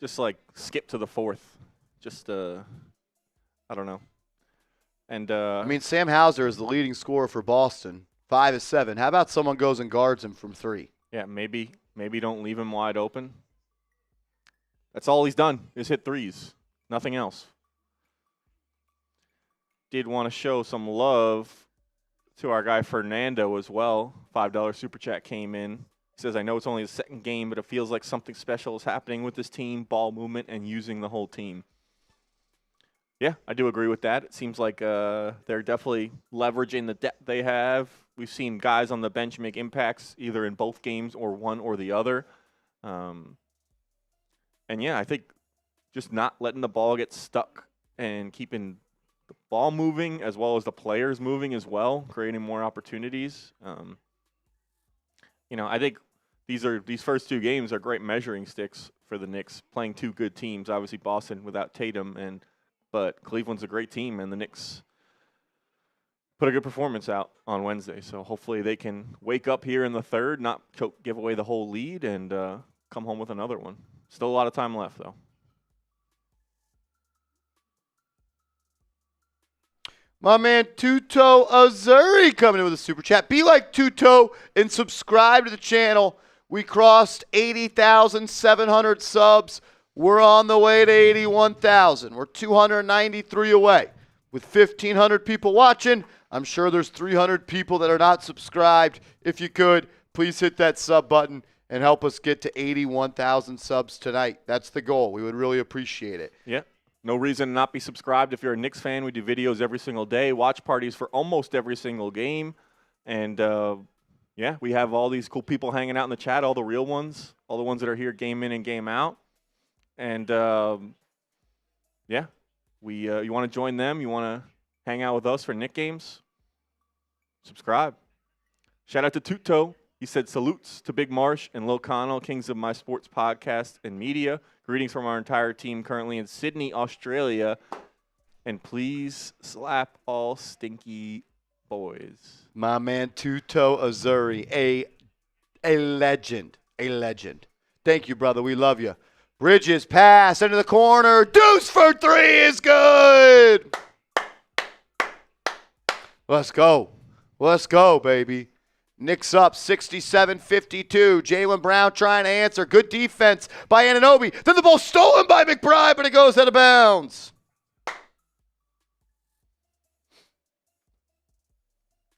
just like skip to the fourth. Just I don't know. And I mean, Sam Hauser is the leading scorer for Boston, 5 of 7. How about someone goes and guards him from 3? Yeah, maybe don't leave him wide open. That's all he's done is hit threes, nothing else. Did want to show some love to our guy Fernando as well. $5 super chat came in. He says, I know it's only the second game, but it feels like something special is happening with this team, ball movement, and using the whole team. Yeah, I do agree with that. It seems like they're definitely leveraging the depth they have. We've seen guys on the bench make impacts either in both games or one or the other. And, yeah, I think just not letting the ball get stuck and keeping the ball moving as well as the players moving as well, creating more opportunities. I think these first 2 games are great measuring sticks for the Knicks, playing 2 good teams. Obviously, Boston without Tatum, but Cleveland's a great team, and the Knicks put a good performance out on Wednesday. So hopefully they can wake up here in the third, not give away the whole lead, and come home with another one. Still a lot of time left, though. My man Tuto Azuri coming in with a super chat. Be like Tuto and subscribe to the channel. We crossed 80,700 subs. We're on the way to 81,000. We're 293 away. With 1,500 people watching, I'm sure there's 300 people that are not subscribed. If you could, please hit that sub button and help us get to 81,000 subs tonight. That's the goal. We would really appreciate it. Yeah. No reason to not be subscribed if you're a Knicks fan. We do videos every single day, watch parties for almost every single game. And, yeah, we have all these cool people hanging out in the chat, all the real ones, all the ones that are here game in and game out. And, yeah, you want to join them, you want to hang out with us for Knick games, subscribe. Shout out to Tuto. He said, salutes to Big Marsh and Lil Connell, kings of my sports podcast and media. Greetings from our entire team currently in Sydney, Australia. And please slap all stinky boys. My man Tuto Azuri, a legend, a legend. Thank you, brother. We love you. Bridges pass into the corner. Deuce for 3 is good. Let's go. Let's go, baby. Knicks up 67-52. Jaylen Brown trying to answer. Good defense by Anunoby. Then the ball stolen by McBride, but it goes out of bounds.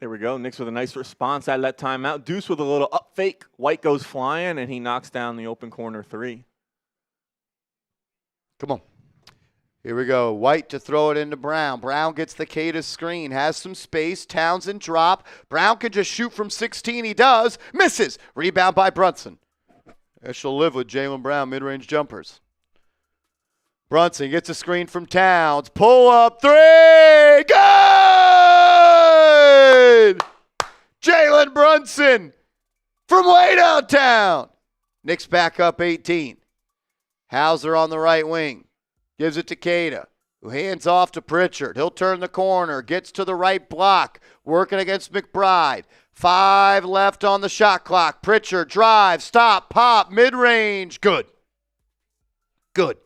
There we go. Knicks with a nice response out of that timeout. Deuce with a little up fake. White goes flying, and he knocks down the open corner three. Come on. Here we go. White to throw it into Brown. Brown gets the K to screen. Has some space. Townsend drop. Brown can just shoot from 16. He does. Misses. Rebound by Brunson. She'll live with Jaylen Brown mid-range jumpers. Brunson gets a screen from Towns. Pull up three. Good! Jalen Brunson from way downtown. Knicks back up 18. Hauser on the right wing. Gives it to Queta, who hands off to Pritchard. He'll turn the corner. Gets to the right block. Working against McBride. 5 left on the shot clock. Pritchard drive, stop, pop, mid-range. Good. Good.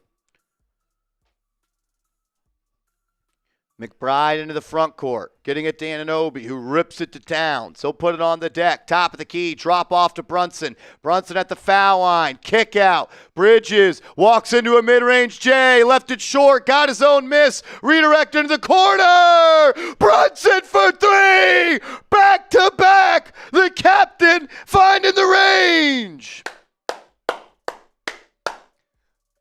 McBride into the front court, getting it to Anunoby, who rips it to Towns. He'll put it on the deck, top of the key, drop off to Brunson. Brunson at the foul line, kick out. Bridges walks into a mid-range J, left it short, got his own miss, redirect into the corner. Brunson for three, back to back. The captain finding the range.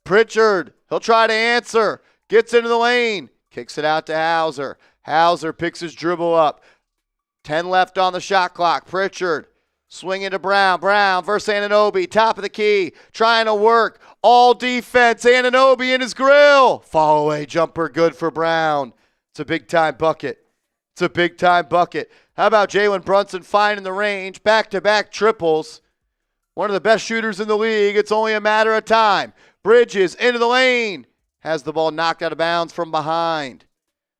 Pritchard, he'll try to answer, gets into the lane. Kicks it out to Hauser. Hauser picks his dribble up. 10 left on the shot clock. Pritchard swinging to Brown. Brown versus Anunoby. Top of the key. Trying to work. All defense. Anunoby in his grill. Fall away jumper good for Brown. It's a big-time bucket. It's a big-time bucket. How about Jalen Brunson finding the range? Back-to-back triples. One of the best shooters in the league. It's only a matter of time. Bridges into the lane. Has the ball knocked out of bounds from behind.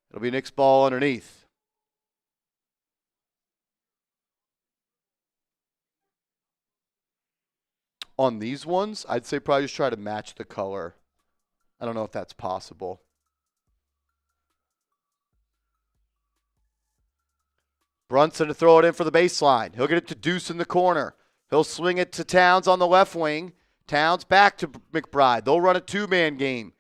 It'll be Knicks ball underneath. On these ones, I'd say probably just try to match the color. I don't know if that's possible. Brunson to throw it in for the baseline. He'll get it to Deuce in the corner. He'll swing it to Towns on the left wing. Towns back to McBride. They'll run a two-man game.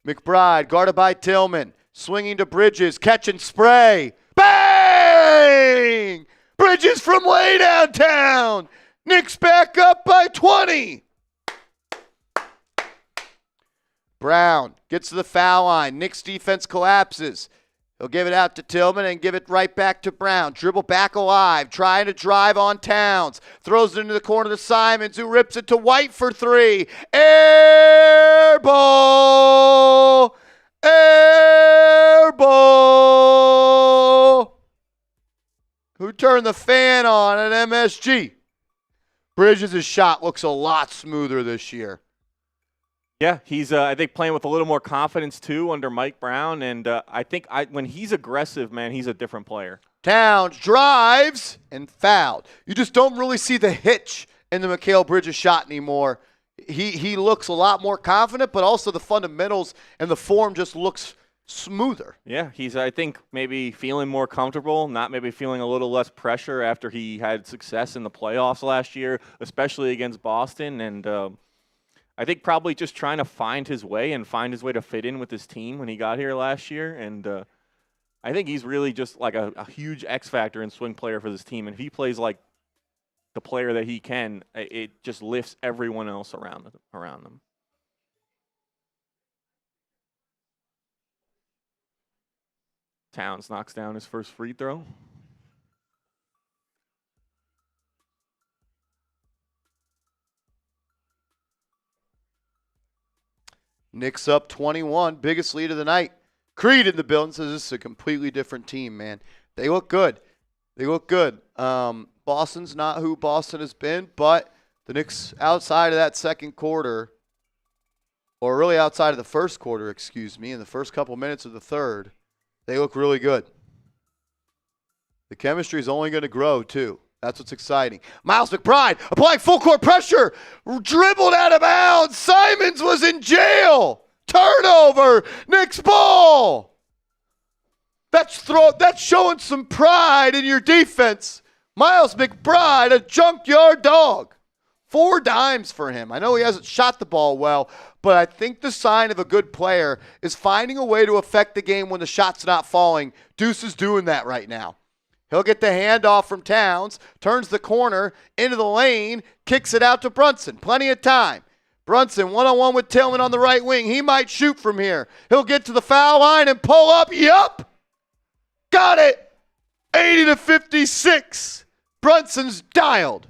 McBride, guarded by Tillman, swinging to Bridges, catch and spray. Bang! Bridges from way downtown. Knicks back up by 20. Brown gets to the foul line. Knicks defense collapses. He'll give it out to Tillman and give it right back to Brown. Dribble back alive, trying to drive on Towns. Throws it into the corner to Simons, who rips it to White for three. Air ball! Air ball! Who turned the fan on at MSG? Bridges' shot looks a lot smoother this year. Yeah, he's, I think, playing with a little more confidence, too, under Mike Brown. And I think when he's aggressive, man, he's a different player. Towns drives and fouled. You just don't really see the hitch in the Mikal Bridges shot anymore. He looks a lot more confident, but also the fundamentals and the form just looks smoother. Yeah, he's, I think, maybe feeling more comfortable, not maybe feeling a little less pressure after he had success in the playoffs last year, especially against Boston. And I think probably just trying to find his way and find his way to fit in with his team when he got here last year. And I think he's really just like a huge X factor and swing player for this team. And if he plays like the player that he can, it just lifts everyone else around them. Towns knocks down his first free throw. Knicks up 21, biggest lead of the night. Creed in the building says this is a completely different team, man. They look good. They look good. Boston's not who Boston has been, but the Knicks outside of that second quarter, or really outside of the first quarter, excuse me, in the first couple minutes of the third, they look really good. The chemistry is only going to grow, too. That's what's exciting. Miles McBride applying full court pressure. Dribbled out of bounds. Simons was in jail. Turnover. Knicks ball. That's showing some pride in your defense. Miles McBride, a junkyard dog. 4 dimes for him. I know he hasn't shot the ball well, but I think the sign of a good player is finding a way to affect the game when the shot's not falling. Deuce is doing that right now. He'll get the handoff from Towns, turns the corner into the lane, kicks it out to Brunson. Plenty of time. Brunson one-on-one with Tillman on the right wing. He might shoot from here. He'll get to the foul line and pull up. Yup! Got it! 80-56. Brunson's dialed.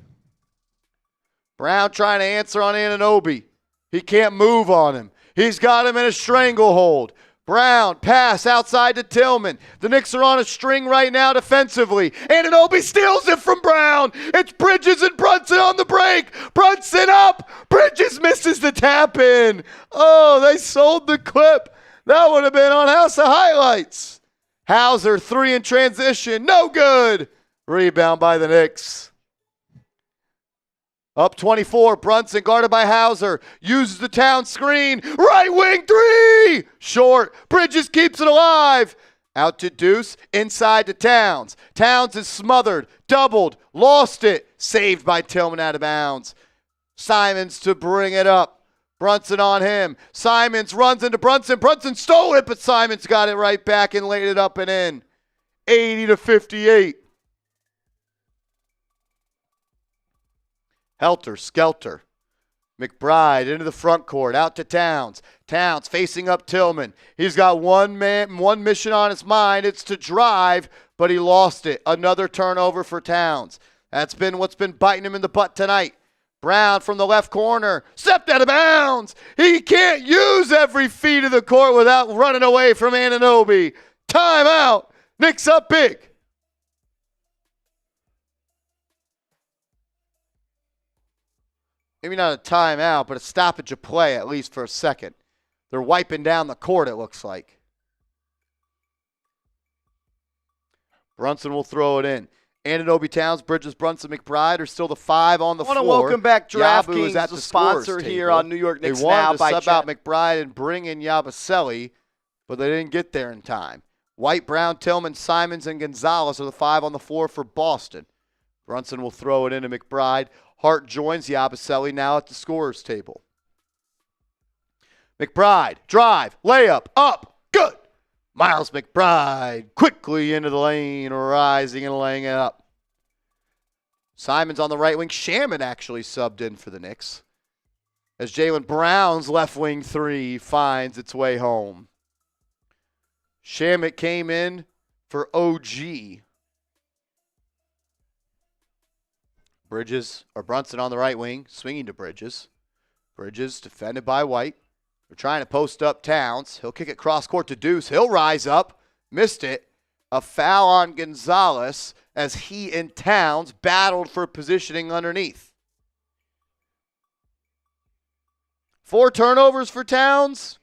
Brown trying to answer on Anunoby. He can't move on him. He's got him in a stranglehold. Brown, pass outside to Tillman. The Knicks are on a string right now defensively. Anunoby steals it from Brown. It's Bridges and Brunson on the break. Brunson up. Bridges misses the tap in. Oh, they sold the clip. That would have been on House of Highlights. Hauser, 3 in transition. No good. Rebound by the Knicks. Up 24, Brunson guarded by Hauser. Uses the Town screen. Right wing 3. Short. Bridges keeps it alive. Out to Deuce. Inside to Towns. Towns is smothered. Doubled. Lost it. Saved by Tillman out of bounds. Simons to bring it up. Brunson on him. Simons runs into Brunson. Brunson stole it, but Simons got it right back and laid it up and in. 80-58. Helter Skelter. McBride into the front court, out to Towns. Towns facing up Tillman. He's got one mission on his mind. It's to drive, but he lost it. Another turnover for Towns. That's been what's been biting him in the butt tonight. Brown from the left corner, stepped out of bounds. He can't use every feet of the court without running away from Anunoby. Timeout. Knicks up big. Maybe not a timeout, but a stoppage of play at least for a second. They're wiping down the court, it looks like. Brunson will throw it in. Anunoby, Towns, Bridges, Brunson, McBride are still the 5 on the floor. I want to welcome back DraftKings, at the sponsor here on New York Knicks Now. They wanted by to sub out McBride and bring in Yabusele, but they didn't get there in time. White, Brown, Tillman, Simons, and Gonzalez are the 5 on the floor for Boston. Brunson will throw it into McBride. Hart joins Yabusele now at the scorer's table. McBride, drive, layup, up, good. Miles McBride quickly into the lane, rising and laying it up. Simons on the right wing. Shaman actually subbed in for the Knicks, as Jaylen Brown's left wing 3 finds its way home. Shaman came in for OG. Bridges, or Brunson on the right wing, swinging to Bridges. Bridges defended by White. They're trying to post up Towns. He'll kick it cross court to Deuce. He'll rise up. Missed it. A foul on Gonzalez as he and Towns battled for positioning underneath. 4 turnovers for Towns.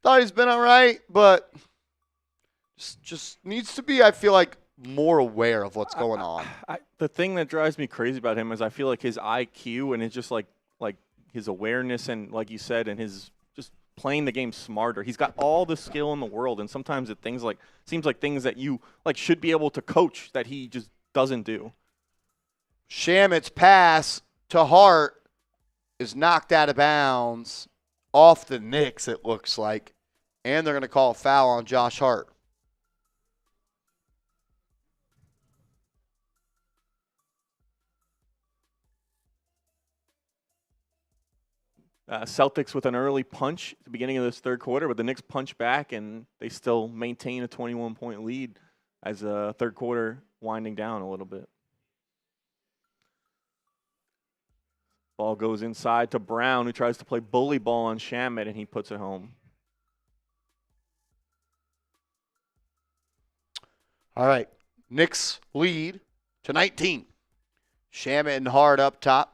Thought he's been all right, but just needs to be, I feel like, more aware of what's going on. The thing that drives me crazy about him is I feel like his IQ and his just like his awareness and, like you said, and his just playing the game smarter. He's got all the skill in the world, and sometimes it seems like things that you should be able to coach that he just doesn't do. Shamit's pass to Hart is knocked out of bounds off the Knicks, it looks like, and they're going to call a foul on Josh Hart. Celtics with an early punch at the beginning of this third quarter, but the Knicks punch back, and they still maintain a 21-point lead as the third quarter winding down a little bit. Ball goes inside to Brown, who tries to play bully ball on Shamet, and he puts it home. All right, Knicks lead to 19. Shamet and Hart up top.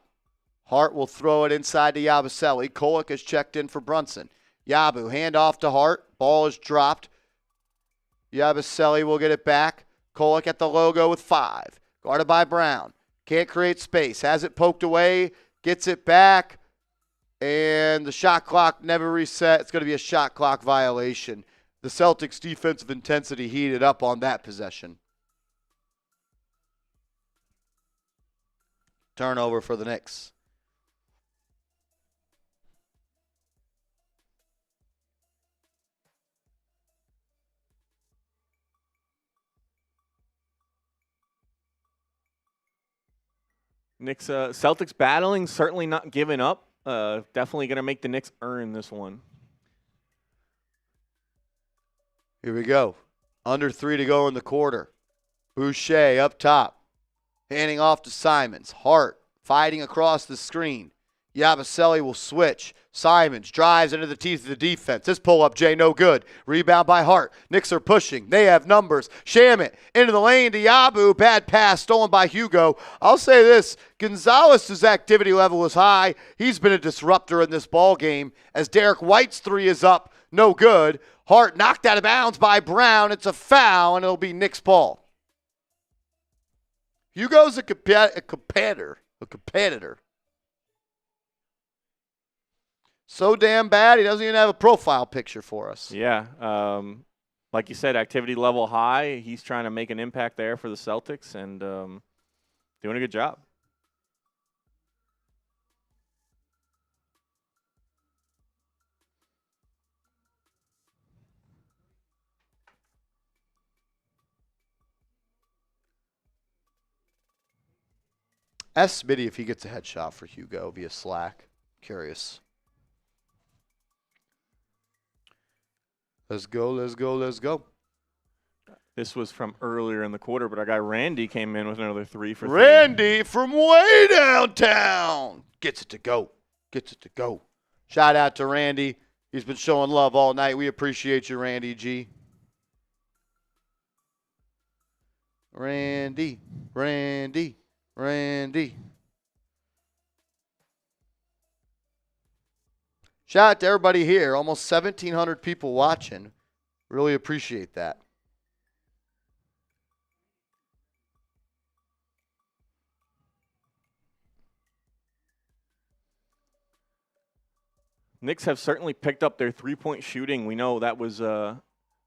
Hart will throw it inside to Yabusele. Kolek is checked in for Brunson. Yabu, hand off to Hart. Ball is dropped. Yabusele will get it back. Kolek at the logo with 5. Guarded by Brown. Can't create space. Has it poked away. Gets it back. And the shot clock never reset. It's going to be a shot clock violation. The Celtics' defensive intensity heated up on that possession. Turnover for the Knicks. Knicks, Celtics battling, certainly not giving up. Definitely going to make the Knicks earn this one. Here we go. Under 3 to go in the quarter. Boucher up top. Handing off to Simons. Hart fighting across the screen. Yabusele will switch. Simons drives into the teeth of the defense. This pull-up, Jay, no good. Rebound by Hart. Knicks are pushing. They have numbers. Shamit into the lane to Yabu. Bad pass stolen by Hugo. I'll say this. Gonzalez's activity level is high. He's been a disruptor in this ball game as Derek White's three is up. No good. Hart knocked out of bounds by Brown. It's a foul, and it'll be Knicks ball. Hugo's a competitor. So damn bad, he doesn't even have a profile picture for us. Yeah. Like you said, activity level high. He's trying to make an impact there for the Celtics and doing a good job. Ask Smitty if he gets a headshot for Hugo via Slack. Curious. Let's go, let's go, let's go. This was from earlier in the quarter, but our guy Randy came in with another 3 for 3. Randy from way downtown gets it to go. Gets it to go. Shout out to Randy. He's been showing love all night. We appreciate you, Randy G. Randy. Shout out to everybody here. Almost 1,700 people watching. Really appreciate that. Knicks have certainly picked up their three-point shooting. We know that was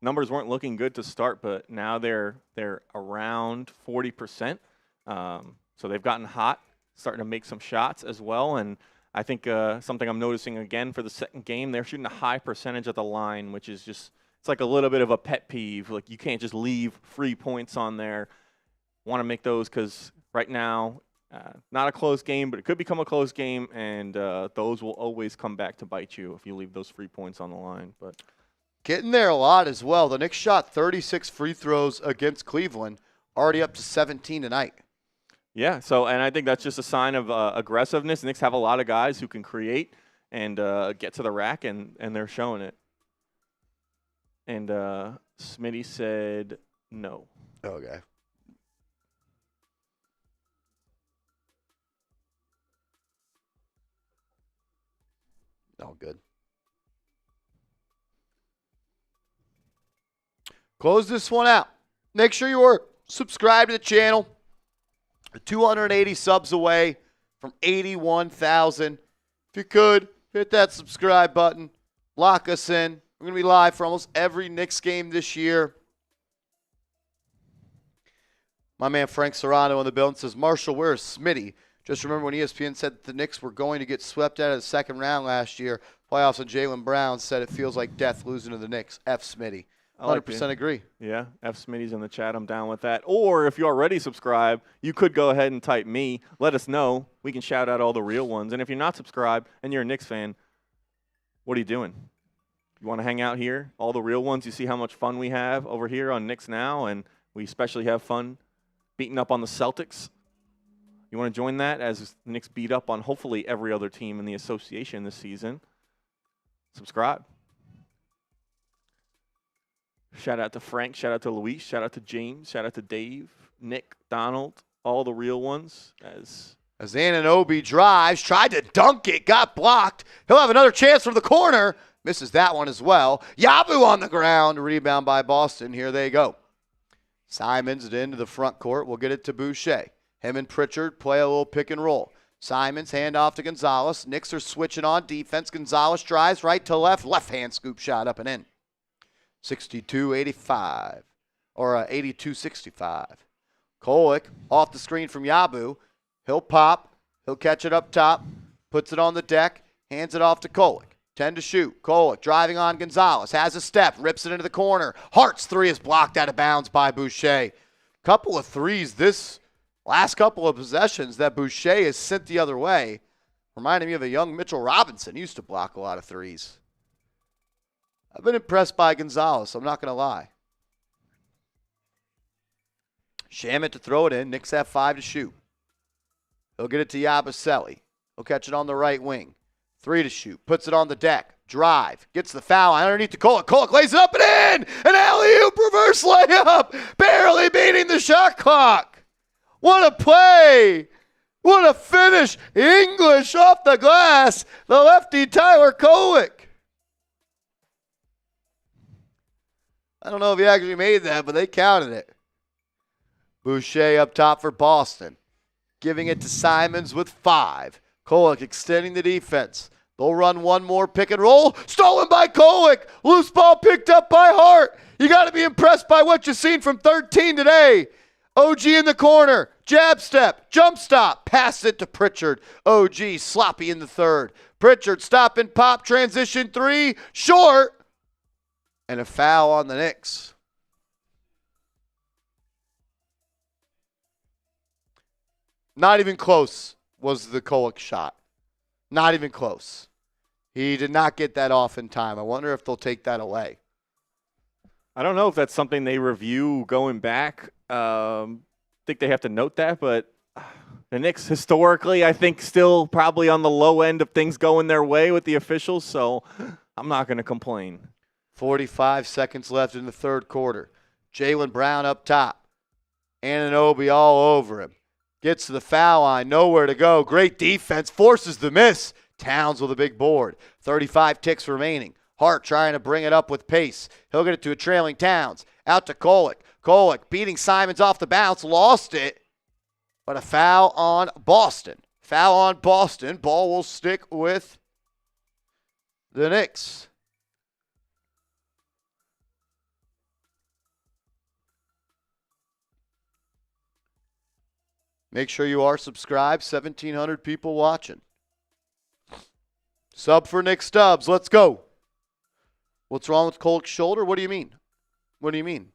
numbers weren't looking good to start, but now they're around 40%. So they've gotten hot, starting to make some shots as well. And I think something I'm noticing again for the second game, they're shooting a high percentage at the line, which is just it's like a little bit of a pet peeve. Like you can't just leave free points on there. Want to make those because right now, not a close game, but it could become a close game, and those will always come back to bite you if you leave those free points on the line. But getting there a lot as well. The Knicks shot 36 free throws against Cleveland, already up to 17 tonight. Yeah, and I think that's just a sign of aggressiveness. Knicks have a lot of guys who can create and get to the rack, and they're showing it. And Smitty said no. Okay. All good. Close this one out. Make sure you are subscribed to the channel. 280 subs away from 81,000. If you could, hit that subscribe button. Lock us in. We're going to be live for almost every Knicks game this year. My man Frank Serrano in the building says, Marshall, where's Smitty? Just remember when ESPN said that the Knicks were going to get swept out of the second round last year. Playoffs and Jaylen Brown said it feels like death losing to the Knicks. F Smitty. 100% agree. Yeah, F Smitty's in the chat. I'm down with that. Or if you already subscribe, you could go ahead and type me. Let us know. We can shout out all the real ones. And if you're not subscribed and you're a Knicks fan, what are you doing? You want to hang out here? All the real ones. You see how much fun we have over here on Knicks Now, and we especially have fun beating up on the Celtics. You want to join that as the Knicks beat up on hopefully every other team in the association this season? Subscribe. Shout out to Frank, shout out to Luis, shout out to James, shout out to Dave, Nick, Donald, all the real ones. As Anunoby drives, tried to dunk it, got blocked. He'll have another chance from the corner. Misses that one as well. Yabu on the ground, rebound by Boston. Here they go. Simons into the front court. We'll get it to Boucher. Him and Pritchard play a little pick and roll. Simons hand off to Gonzalez. Knicks are switching on defense. Gonzalez drives right to left. Left hand scoop shot up and in. 62-85, or 82-65. Kolek off the screen from Yabu. He'll pop. He'll catch it up top. Puts it on the deck. Hands it off to Kolek. 10 to shoot. Kolek driving on Gonzalez. Has a step. Rips it into the corner. Hart's three is blocked out of bounds by Boucher. Couple of threes this Last couple of possessions that Boucher has sent the other way, reminding me of a young Mitchell Robinson. He used to block a lot of threes. I've been impressed by Gonzalez, I'm not going to lie. Shamet to throw it in. Knicks have 5 to shoot. He'll get it to Yabusele. He'll catch it on the right wing. 3 to shoot. Puts it on the deck. Drive. Gets the foul underneath the Kolek. Kolek lays it up and in. An alley-oop reverse layup. Barely beating the shot clock. What a play. What a finish. English off the glass. The lefty Tyler Kolek. I don't know if he actually made that, but they counted it. Boucher up top for Boston. Giving it to Simons with 5. Kolek extending the defense. They'll run one more pick and roll. Stolen by Kolek. Loose ball picked up by Hart. You got to be impressed by what you've seen from 13 today. OG in the corner. Jab step. Jump stop. Pass it to Pritchard. OG sloppy in the third. Pritchard stop and pop. Transition 3. Short. And a foul on the Knicks. Not even close was the Kolek shot. Not even close. He did not get that off in time. I wonder if they'll take that away. I don't know if that's something they review going back. Think they have to note that, but the Knicks historically, I think, still probably on the low end of things going their way with the officials, so I'm not going to complain. 45 seconds left in the third quarter. Jaylen Brown up top. Anunoby all over him. Gets to the foul line, nowhere to go. Great defense, forces the miss. Towns with a big board. 35 ticks remaining. Hart trying to bring it up with pace. He'll get it to a trailing Towns. Out to Kolek. Kolek beating Simons off the bounce, lost it. But a foul on Boston. Foul on Boston. Ball will stick with the Knicks. Make sure you are subscribed. 1,700 people watching. Sub for Nick Stubbs. Let's go. What's wrong with Kolek's shoulder? What do you mean? What do you mean?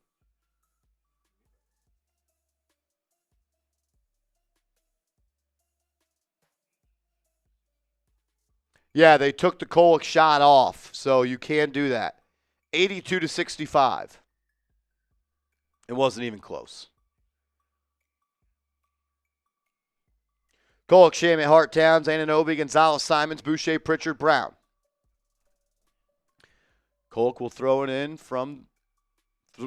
Yeah, they took the Kolek shot off, so you can do that. 82-65. It wasn't even close. Kolek, Shamet, Hart, Towns, Anunoby, Gonzalez, Simons, Boucher, Pritchard, Brown. Kolek will throw it in from,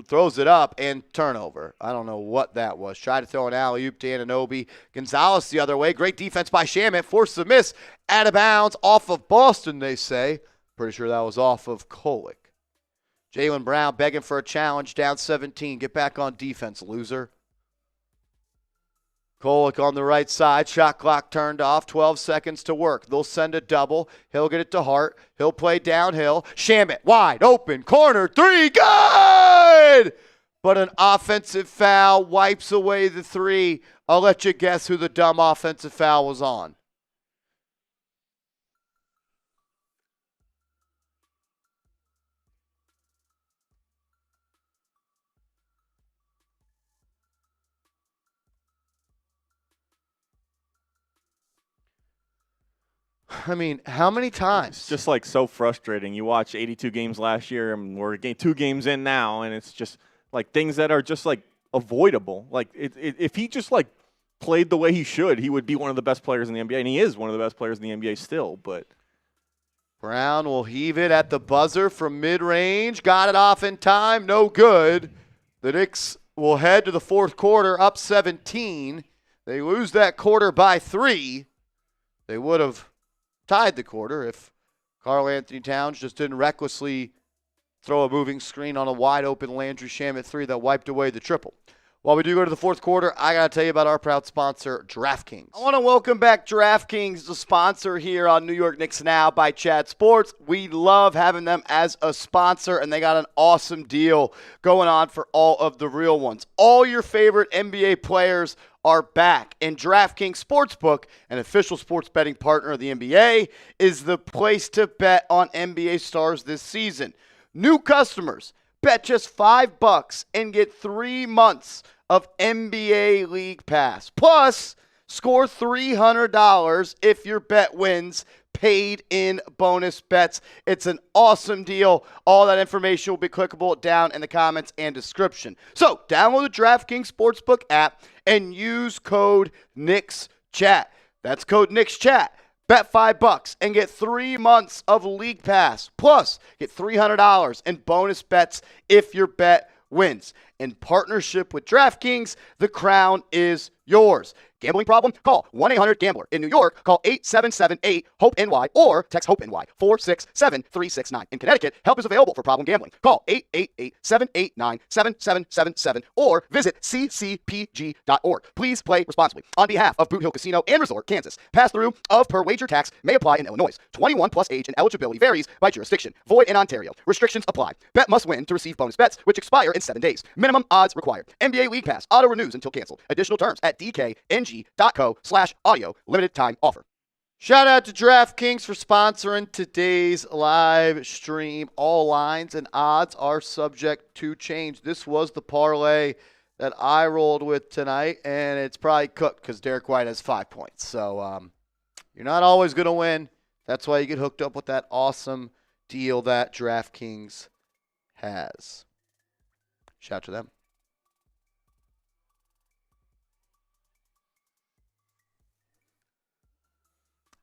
throws it up, and turnover. I don't know what that was. Tried to throw an alley-oop to Anunoby. Gonzalez the other way. Great defense by Shamet. Forced the miss. Out of bounds. Off of Boston, they say. Pretty sure that was off of Kolek. Jaylen Brown begging for a challenge. Down 17. Get back on defense, loser. Kolek on the right side. Shot clock turned off. 12 seconds to work. They'll send a double. He'll get it to Hart. He'll play downhill. Shamet wide open. Corner 3. Good! But an offensive foul wipes away the 3. I'll let you guess who the dumb offensive foul was on. I mean, how many times? It's just like so frustrating. You watch 82 games last year, and we're 2 games in now, and it's just like things that are just like avoidable. Like if he just like played the way he should, he would be one of the best players in the NBA, and he is one of the best players in the NBA still. But Brown will heave it at the buzzer from mid-range. Got it off in time. No good. The Knicks will head to the fourth quarter up 17. They lose that quarter by 3. They would have tied the quarter if Karl-Anthony Towns just didn't recklessly throw a moving screen on a wide-open Landry Shamet 3 that wiped away the triple. While we do go to the fourth quarter, I got to tell you about our proud sponsor, DraftKings. I want to welcome back DraftKings, the sponsor here on New York Knicks Now by Chat Sports. We love having them as a sponsor, and they got an awesome deal going on for all of the real ones. All your favorite NBA players are back, and DraftKings Sportsbook, an official sports betting partner of the NBA, is the place to bet on NBA stars this season. New customers, bet just $5 and get 3 months of NBA League Pass. Plus, score $300 if your bet wins, paid in bonus bets. It's an awesome deal. All that information will be clickable down in the comments and description. So, download the DraftKings Sportsbook app and use code NICKSCHAT. That's code NICKSCHAT. Bet $5 and get 3 months of League Pass. Plus, get $300 in bonus bets if your bet wins. In partnership with DraftKings, the crown is yours. Gambling problem? Call 1-800-GAMBLER. In New York, call 877-8-HOPE-NY or text HOPE-NY 467-369. In Connecticut, help is available for problem gambling. Call 888-789-7777 or visit ccpg.org. Please play responsibly. On behalf of Boot Hill Casino and Resort, Kansas, pass-through of per wager tax may apply in Illinois. 21 plus age and eligibility varies by jurisdiction. Void in Ontario. Restrictions apply. Bet must win to receive bonus bets, which expire in 7 days. Minimum odds required. NBA League Pass. Auto renews until canceled. Additional terms at dkng.co/audio. Limited time offer. Shout out to DraftKings for sponsoring today's live stream. All lines and odds are subject to change. This was the parlay that I rolled with tonight, and it's probably cooked because Derek White has 5 points. So you're not always going to win. That's why you get hooked up with that awesome deal that DraftKings has. Shout out to them.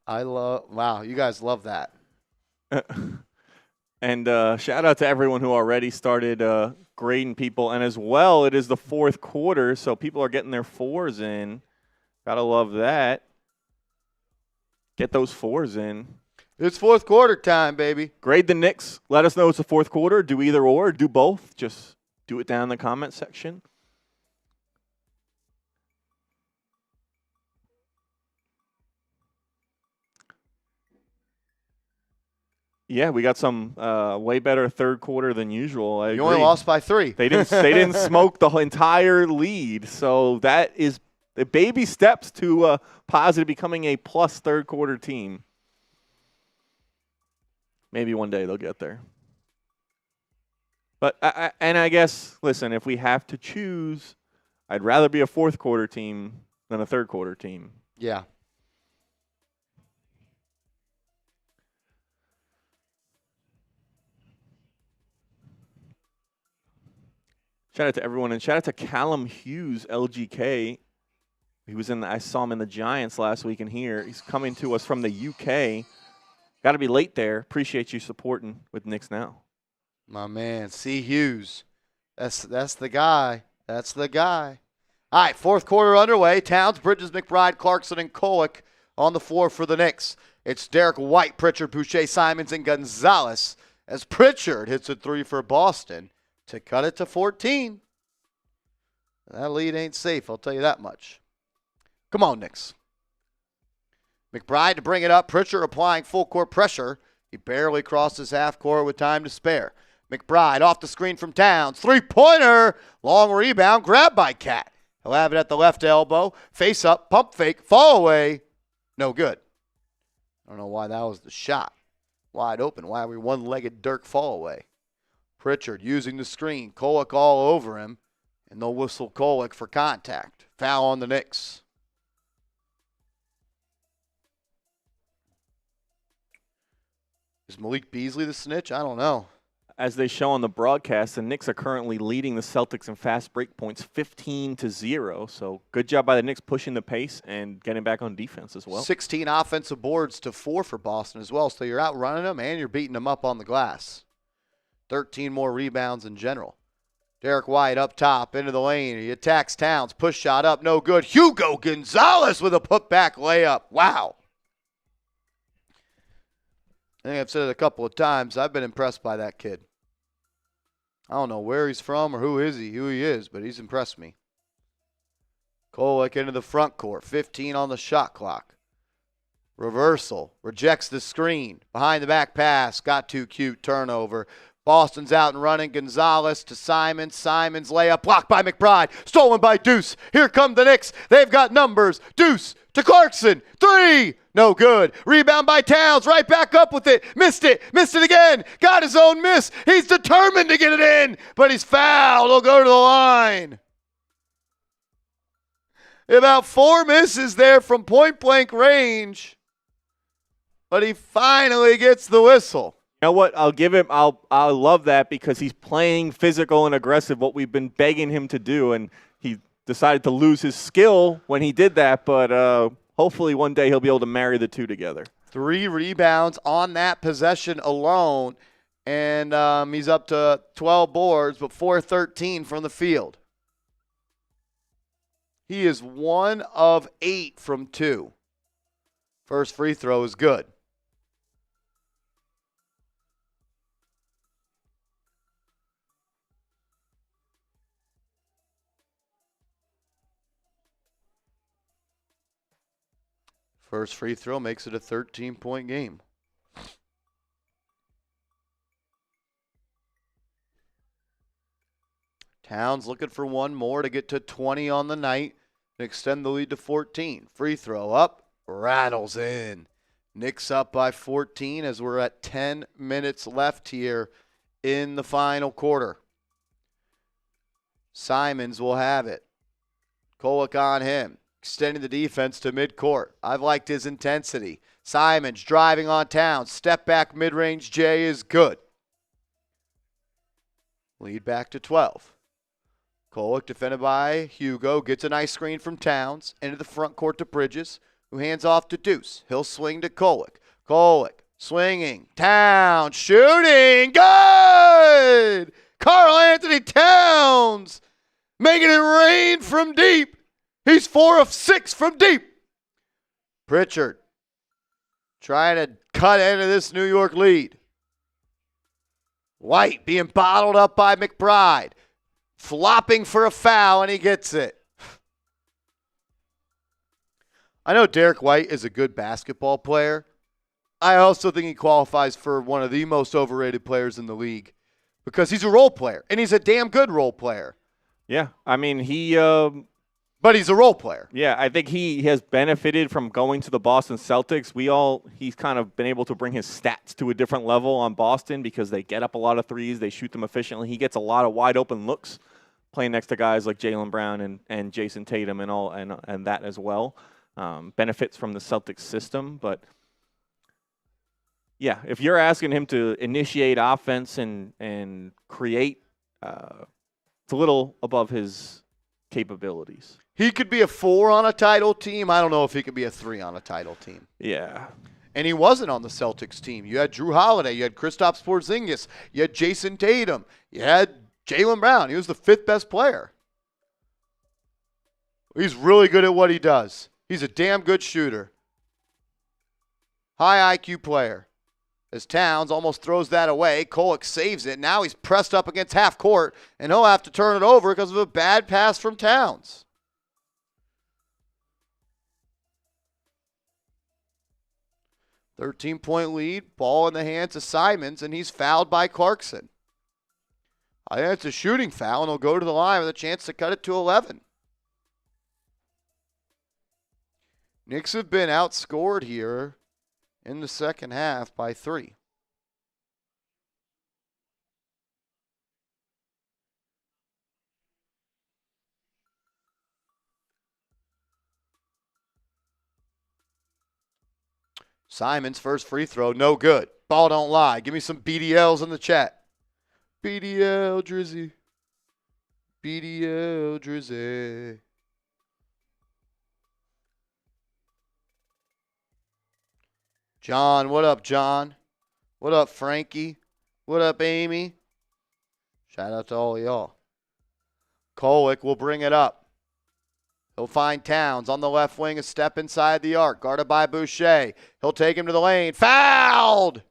Wow, you guys love that. And shout out to everyone who already started grading people. And as well, it is the fourth quarter, so people are getting their 4s in. Gotta love that. Get those 4s in. It's fourth quarter time, baby. Grade the Knicks. Let us know it's the fourth quarter. Do either or. Do both. Just do it down in the comment section. Yeah, we got some way better third quarter than usual. You only lost by 3. They didn't smoke the entire lead, so that is the baby steps to positive becoming a plus third quarter team. Maybe one day they'll get there. But I guess, listen, if we have to choose, I'd rather be a fourth quarter team than a third quarter team. Yeah. Shout out to everyone, and shout out to Callum Hughes, LGK. I saw him in the Giants last week, and he's coming to us from the UK. Got to be late there. Appreciate you supporting with Knicks Now. My man, C. Hughes. That's the guy. That's the guy. All right, fourth quarter underway. Towns, Bridges, McBride, Clarkson, and Kolek on the floor for the Knicks. It's Derek White, Pritchard, Boucher, Simons, and Gonzalez as Pritchard hits a 3 for Boston to cut it to 14. That lead ain't safe, I'll tell you that much. Come on, Knicks. McBride to bring it up. Pritchard applying full court pressure. He barely crosses half court with time to spare. McBride off the screen from Towns. Three-pointer. Long rebound. Grabbed by Cat. He'll have it at the left elbow. Face up. Pump fake. Fall away. No good. I don't know why that was the shot. Wide open. Why are we one-legged Dirk fall away? Pritchard using the screen. Kolek all over him. And they'll whistle Kolek for contact. Foul on the Knicks. Is Malik Beasley the snitch? I don't know. As they show on the broadcast, the Knicks are currently leading the Celtics in fast break points 15-0. So good job by the Knicks pushing the pace and getting back on defense as well. 16 offensive boards to 4 for Boston as well. So you're outrunning them and you're beating them up on the glass. 13 more rebounds in general. Derek White up top into the lane. He attacks Towns. Push shot up. No good. Hugo Gonzalez with a putback layup. Wow. I think I've said it a couple of times. I've been impressed by that kid. I don't know where he's from or who he is, but he's impressed me. Kolek into the front court. 15 on the shot clock. Reversal. Rejects the screen. Behind the back pass. Got too cute. Turnover. Boston's out and running. Gonzalez to Simons. Simons layup blocked by McBride. Stolen by Deuce. Here come the Knicks. They've got numbers. Deuce to Clarkson. 3. No good. Rebound by Towns. Right back up with it. Missed it. Missed it again. Got his own miss. He's determined to get it in, but he's fouled. He'll go to the line. About 4 misses there from point-blank range. But he finally gets the whistle. You know what? I'll give him. I love that because he's playing physical and aggressive, what we've been begging him to do, and he decided to lose his skill when he did that. But hopefully one day he'll be able to marry the two together. 3 rebounds on that possession alone, and he's up to 12 boards, but 4-13 from the field. He is 1 of 8 from 2. First free throw is good. First free throw makes it a 13-point game. Towns looking for one more to get to 20 on the night and extend the lead to 14. Free throw up, rattles in. Knicks up by 14 as we're at 10 minutes left here in the final quarter. Simons will have it. Kolek on him. Extending the defense to midcourt. I've liked his intensity. Simons driving on Towns. Step back mid-range J is good. Lead back to 12. Kolek defended by Hugo. Gets a nice screen from Towns. Into the front court to Bridges, who hands off to Deuce. He'll swing to Kolek. Kolek swinging. Towns shooting. Good! Karl Anthony Towns making it rain from deep. He's 4 of 6 from deep. Pritchard trying to cut into this New York lead. White being bottled up by McBride. Flopping for a foul, and he gets it. I know Derek White is a good basketball player. I also think he qualifies for one of the most overrated players in the league because he's a role player, and he's a damn good role player. Yeah, I mean, But he's a role player. Yeah, I think he has benefited from going to the Boston Celtics. He's kind of been able to bring his stats to a different level on Boston because they get up a lot of threes, they shoot them efficiently. He gets a lot of wide open looks playing next to guys like Jaylen Brown and Jason Tatum and that as well. Benefits from the Celtics system, but yeah, if you're asking him to initiate offense and create, it's a little above his capabilities. He could be a 4 on a title team. I don't know if he could be a 3 on a title team. Yeah. And he wasn't on the Celtics team. You had Drew Holiday. You had Kristaps Porzingis. You had Jason Tatum. You had Jaylen Brown. He was the 5th best player. He's really good at what he does. He's a damn good shooter. High IQ player. As Towns almost throws that away, Kolek saves it. Now he's pressed up against half court, and he'll have to turn it over because of a bad pass from Towns. "13-point lead, ball in the hands of Simons, and he's fouled by Clarkson. I think it's a shooting foul, and he'll go to the line with a chance to cut it to 11. Knicks have been outscored here in the second half by 3. Simons' first free throw, no good. Ball don't lie. Give me some BDLs in the chat. BDL Drizzy. BDL Drizzy. John, what up, John? What up, Frankie? What up, Amy? Shout out to all of y'all. Kolek will bring it up. He'll find Towns on the left wing, a step inside the arc, guarded by Boucher. He'll take him to the lane. Fouled!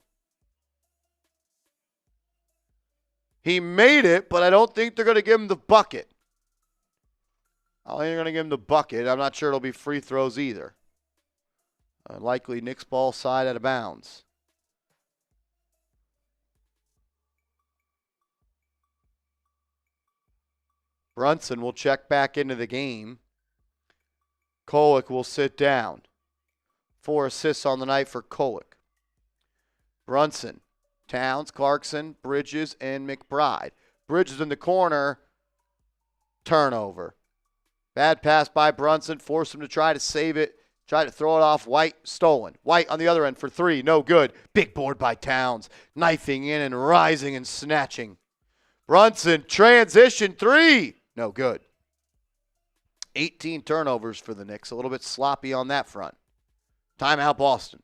He made it, but I don't think they're going to give him the bucket. I don't think they're going to give him the bucket. I'm not sure it'll be free throws either. Likely Knicks ball side out of bounds. Brunson will check back into the game. Kolek will sit down. 4 assists on the night for Kolek. Brunson, Towns, Clarkson, Bridges, and McBride. Bridges in the corner. Turnover. Bad pass by Brunson. Forced him to try to save it. Tried to throw it off. White, stolen. White on the other end for three. No good. Big board by Towns. Knifing in and rising and snatching. Brunson, transition three. No good. 18 turnovers for the Knicks. A little bit sloppy on that front. Timeout Boston.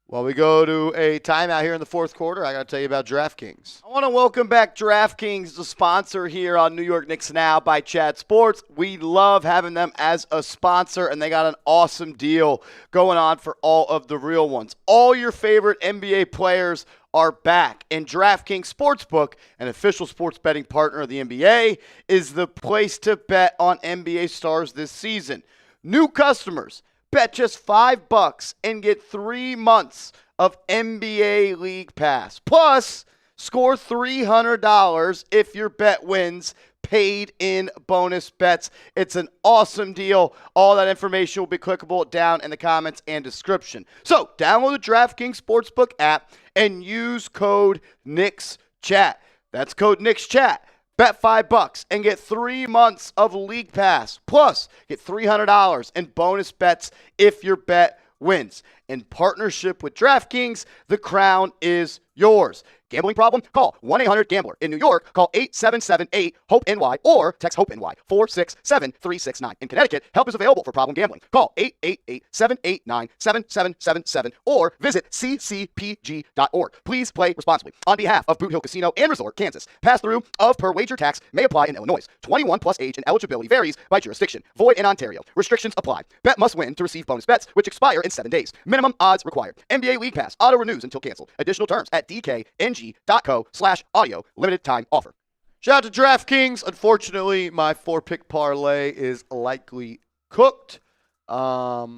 Well, we go to a timeout here in the fourth quarter. I got to tell you about DraftKings. I want to welcome back DraftKings, the sponsor here on New York Knicks Now by Chat Sports. We love having them as a sponsor, and they got an awesome deal going on for all of the real ones. All your favorite NBA players are back, and DraftKings Sportsbook, an official sports betting partner of the NBA, is the place to bet on NBA stars this season. New customers, bet just $5 and get 3 months of NBA League Pass. Plus, score $300 if your bet wins, paid in bonus bets. It's an awesome deal. All that information will be clickable down in the comments and description. So, download the DraftKings Sportsbook app and use code KnicksChat. That's code KnicksChat. Bet $5 and get 3 months of League Pass. Plus, get $300 in bonus bets if your bet wins. In partnership with DraftKings, the crown is yours. Gambling problem? Call 1-800-GAMBLER. In New York, call 877-8-HOPE-NY or text HOPE-NY 467-369. In Connecticut, help is available for problem gambling. Call 888-789-7777 or visit ccpg.org. Please play responsibly. On behalf of Boot Hill Casino and Resort, Kansas, pass-through of per wager tax may apply in Illinois. 21 plus age and eligibility varies by jurisdiction. Void in Ontario. Restrictions apply. Bet must win to receive bonus bets, which expire in 7 days. Minimum odds required. NBA League Pass. Auto renews until canceled. Additional terms at dkng.co/audio. Limited time offer. Shout out to DraftKings. Unfortunately, my 4-pick parlay is likely cooked. But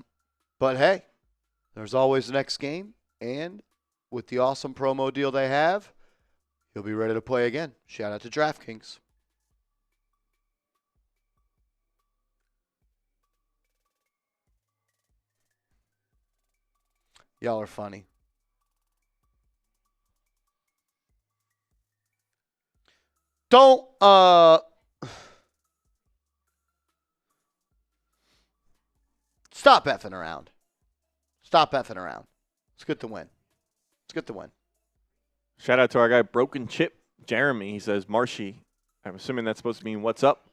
hey, there's always the next game. And with the awesome promo deal they have, you'll be ready to play again. Shout out to DraftKings. Y'all are funny. Don't stop effing around. Stop effing around. Let's get the win. Let's get the win. Shout out to our guy Broken Chip Jeremy. He says Marshy. I'm assuming that's supposed to mean what's up.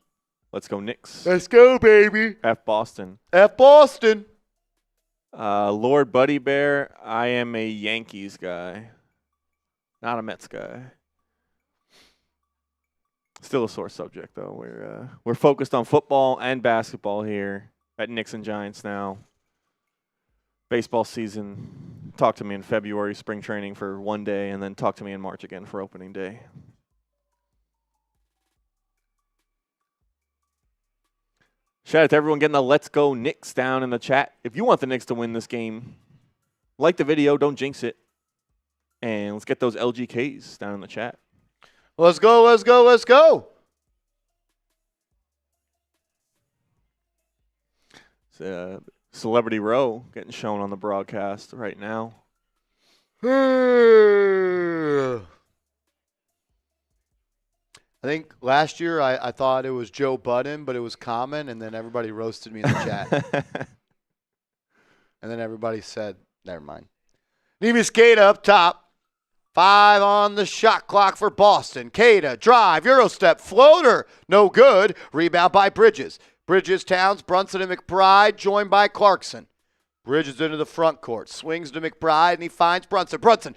Let's go Knicks. Let's go, baby. F Boston. F Boston. Lord Buddy Bear. I am a Yankees guy, not a Mets guy. Still a sore subject, though. We're focused on football and basketball here at Knicks and Giants now. Baseball season, talk to me in February, spring training for 1 day, and then talk to me in March again for opening day. Shout out to everyone getting the Let's Go Knicks down in the chat. If you want the Knicks to win this game, like the video, don't jinx it. And let's get those LGKs down in the chat. Let's go, let's go, let's go. Celebrity Row getting shown on the broadcast right now. I think last year I thought it was Joe Budden, but it was Common, and then everybody roasted me in the chat. And then everybody said, never mind. Neemias Queta up top. 5 on the shot clock for Boston. Queta, drive, Eurostep, floater. No good. Rebound by Bridges. Bridges, Towns, Brunson, and McBride, joined by Clarkson. Bridges into the front court. Swings to McBride, and he finds Brunson. Brunson,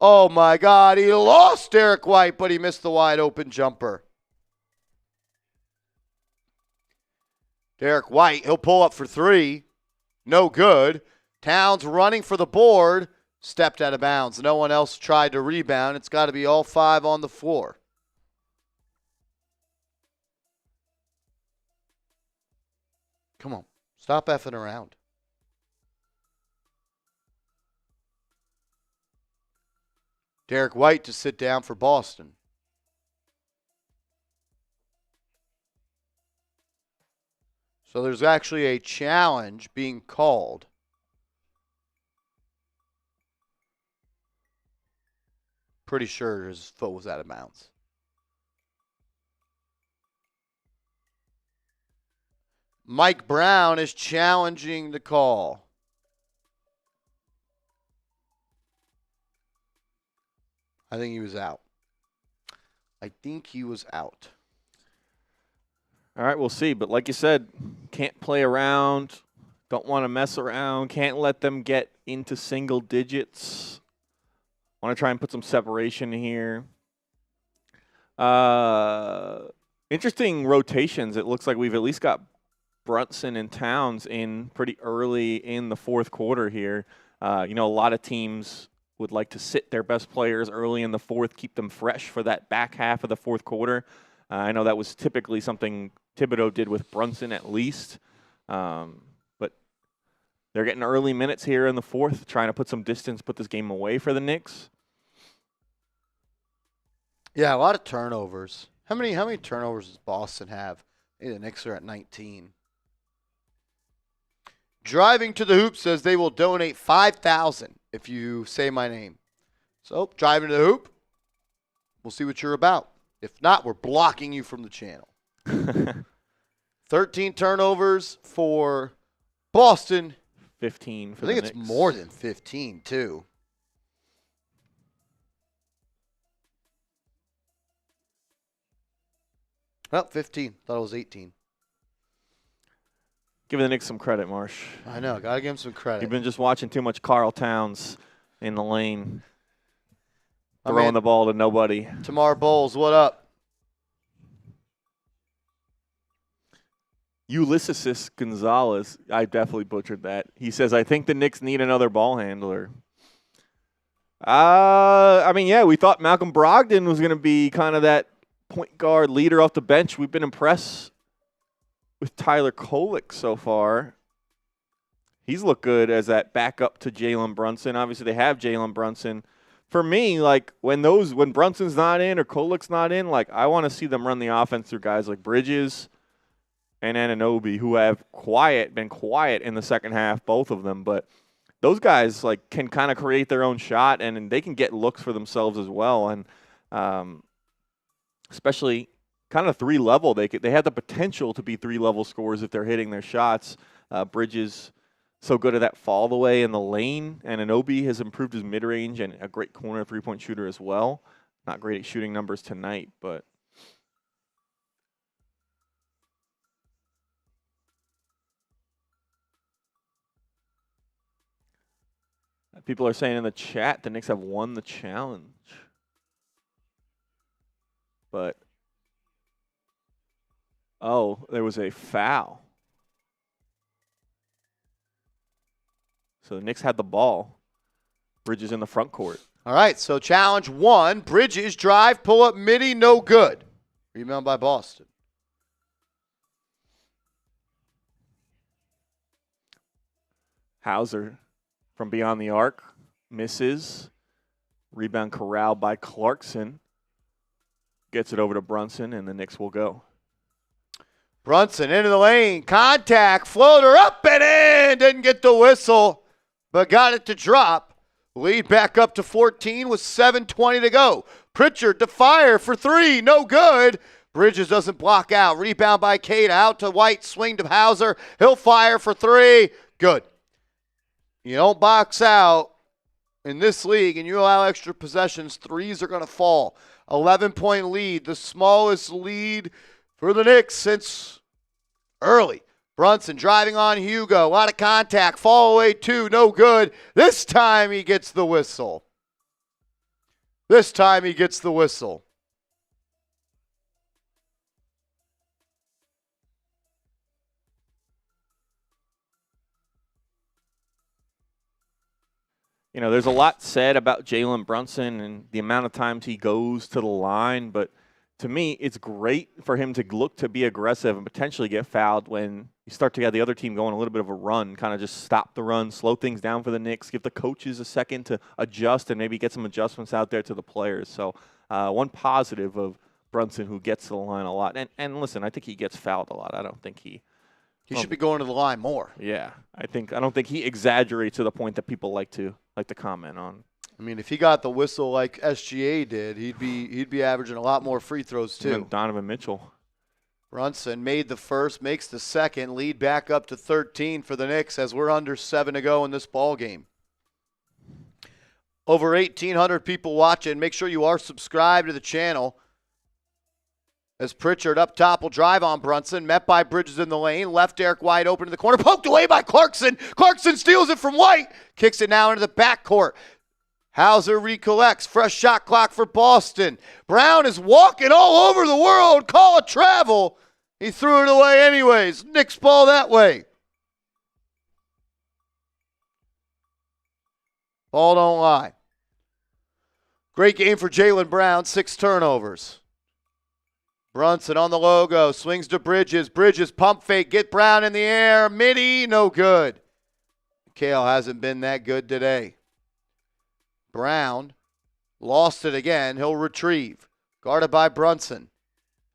oh my God, he lost Derek White, but he missed the wide open jumper. Derek White, he'll pull up for 3. No good. Towns running for the board. Stepped out of bounds. No one else tried to rebound. It's got to be all 5 on the floor. Come on. Stop effing around. Derek White to sit down for Boston. So there's actually a challenge being called. Pretty sure his foot was out of bounds. Mike Brown is challenging the call. I think he was out. All right, we'll see. But like you said, can't play around, don't want to mess around, can't let them get into single digits. Want to try and put some separation here. Interesting rotations. It looks like we've at least got Brunson and Towns in pretty early in the fourth quarter here. A lot of teams would like to sit their best players early in the fourth, keep them fresh for that back half of the fourth quarter. I know that was typically something Thibodeau did with Brunson at least. But they're getting early minutes here in the fourth, trying to put some distance, put this game away for the Knicks. Yeah, a lot of turnovers. How many turnovers does Boston have? Hey, the Knicks are at 19. Driving to the Hoop says they will donate $5,000 if you say my name. So, driving to the Hoop, we'll see what you're about. If not, we're blocking you from the channel. 13 turnovers for Boston. 15 for I think the it's Knicks. more than 15, too. Well, 15. Thought it was 18. Give the Knicks some credit, Marsh. I know. Got to give him some credit. You've been just watching too much Karl Towns in the lane, throwing the ball to nobody. Tamar Bowles, what up? Ulysses Gonzalez, I definitely butchered that. He says, I think the Knicks need another ball handler. We thought Malcolm Brogdon was going to be kind of that point guard leader off the bench. We've been impressed with Tyler Kolek so far. He's looked good as that backup to Jalen Brunson. Obviously, they have Jalen Brunson. For me, when Brunson's not in or Kolek's not in, I want to see them run the offense through guys like Bridges and Anunoby, who have been quiet in the second half, both of them. But those guys can kind of create their own shot, and they can get looks for themselves as well. And especially kind of three-level, they have the potential to be three-level scorers if they're hitting their shots. Bridges so good at that fall away in the lane, and Anunoby has improved his mid-range and a great corner three-point shooter as well. Not great at shooting numbers tonight, but people are saying in the chat the Knicks have won the challenge. But, there was a foul. So the Knicks had the ball. Bridges in the front court. All right, so challenge one. Bridges, drive, pull up, midi, no good. Rebound by Boston. Hauser from beyond the arc. Misses. Rebound corralled by Clarkson. Gets it over to Brunson, and the Knicks will go. Brunson into the lane. Contact. Floater up and in. Didn't get the whistle, but got it to drop. Lead back up to 14 with 7:20 to go. Pritchard to fire for three. No good. Bridges doesn't block out. Rebound by Cade. Out to White. Swing to Hauser. He'll fire for three. Good. You don't box out in this league and you allow extra possessions, threes are going to fall. 11-point lead, the smallest lead for the Knicks since early. Brunson driving on Hugo. A lot of contact. Fall away two. No good. This time he gets the whistle. There's a lot said about Jalen Brunson and the amount of times he goes to the line, but to me, it's great for him to look to be aggressive and potentially get fouled when you start to get the other team going a little bit of a run, kind of just stop the run, slow things down for the Knicks, give the coaches a second to adjust and maybe get some adjustments out there to the players. So one positive of Brunson, who gets to the line a lot. And listen, I think he gets fouled a lot. I don't think he should be going to the line more. Yeah, I don't think he exaggerates to the point that people like to comment on. I mean, if he got the whistle like SGA did, he'd be averaging a lot more free throws too. And Donovan Mitchell. Brunson made the first, makes the second, lead back up to 13 for the Knicks as we're under 7 to go in this ball game. Over 1,800 people watching. Make sure you are subscribed to the channel. As Pritchard up top will drive on Brunson, met by Bridges in the lane, left Derek wide open to the corner, poked away by Clarkson. Clarkson steals it from White, kicks it now into the backcourt. Hauser recollects, fresh shot clock for Boston. Brown is walking all over the world, call a travel. He threw it away anyways. Knicks ball that way. Ball don't lie. Great game for Jaylen Brown, 6 turnovers. Brunson on the logo, swings to Bridges. Bridges pump fake, get Brown in the air. Midi, no good. Kale hasn't been that good today. Brown lost it again. He'll retrieve. Guarded by Brunson.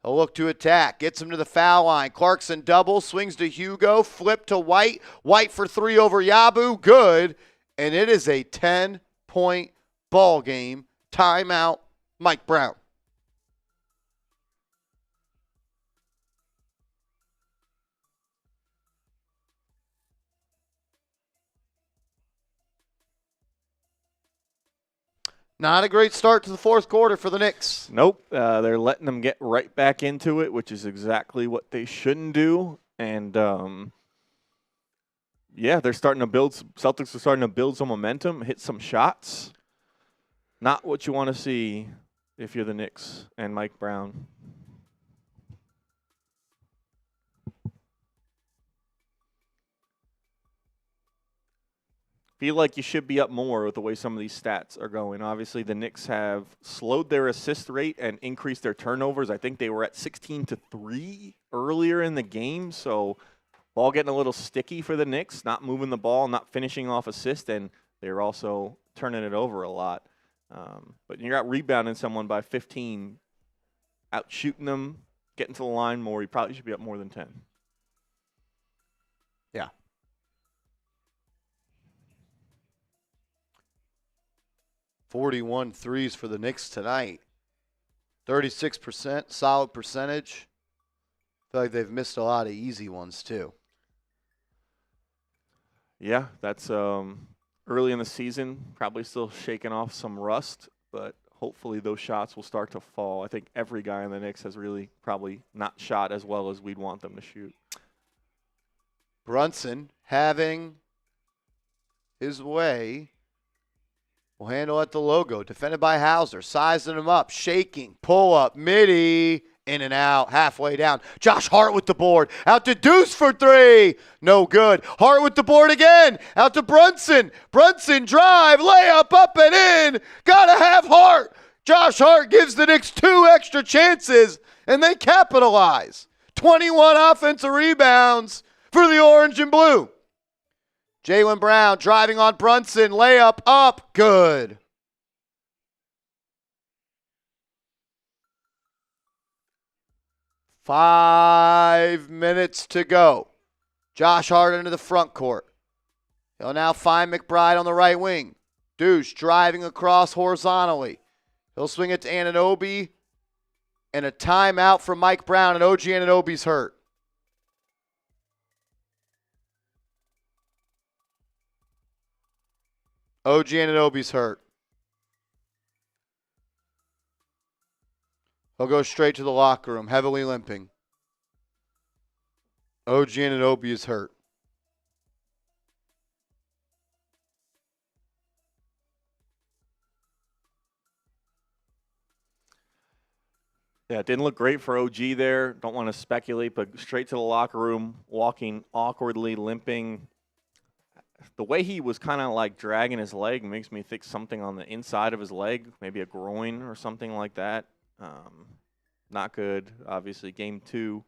He'll look to attack. Gets him to the foul line. Clarkson double, swings to Hugo. Flip to White. White for 3 over Yabu. Good. And it is a 10-point ball game. Timeout, Mike Brown. Not a great start to the fourth quarter for the Knicks. Nope. They're letting them get right back into it, which is exactly what they shouldn't do. And, yeah, they're starting to build. Celtics are starting to build some momentum, hit some shots. Not what you want to see if you're the Knicks and Mike Brown. Feel like you should be up more with the way some of these stats are going. Obviously, the Knicks have slowed their assist rate and increased their turnovers. I think they were at 16-3 earlier in the game, so ball getting a little sticky for the Knicks, not moving the ball, not finishing off assist, and they're also turning it over a lot. But you're out rebounding someone by 15, out shooting them, getting to the line more. You probably should be up more than 10. Yeah. 41 threes for the Knicks tonight. 36%, solid percentage. I feel like they've missed a lot of easy ones too. Yeah, that's early in the season, probably still shaking off some rust, but hopefully those shots will start to fall. I think every guy in the Knicks has really probably not shot as well as we'd want them to shoot. Brunson having his way. Will handle at the logo. Defended by Hauser. Sizing him up. Shaking. Pull up. Midi. In and out. Halfway down. Josh Hart with the board. Out to Deuce for 3. No good. Hart with the board again. Out to Brunson. Brunson drive. Layup up and in. Gotta have Hart. Josh Hart gives the Knicks 2 extra chances, and they capitalize. 21 offensive rebounds for the orange and blue. Jaylen Brown driving on Brunson. Layup up. Good. Five minutes to go. Josh Hart into the front court. He'll now find McBride on the right wing. Deuce driving across horizontally. He'll swing it to Anunoby. And a timeout from Mike Brown, and OG Anunoby's hurt. OG Anunoby's hurt. He'll go straight to the locker room, heavily limping. OG Anunoby is hurt. Yeah, it didn't look great for OG there. Don't want to speculate, but straight to the locker room, walking awkwardly, limping. The way he was kind of like dragging his leg makes me think something on the inside of his leg, maybe a groin or something like that. Not good, obviously, game 2.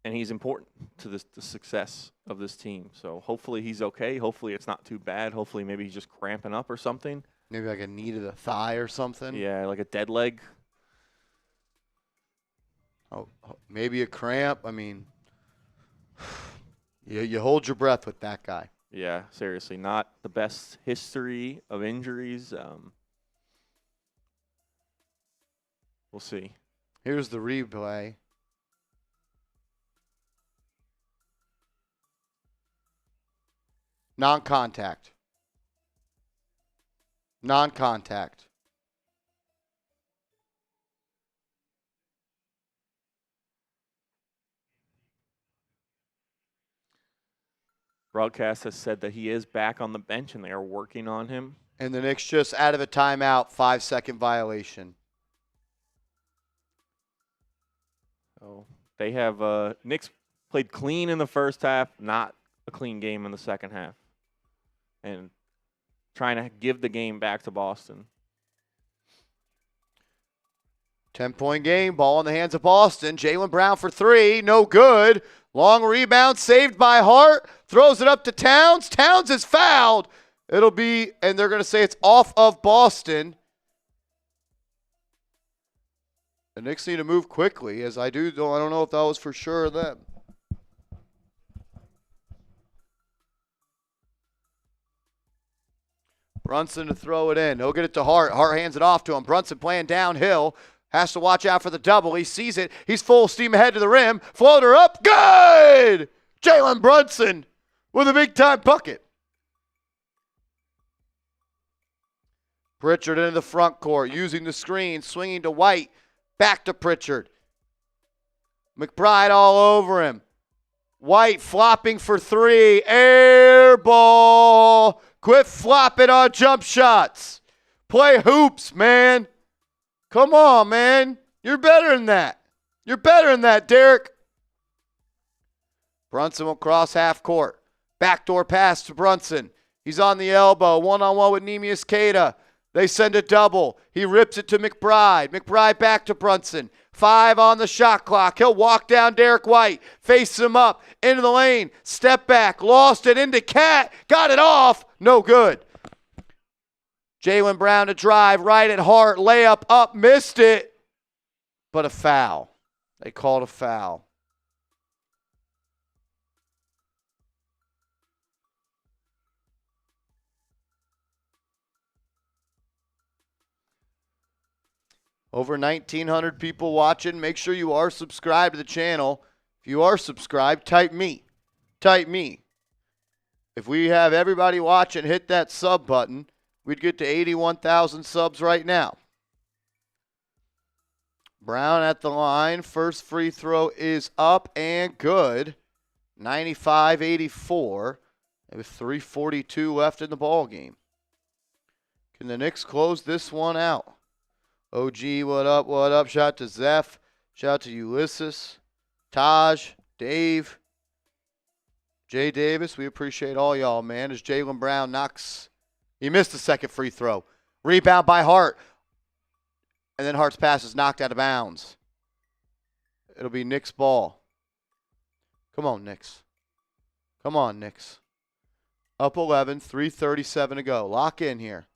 And he's important to the success of this team. So hopefully he's okay. Hopefully it's not too bad. Hopefully maybe he's just cramping up or something. Maybe like a knee to the thigh or something. Yeah, like a dead leg. Oh, maybe a cramp. I mean, you hold your breath with that guy. Yeah, seriously, not the best history of injuries. We'll see. Here's the replay. Non-contact. Non-contact. Broadcast has said that he is back on the bench and they are working on him. And the Knicks just out of a timeout, 5-second violation. So they have Knicks played clean in the first half, not a clean game in the second half. And trying to give the game back to Boston. 10-point game, ball in the hands of Boston. Jaylen Brown for three, no good. Long rebound, saved by Hart. Throws it up to Towns. Towns is fouled. It'll be, and they're going to say it's off of Boston. The Knicks need to move quickly, as I don't know if that was for sure of them. Brunson to throw it in. He'll get it to Hart. Hart hands it off to him. Brunson playing downhill. Has to watch out for the double. He sees it. He's full steam ahead to the rim. Floater up. Good! Jalen Brunson with a big-time bucket. Pritchard into the front court, using the screen, swinging to White. Back to Pritchard. McBride all over him. White flopping for three. Air ball. Quit flopping on jump shots. Play hoops, man. Come on, man. You're better than that. You're better than that, Derek. Brunson will cross half court. Backdoor pass to Brunson. He's on the elbow. One-on-one with Neemias Queta. They send a double. He rips it to McBride. McBride back to Brunson. 5 on the shot clock. He'll walk down Derek White. Face him up. Into the lane. Step back. Lost it into Cat. Got it off. No good. Jaylen Brown to drive. Right at Hart. Layup up. Missed it. But a foul. They called a foul. Over 1,900 people watching. Make sure you are subscribed to the channel. If you are subscribed, type me. Type me. If we have everybody watching, hit that sub button. We'd get to 81,000 subs right now. Brown at the line. First free throw is up and good. 95-84. With 3:42 left in the ball game. Can the Knicks close this one out? OG, what up, what up? Shout out to Zeph. Shout out to Ulysses, Taj, Dave, Jay Davis. We appreciate all y'all, man. As Jaylen Brown knocks, he missed the second free throw. Rebound by Hart. And then Hart's pass is knocked out of bounds. It'll be Knicks ball. Come on, Knicks. Come on, Knicks. Up 11, 3:37 to go. Lock in here.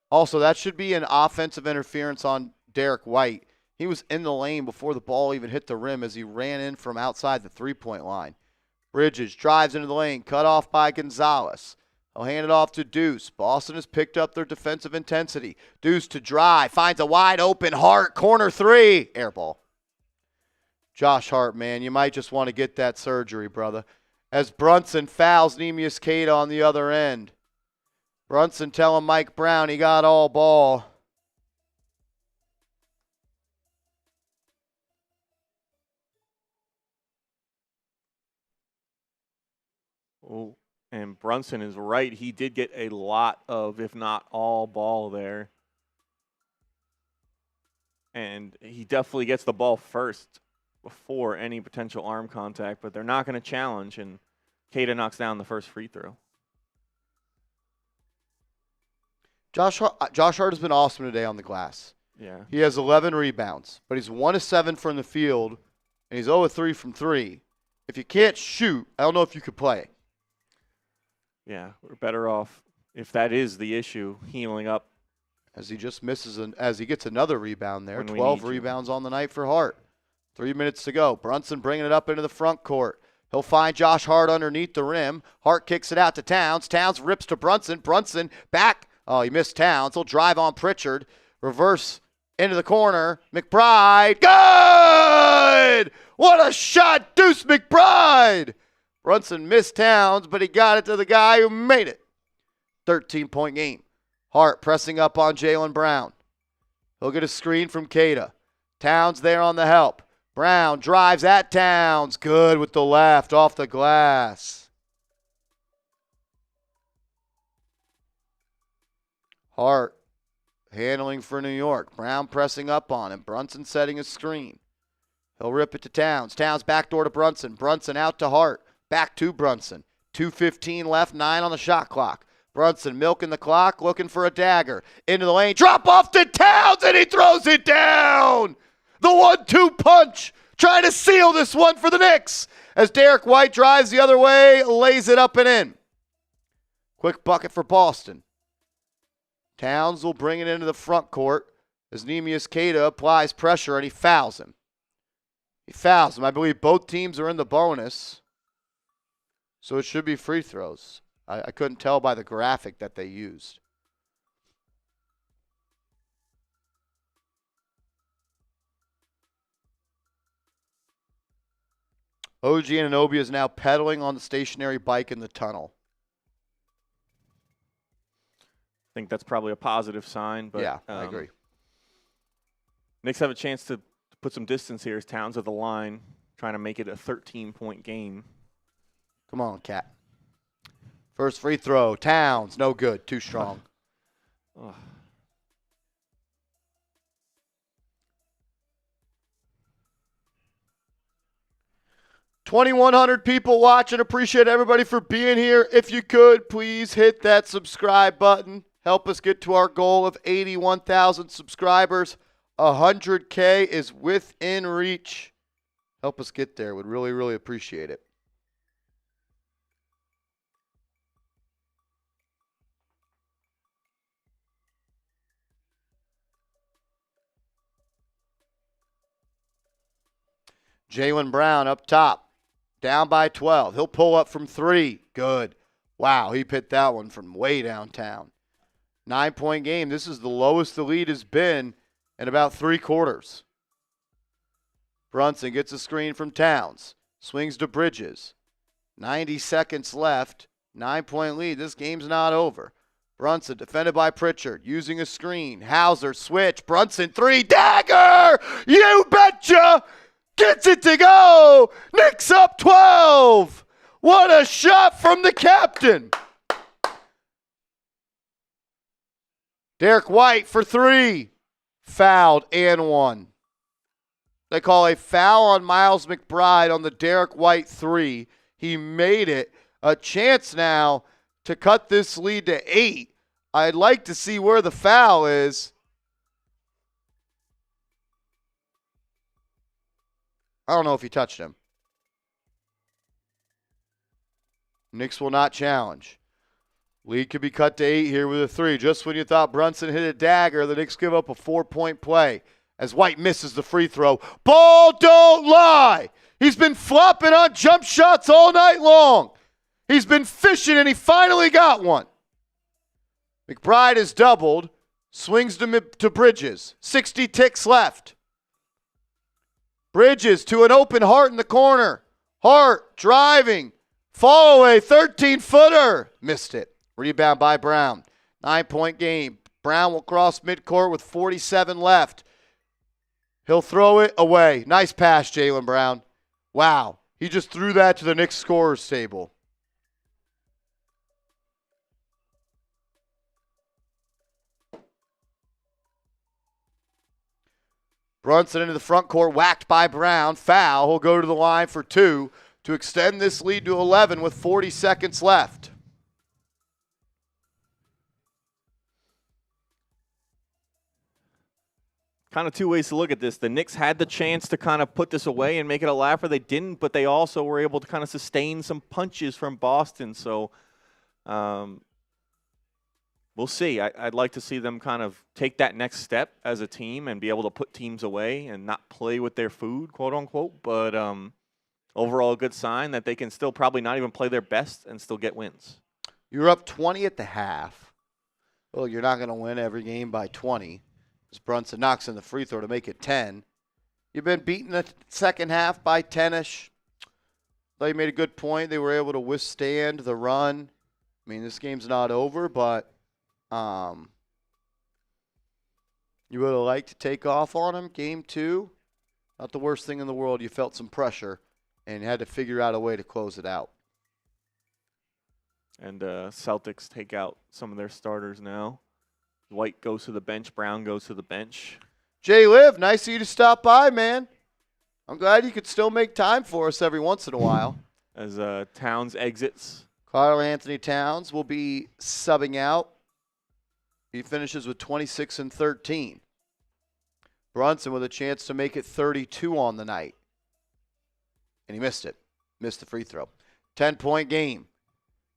Also, that should be an offensive interference on Derek White. He was in the lane before the ball even hit the rim as he ran in from outside the three-point line. Bridges drives into the lane, cut off by Gonzalez. He'll hand it off to Deuce. Boston has picked up their defensive intensity. Deuce to drive, finds a wide open Hart, corner three. Air ball. Josh Hart, man, you might just want to get that surgery, brother. As Brunson fouls Neemias Queta on the other end. Brunson telling Mike Brown he got all ball. Oh, and Brunson is right. He did get a lot of, if not all, ball there. And he definitely gets the ball first before any potential arm contact, but they're not going to challenge, and Queta knocks down the first free throw. Josh Hart has been awesome today on the glass. Yeah. He has 11 rebounds, but he's 1 of 7 from the field, and he's 0 of 3 from 3. If you can't shoot, I don't know if you could play. Yeah, we're better off, if that is the issue, healing up. As he just misses, as he gets another rebound there. 12 need rebounds on the night for Hart. 3 minutes to go. Brunson bringing it up into the front court. He'll find Josh Hart underneath the rim. Hart kicks it out to Towns. Towns rips to Brunson. Brunson back. Oh, he missed Towns. He'll drive on Pritchard. Reverse Into the corner. McBride. Good! What a shot, Deuce McBride! Brunson missed Towns, but he got it to the guy who made it. 13-point game. Hart pressing up on Jaylen Brown. He'll get a screen from Queta. Towns there on the help. Brown drives at Towns. Good with the left off the glass. Hart handling for New York. Brown pressing up on him. Brunson setting a screen. He'll rip it to Towns. Towns backdoor to Brunson. Brunson out to Hart. Back to Brunson. 2:15 left, 9 on the shot clock. Brunson milking the clock, looking for a dagger. Into the lane. Drop off to Towns, and he throws it down. The 1-2 punch. Trying to seal this one for the Knicks. As Derek White drives the other way, lays it up and in. Quick bucket for Boston. Towns will bring it into the front court as Neemias Queta applies pressure, and he fouls him. I believe both teams are in the bonus, so it should be free throws. I couldn't tell by the graphic that they used. OG Anunoby is now pedaling on the stationary bike in the tunnel. I think that's probably a positive sign. But yeah, I agree. Knicks have a chance to put some distance here as Towns at the line, trying to make it a 13-point game. Come on, Cat. First free throw. Towns, no good. Too strong. 2,100 people watching. Appreciate everybody for being here. If you could, please hit that subscribe button. Help us get to our goal of 81,000 subscribers. 100K is within reach. Help us get there. Would really, really appreciate it. Jaylen Brown up top. Down by 12. He'll pull up from 3. Good. Wow, he hit that one from way downtown. 9-point game. This is the lowest the lead has been in about 3 quarters. Brunson gets a screen from Towns. Swings to Bridges. 90 seconds left. 9-point lead. This game's not over. Brunson defended by Pritchard. Using a screen. Hauser switch. Brunson 3. Dagger! You betcha! Gets it to go. Knicks up 12. What a shot from the captain. Derek White for 3. Fouled and 1. They call a foul on Miles McBride on the Derek White 3. He made it. A chance now to cut this lead to 8. I'd like to see where the foul is. I don't know if he touched him. Knicks will not challenge. Lead could be cut to 8 here with a 3. Just when you thought Brunson hit a dagger, the Knicks give up a 4-point play as White misses the free throw. Ball don't lie. He's been flopping on jump shots all night long. He's been fishing, and he finally got one. McBride is doubled. Swings to Bridges. 60 ticks left. Bridges to an open Hart in the corner. Hart driving. Fall away. 13-footer. Missed it. Rebound by Brown. 9-point game. Brown will cross midcourt with 47 left. He'll throw it away. Nice pass, Jaylen Brown. Wow. He just threw that to the Knicks scorers table. Brunson into the front court, whacked by Brown. Foul. He'll go to the line for 2 to extend this lead to 11 with 40 seconds left. Kind of 2 ways to look at this. The Knicks had the chance to kind of put this away and make it a laugher. They didn't, but they also were able to kind of sustain some punches from Boston. So we'll see. I'd like to see them kind of take that next step as a team and be able to put teams away and not play with their food, quote unquote. But overall, a good sign that they can still probably not even play their best and still get wins. You're up 20 at the half. Well, you're not going to win every game by 20. As Brunson knocks in the free throw to make it 10. You've been beaten the second half by 10-ish. Thought you made a good point. They were able to withstand the run. I mean, this game's not over, but you would have liked to take off on them. Game 2, not the worst thing in the world. You felt some pressure and had to figure out a way to close it out. And Celtics take out some of their starters now. White goes to the bench. Brown goes to the bench. Jay Liv, nice of you to stop by, man. I'm glad you could still make time for us every once in a while. As Towns exits. Karl Anthony Towns will be subbing out. He finishes with 26 and 13. Brunson with a chance to make it 32 on the night. And he missed it. Missed the free throw. 10-point game.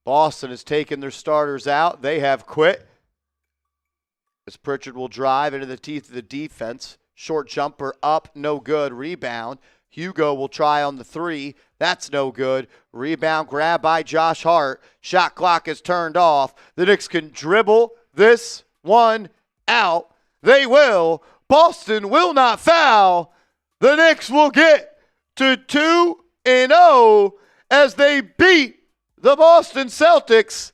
Boston has taken their starters out. They have quit. As Pritchard will drive into the teeth of the defense. Short jumper up, no good. Rebound. Hugo will try on the 3. That's no good. Rebound grab by Josh Hart. Shot clock is turned off. The Knicks can dribble this one out. They will. Boston will not foul. The Knicks will get to 2-0 as they beat the Boston Celtics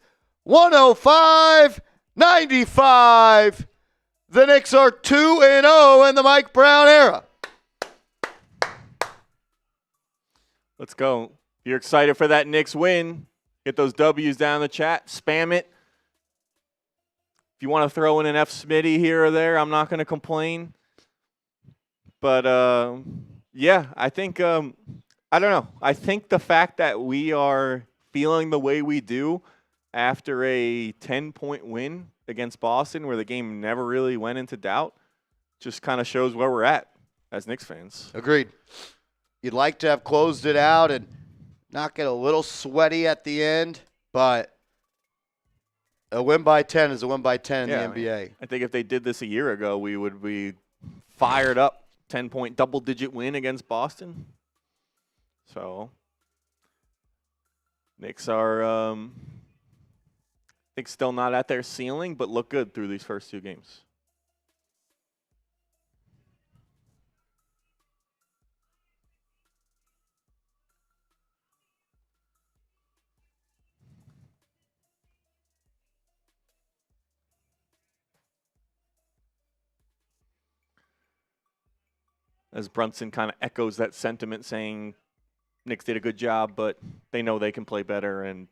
105-95. The Knicks are 2-0 in the Mike Brown era. Let's go. If you're excited for that Knicks win, get those W's down in the chat. Spam it. If you want to throw in an F. Smitty here or there, I'm not going to complain. But, yeah, I think, I don't know. I think the fact that we are feeling the way we do after a 10-point win against Boston where the game never really went into doubt just kind of shows where we're at as Knicks fans. Agreed. You'd like to have closed it out and not get a little sweaty at the end, but a win by 10 is a win by 10 in the NBA. I think if they did this a year ago, we would be fired up. 10-point double-digit win against Boston. So, Knicks are, I think, still not at their ceiling, but look good through these first 2 games. As Brunson kind of echoes that sentiment, saying Knicks did a good job, but they know they can play better, and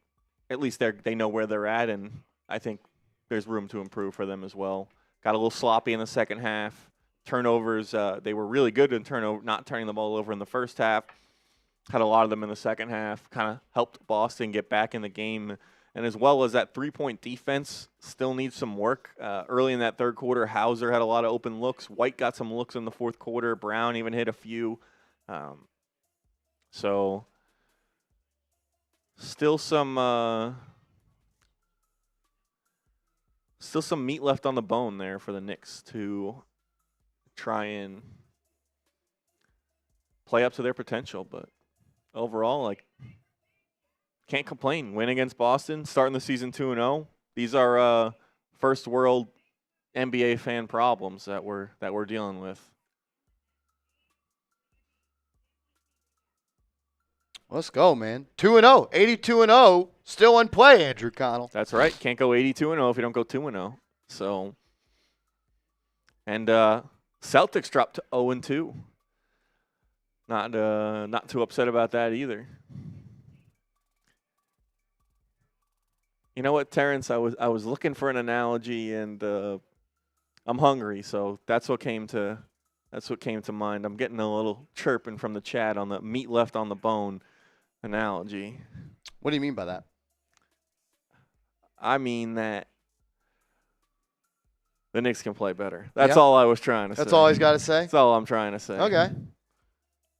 at least they know where they're at, and I think there's room to improve for them as well. Got a little sloppy in the second half. Turnovers, they were really good in not turning the ball over in the first half. Had a lot of them in the second half. Kind of helped Boston get back in the game. And as well as that three-point defense still needs some work. Early in that third quarter, Hauser had a lot of open looks. White got some looks in the fourth quarter. Brown even hit a few. So still some meat left on the bone there for the Knicks to try and play up to their potential. But overall, can't complain. Win against Boston, starting the season 2-0. These are first world NBA fan problems that we're dealing with. Let's go, man. 2-0, 82-0, still in play, Andrew Connell. That's right. Can't go 82-0 if you don't go 2-0. So, and Celtics dropped to 0-2. Not too upset about that either. You know what, Terrence? I was looking for an analogy, and I'm hungry, so that's what came to mind. I'm getting a little chirping from the chat on the meat left on the bone analogy. What do you mean by that? I mean that the Knicks can play better. That's all I was trying to say. That's all he's got to say? That's all I'm trying to say. Okay.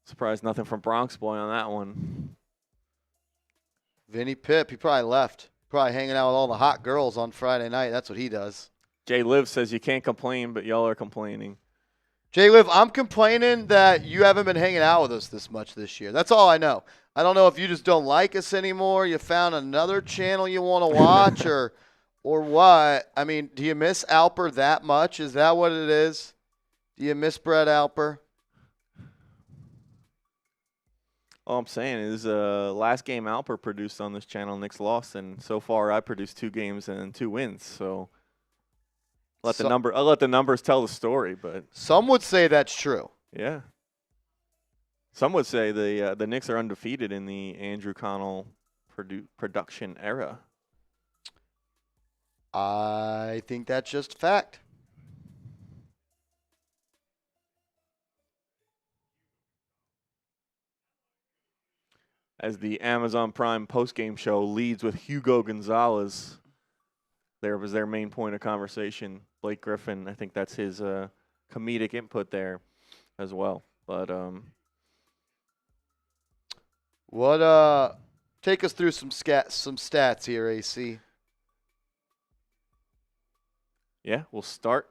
Surprised nothing from Bronx Boy on that one. Vinny Pip, he probably left. Probably hanging out with all the hot girls on Friday night. That's what he does. Jay Liv says you can't complain, but y'all are complaining. Jay Liv, I'm complaining that you haven't been hanging out with us this much this year. That's all I know. I don't know if you just don't like us anymore. You found another channel you want to watch or what. I mean, do you miss Alper that much? Is that what it is? Do you miss Brett Alper? All I'm saying is last game Alper produced on this channel, Knicks lost, and so far I produced 2 games and 2 wins. So I'll let the numbers tell the story. But some would say that's true. Yeah. Some would say the Knicks are undefeated in the Andrew Connell production era. I think that's just a fact. As the Amazon Prime postgame show leads with Hugo Gonzalez, there was their main point of conversation. Blake Griffin, I think that's his comedic input there as well. But take us through some stats here, AC. Yeah, we'll start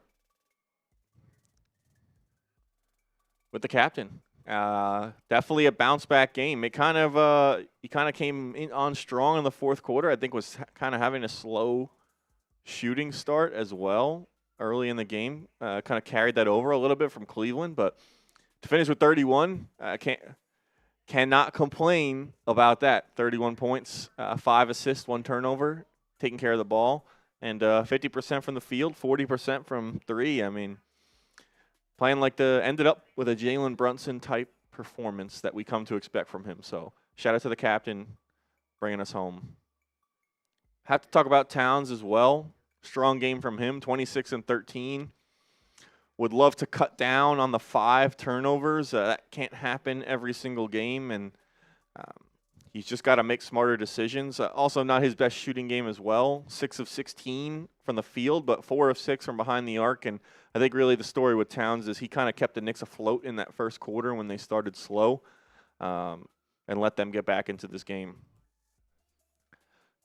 with the captain. Definitely a bounce back game. He kind of came in on strong in the fourth quarter. I think was kind of having a slow shooting start as well early in the game. Kind of carried that over a little bit from Cleveland, but to finish with 31, cannot complain about that. 31 points, 5 assists, 1 turnover, taking care of the ball, and 50% from the field, 40% from 3. I mean, playing like ended up with a Jalen Brunson type performance that we come to expect from him. So shout out to the captain, bringing us home. Have to talk about Towns as well. Strong game from him, 26 and 13. Would love to cut down on the 5 turnovers. That can't happen every single game, and he's just got to make smarter decisions. Also, not his best shooting game as well. 6 of 16 from the field, but 4 of 6 from behind the arc. And I think really the story with Towns is he kind of kept the Knicks afloat in that first quarter when they started slow, and let them get back into this game.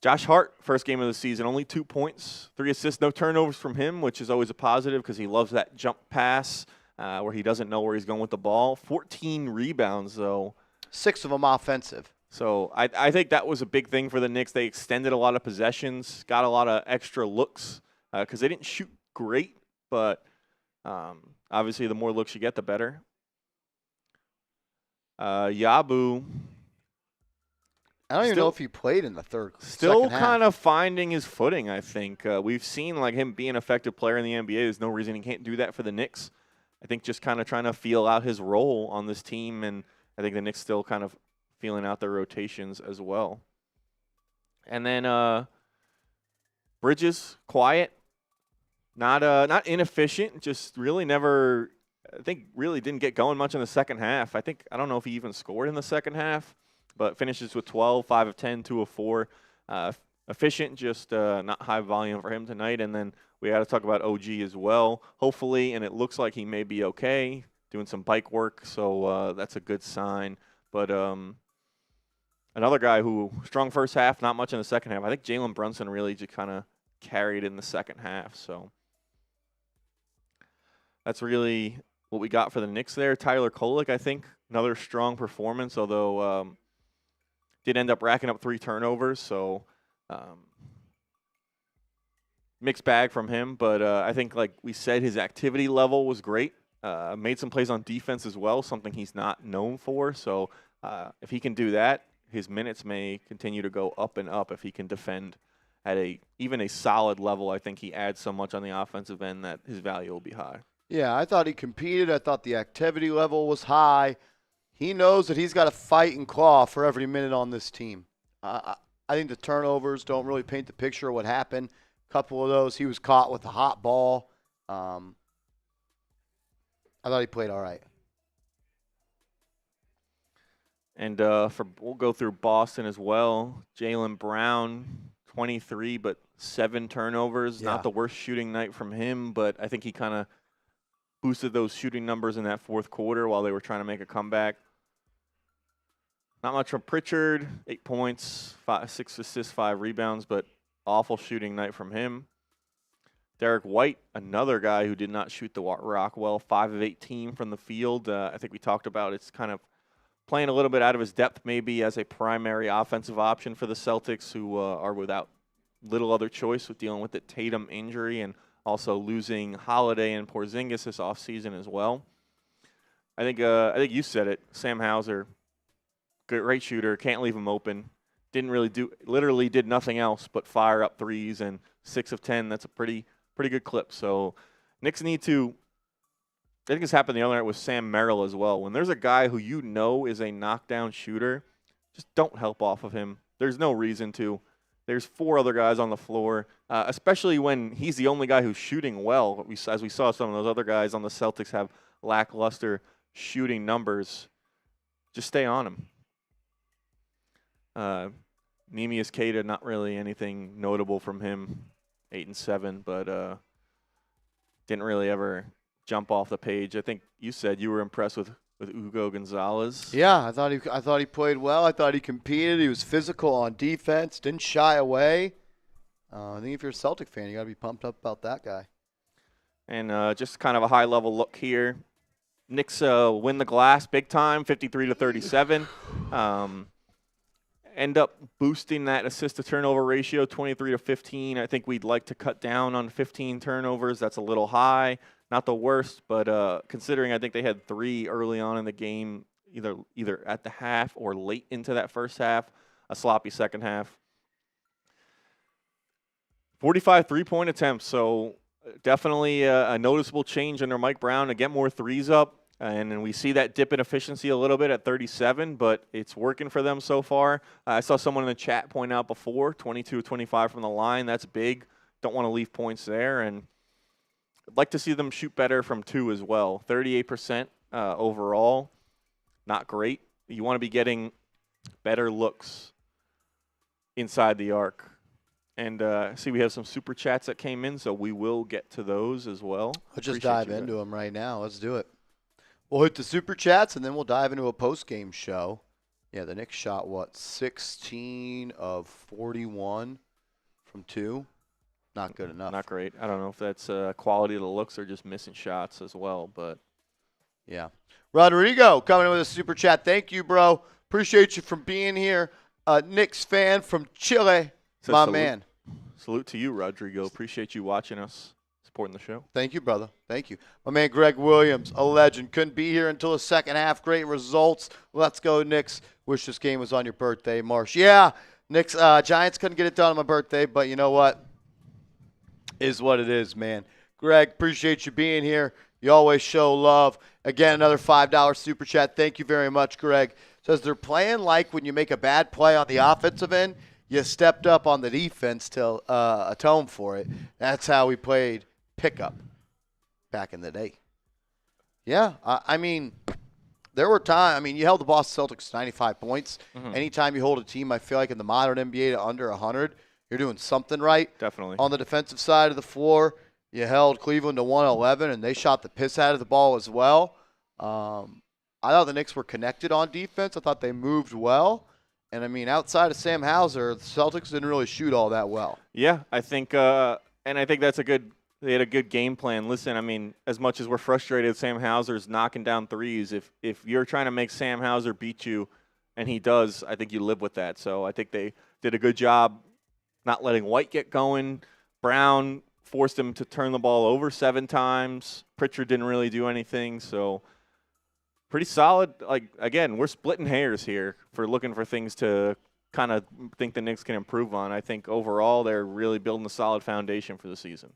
Josh Hart, first game of the season, only 2 points, 3 assists, no turnovers from him, which is always a positive because he loves that jump pass where he doesn't know where he's going with the ball. 14 rebounds, though. 6 of them offensive. So I think that was a big thing for the Knicks. They extended a lot of possessions, got a lot of extra looks because they didn't shoot great, but obviously the more looks you get, the better. Yabu. I don't even know if he played in the Still kind of finding his footing, I think. We've seen like him be an effective player in the NBA. There's no reason he can't do that for the Knicks. I think just kind of trying to feel out his role on this team, and I think the Knicks still kind of feeling out their rotations as well. And then Bridges, quiet, not inefficient, just really never, I think really didn't get going much in the second half. I don't know if he even scored in the second half, but finishes with 12, 5 of 10, 2 of 4. Efficient, just not high volume for him tonight. And then we got to talk about OG as well. Hopefully, and it looks like he may be okay, doing some bike work, so that's a good sign. But another guy who, strong first half, not much in the second half. I think Jalen Brunson really just kind of carried in the second half. So that's really what we got for the Knicks there. Tyler Kolek, I think, another strong performance, although did end up racking up 3 turnovers, so mixed bag from him. But I think, like we said, his activity level was great. Made some plays on defense as well, something he's not known for. So if he can do that, his minutes may continue to go up and up if he can defend at even a solid level. I think he adds so much on the offensive end that his value will be high. Yeah, I thought he competed. I thought the activity level was high. He knows that he's got to fight and claw for every minute on this team. I think the turnovers don't really paint the picture of what happened. A couple of those, he was caught with a hot ball. I thought he played all right. And we'll go through Boston as well. Jaylen Brown, 23, but 7 turnovers. Yeah. Not the worst shooting night from him, but I think he kind of boosted those shooting numbers in that fourth quarter while they were trying to make a comeback. Not much from Pritchard, 8 points, 6 assists, 5 rebounds, but awful shooting night from him. Derek White, another guy who did not shoot the rock well, 5 of 18 from the field. I think we talked about it's kind of playing a little bit out of his depth maybe as a primary offensive option for the Celtics, who are without little other choice with dealing with the Tatum injury and Also losing Holiday and Porzingis this offseason as well. I think you said it. Sam Hauser, great shooter, can't leave him open. Literally did nothing else but fire up threes, and 6 of 10. That's a pretty good clip. So Knicks need to. I think this happened the other night with Sam Merrill as well. When there's a guy who you know is a knockdown shooter, just don't help off of him. There's no reason to. There's 4 other guys on the floor, especially when he's the only guy who's shooting well. As we saw some of those other guys on the Celtics have lackluster shooting numbers. Just stay on him. Neemias Queta, not really anything notable from him. 8 and 7, but didn't really ever jump off the page. I think you said you were impressed with Hugo Gonzalez. Yeah, I thought he played well. I thought he competed. He was physical on defense. Didn't shy away. I think if you're a Celtic fan, you got to be pumped up about that guy. And just kind of a high-level look here. Knicks win the glass big time, 53-37. End up boosting that assist-to-turnover ratio, 23-15. I think we'd like to cut down on 15 turnovers. That's a little high. Not the worst, but considering I think they had 3 early on in the game, either at the half or late into that first half, a sloppy second half. 45 3-point attempts, so definitely a noticeable change under Mike Brown to get more threes up. And then we see that dip in efficiency a little bit at 37, but it's working for them so far. I saw someone in the chat point out before, 22-25 from the line. That's big. Don't want to leave points there. And I'd like to see them shoot better from 2 as well. 38% overall. Not great. You want to be getting better looks inside the arc. And see, we have some super chats that came in, so we will get to those as well. Let's just dive into them right now. Let's do it. We'll hit the super chats, and then we'll dive into a post-game show. Yeah, the Knicks shot, 16 of 41 from 2. Not good enough. Not great. I don't know if that's quality of the looks or just missing shots as well, but. Yeah. Rodrigo coming in with a super chat. Thank you, bro. Appreciate you for being here. Knicks fan from Chile, my man. Salute to you, Rodrigo. Appreciate you watching us. Supporting the show. Thank you, brother. Thank you. My man Greg Williams, a legend. Couldn't be here until the second half. Great results. Let's go, Knicks. Wish this game was on your birthday, Marsh. Yeah, Knicks, Giants couldn't get it done on my birthday, but you know what? Is what it is, man. Greg, appreciate you being here. You always show love. Again, another $5 super chat. Thank you very much, Greg. Says they're playing like when you make a bad play on the offensive end, you stepped up on the defense to atone for it. That's how we played pickup back in the day. Yeah, I mean, there were times. I mean, you held the Boston Celtics to 95 points. Mm-hmm. Anytime you hold a team, I feel like in the modern NBA to under 100, you're doing something right. Definitely. On the defensive side of the floor, you held Cleveland to 111, and they shot the piss out of the ball as well. I thought the Knicks were connected on defense. I thought they moved well. And, I mean, outside of Sam Hauser, the Celtics didn't really shoot all that well. Yeah, I think that's they had a good game plan. Listen, I mean, as much as we're frustrated Sam Hauser's knocking down threes, if you're trying to make Sam Hauser beat you, and he does, I think you live with that. So I think they did a good job not letting White get going. Brown forced him to turn the ball over 7 times. Pritchard didn't really do anything, so pretty solid. Like, again, we're splitting hairs here for looking for things to kind of think the Knicks can improve on. I think overall they're really building a solid foundation for the season.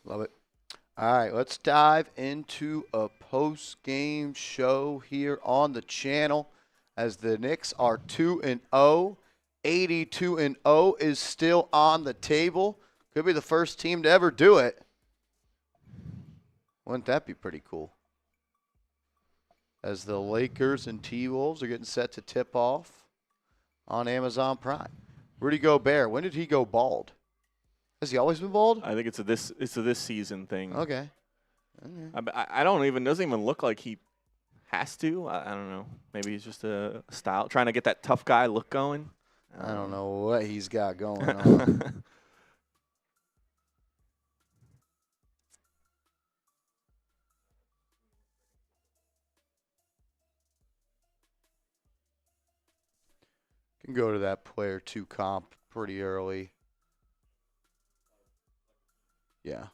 Love it. All right, let's dive into a post-game show here on the channel as the Knicks are 2-0. 82-0 is still on the table. Could be the first team to ever do it. Wouldn't that be pretty cool? As the Lakers and T-Wolves are getting set to tip off on Amazon Prime. Rudy Gobert, when did he go bald? Has he always been bald? I think it's a this season thing. Okay. I don't even, doesn't even look like he has to. I don't know. Maybe he's just a style, trying to get that tough guy look going. I don't know what he's got going on. Can go to that player 2 comp pretty early. Yeah.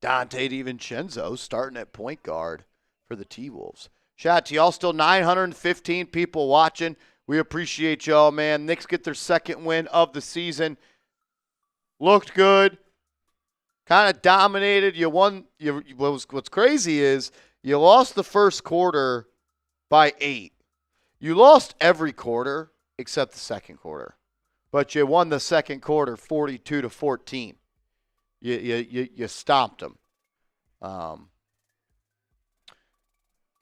Dante DiVincenzo starting at point guard for the T-Wolves. Shout out to y'all. Still 915 people watching. We appreciate y'all, man. Knicks get their second win of the season. Looked good. Kind of dominated. You won. What's crazy is you lost the first quarter by 8. You lost every quarter except the second quarter. But you won the second quarter 42-14. You stomped them.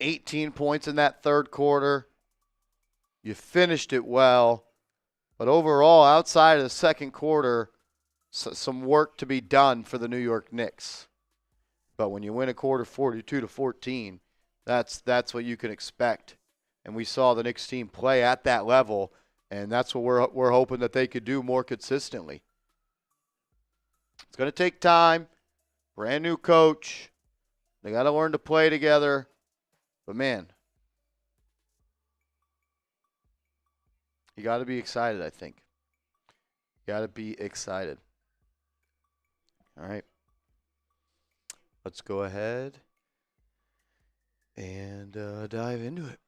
18 points in that third quarter. You finished it well. But overall, outside of the second quarter, some work to be done for the New York Knicks. But when you win a quarter 42-14, that's what you can expect. And we saw the Knicks team play at that level, and that's what we're hoping that they could do more consistently. It's going to take time. Brand new coach. They got to learn to play together. But, man, you got to be excited, I think. You got to be excited. All right. Let's go ahead and dive into it.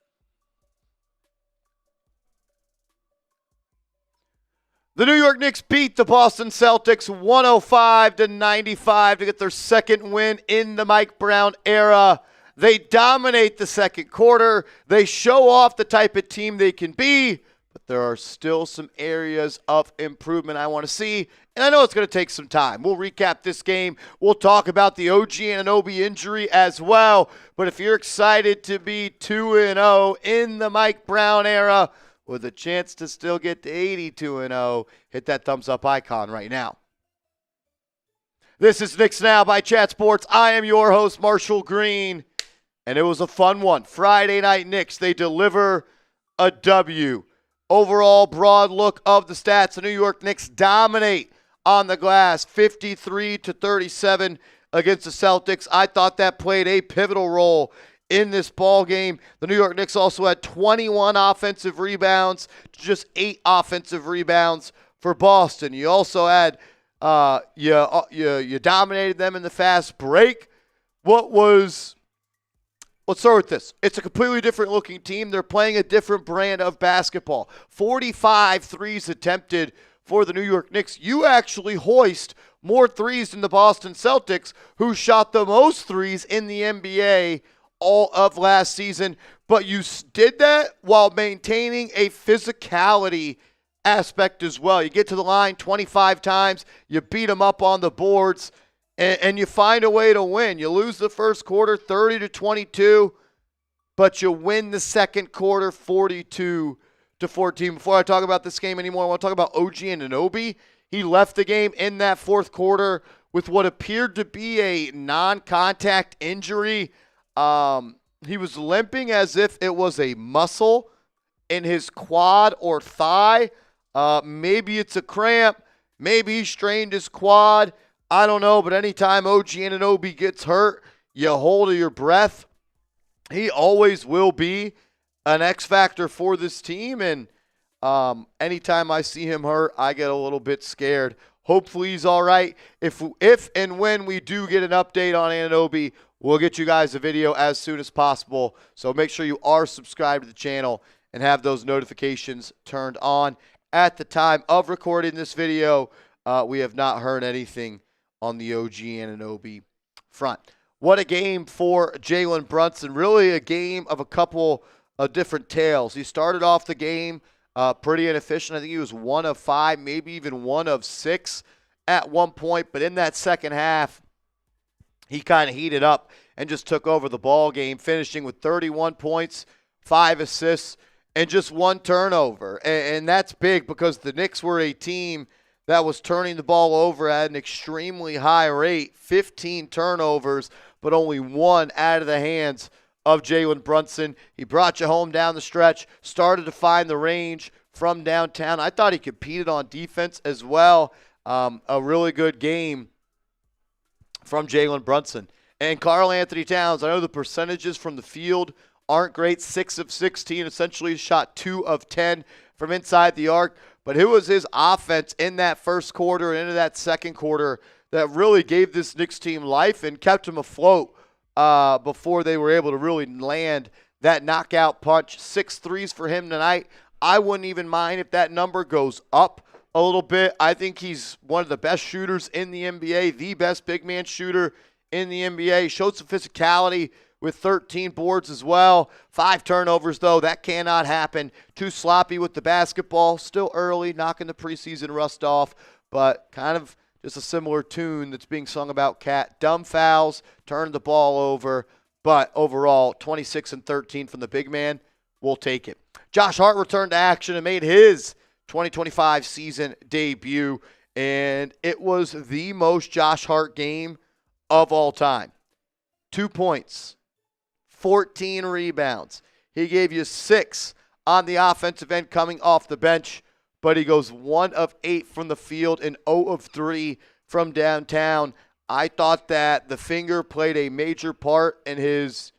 The New York Knicks beat the Boston Celtics 105-95 to get their second win in the Mike Brown era. They dominate the second quarter. They show off the type of team they can be, but there are still some areas of improvement I want to see, and I know it's going to take some time. We'll recap this game. We'll talk about the OG Anunoby injury as well, but if you're excited to be 2-0 in the Mike Brown era, with a chance to still get to 82-0, hit that thumbs up icon right now. This is Knicks Now by Chat Sports. I am your host, Marshall Green, and it was a fun one. Friday Night Knicks, they deliver a W. Overall broad look of the stats, the New York Knicks dominate on the glass, 53-37 against the Celtics. I thought that played a pivotal role in this ball game. The New York Knicks also had 21 offensive rebounds, just 8 offensive rebounds for Boston. You also had you dominated them in the fast break. Let's start with this. It's a completely different looking team. They're playing a different brand of basketball. 45 threes attempted for the New York Knicks. You actually hoist more threes than the Boston Celtics, who shot the most threes in the NBA all of last season, but you did that while maintaining a physicality aspect as well. You get to the line 25 times, you beat them up on the boards, and you find a way to win. You lose the first quarter 30-22, but you win the second quarter 42-14. Before I talk about this game anymore, I want to talk about OG Anunoby. He left the game in that fourth quarter with what appeared to be a non-contact injury. He was limping as if it was a muscle in his quad or thigh. Maybe it's a cramp. Maybe he strained his quad. I don't know, but anytime OG Anunoby gets hurt, you hold your breath. He always will be an X factor for this team, and anytime I see him hurt, I get a little bit scared. Hopefully he's all right. If and when we do get an update on Anunoby, we'll get you guys a video as soon as possible. So make sure you are subscribed to the channel and have those notifications turned on. At the time of recording this video, we have not heard anything on the OG Anunoby front. What a game for Jalen Brunson. Really a game of a couple of different tales. He started off the game pretty inefficient. I think he was 1 of 5, maybe even 1 of 6 at one point. But in that second half, he kind of heated up and just took over the ball game, finishing with 31 points, 5 assists, and just 1 turnover. And that's big because the Knicks were a team that was turning the ball over at an extremely high rate, 15 turnovers, but only 1 out of the hands of Jalen Brunson. He brought you home down the stretch, started to find the range from downtown. I thought he competed on defense as well. A really good game from Jalen Brunson. And Karl Anthony Towns, I know the percentages from the field aren't great. 6 of 16, essentially shot 2 of 10 from inside the arc. But it was his offense in that first quarter and into that second quarter that really gave this Knicks team life and kept them afloat before they were able to really land that knockout punch. 6 threes for him tonight. I wouldn't even mind if that number goes up a little bit. I think he's one of the best shooters in the NBA, the best big man shooter in the NBA. Showed some physicality with 13 boards as well. 5 turnovers, though. That cannot happen. Too sloppy with the basketball. Still early, knocking the preseason rust off, but kind of just a similar tune that's being sung about Cat. Dumb fouls, turned the ball over, but overall, 26 and 13 from the big man. We'll take it. Josh Hart returned to action and made his 2025 season debut, and it was the most Josh Hart game of all time. 2 points, 14 rebounds. He gave you 6 on the offensive end coming off the bench, but he goes 1 of 8 from the field and 0 of 3 from downtown. I thought that the finger played a major part in his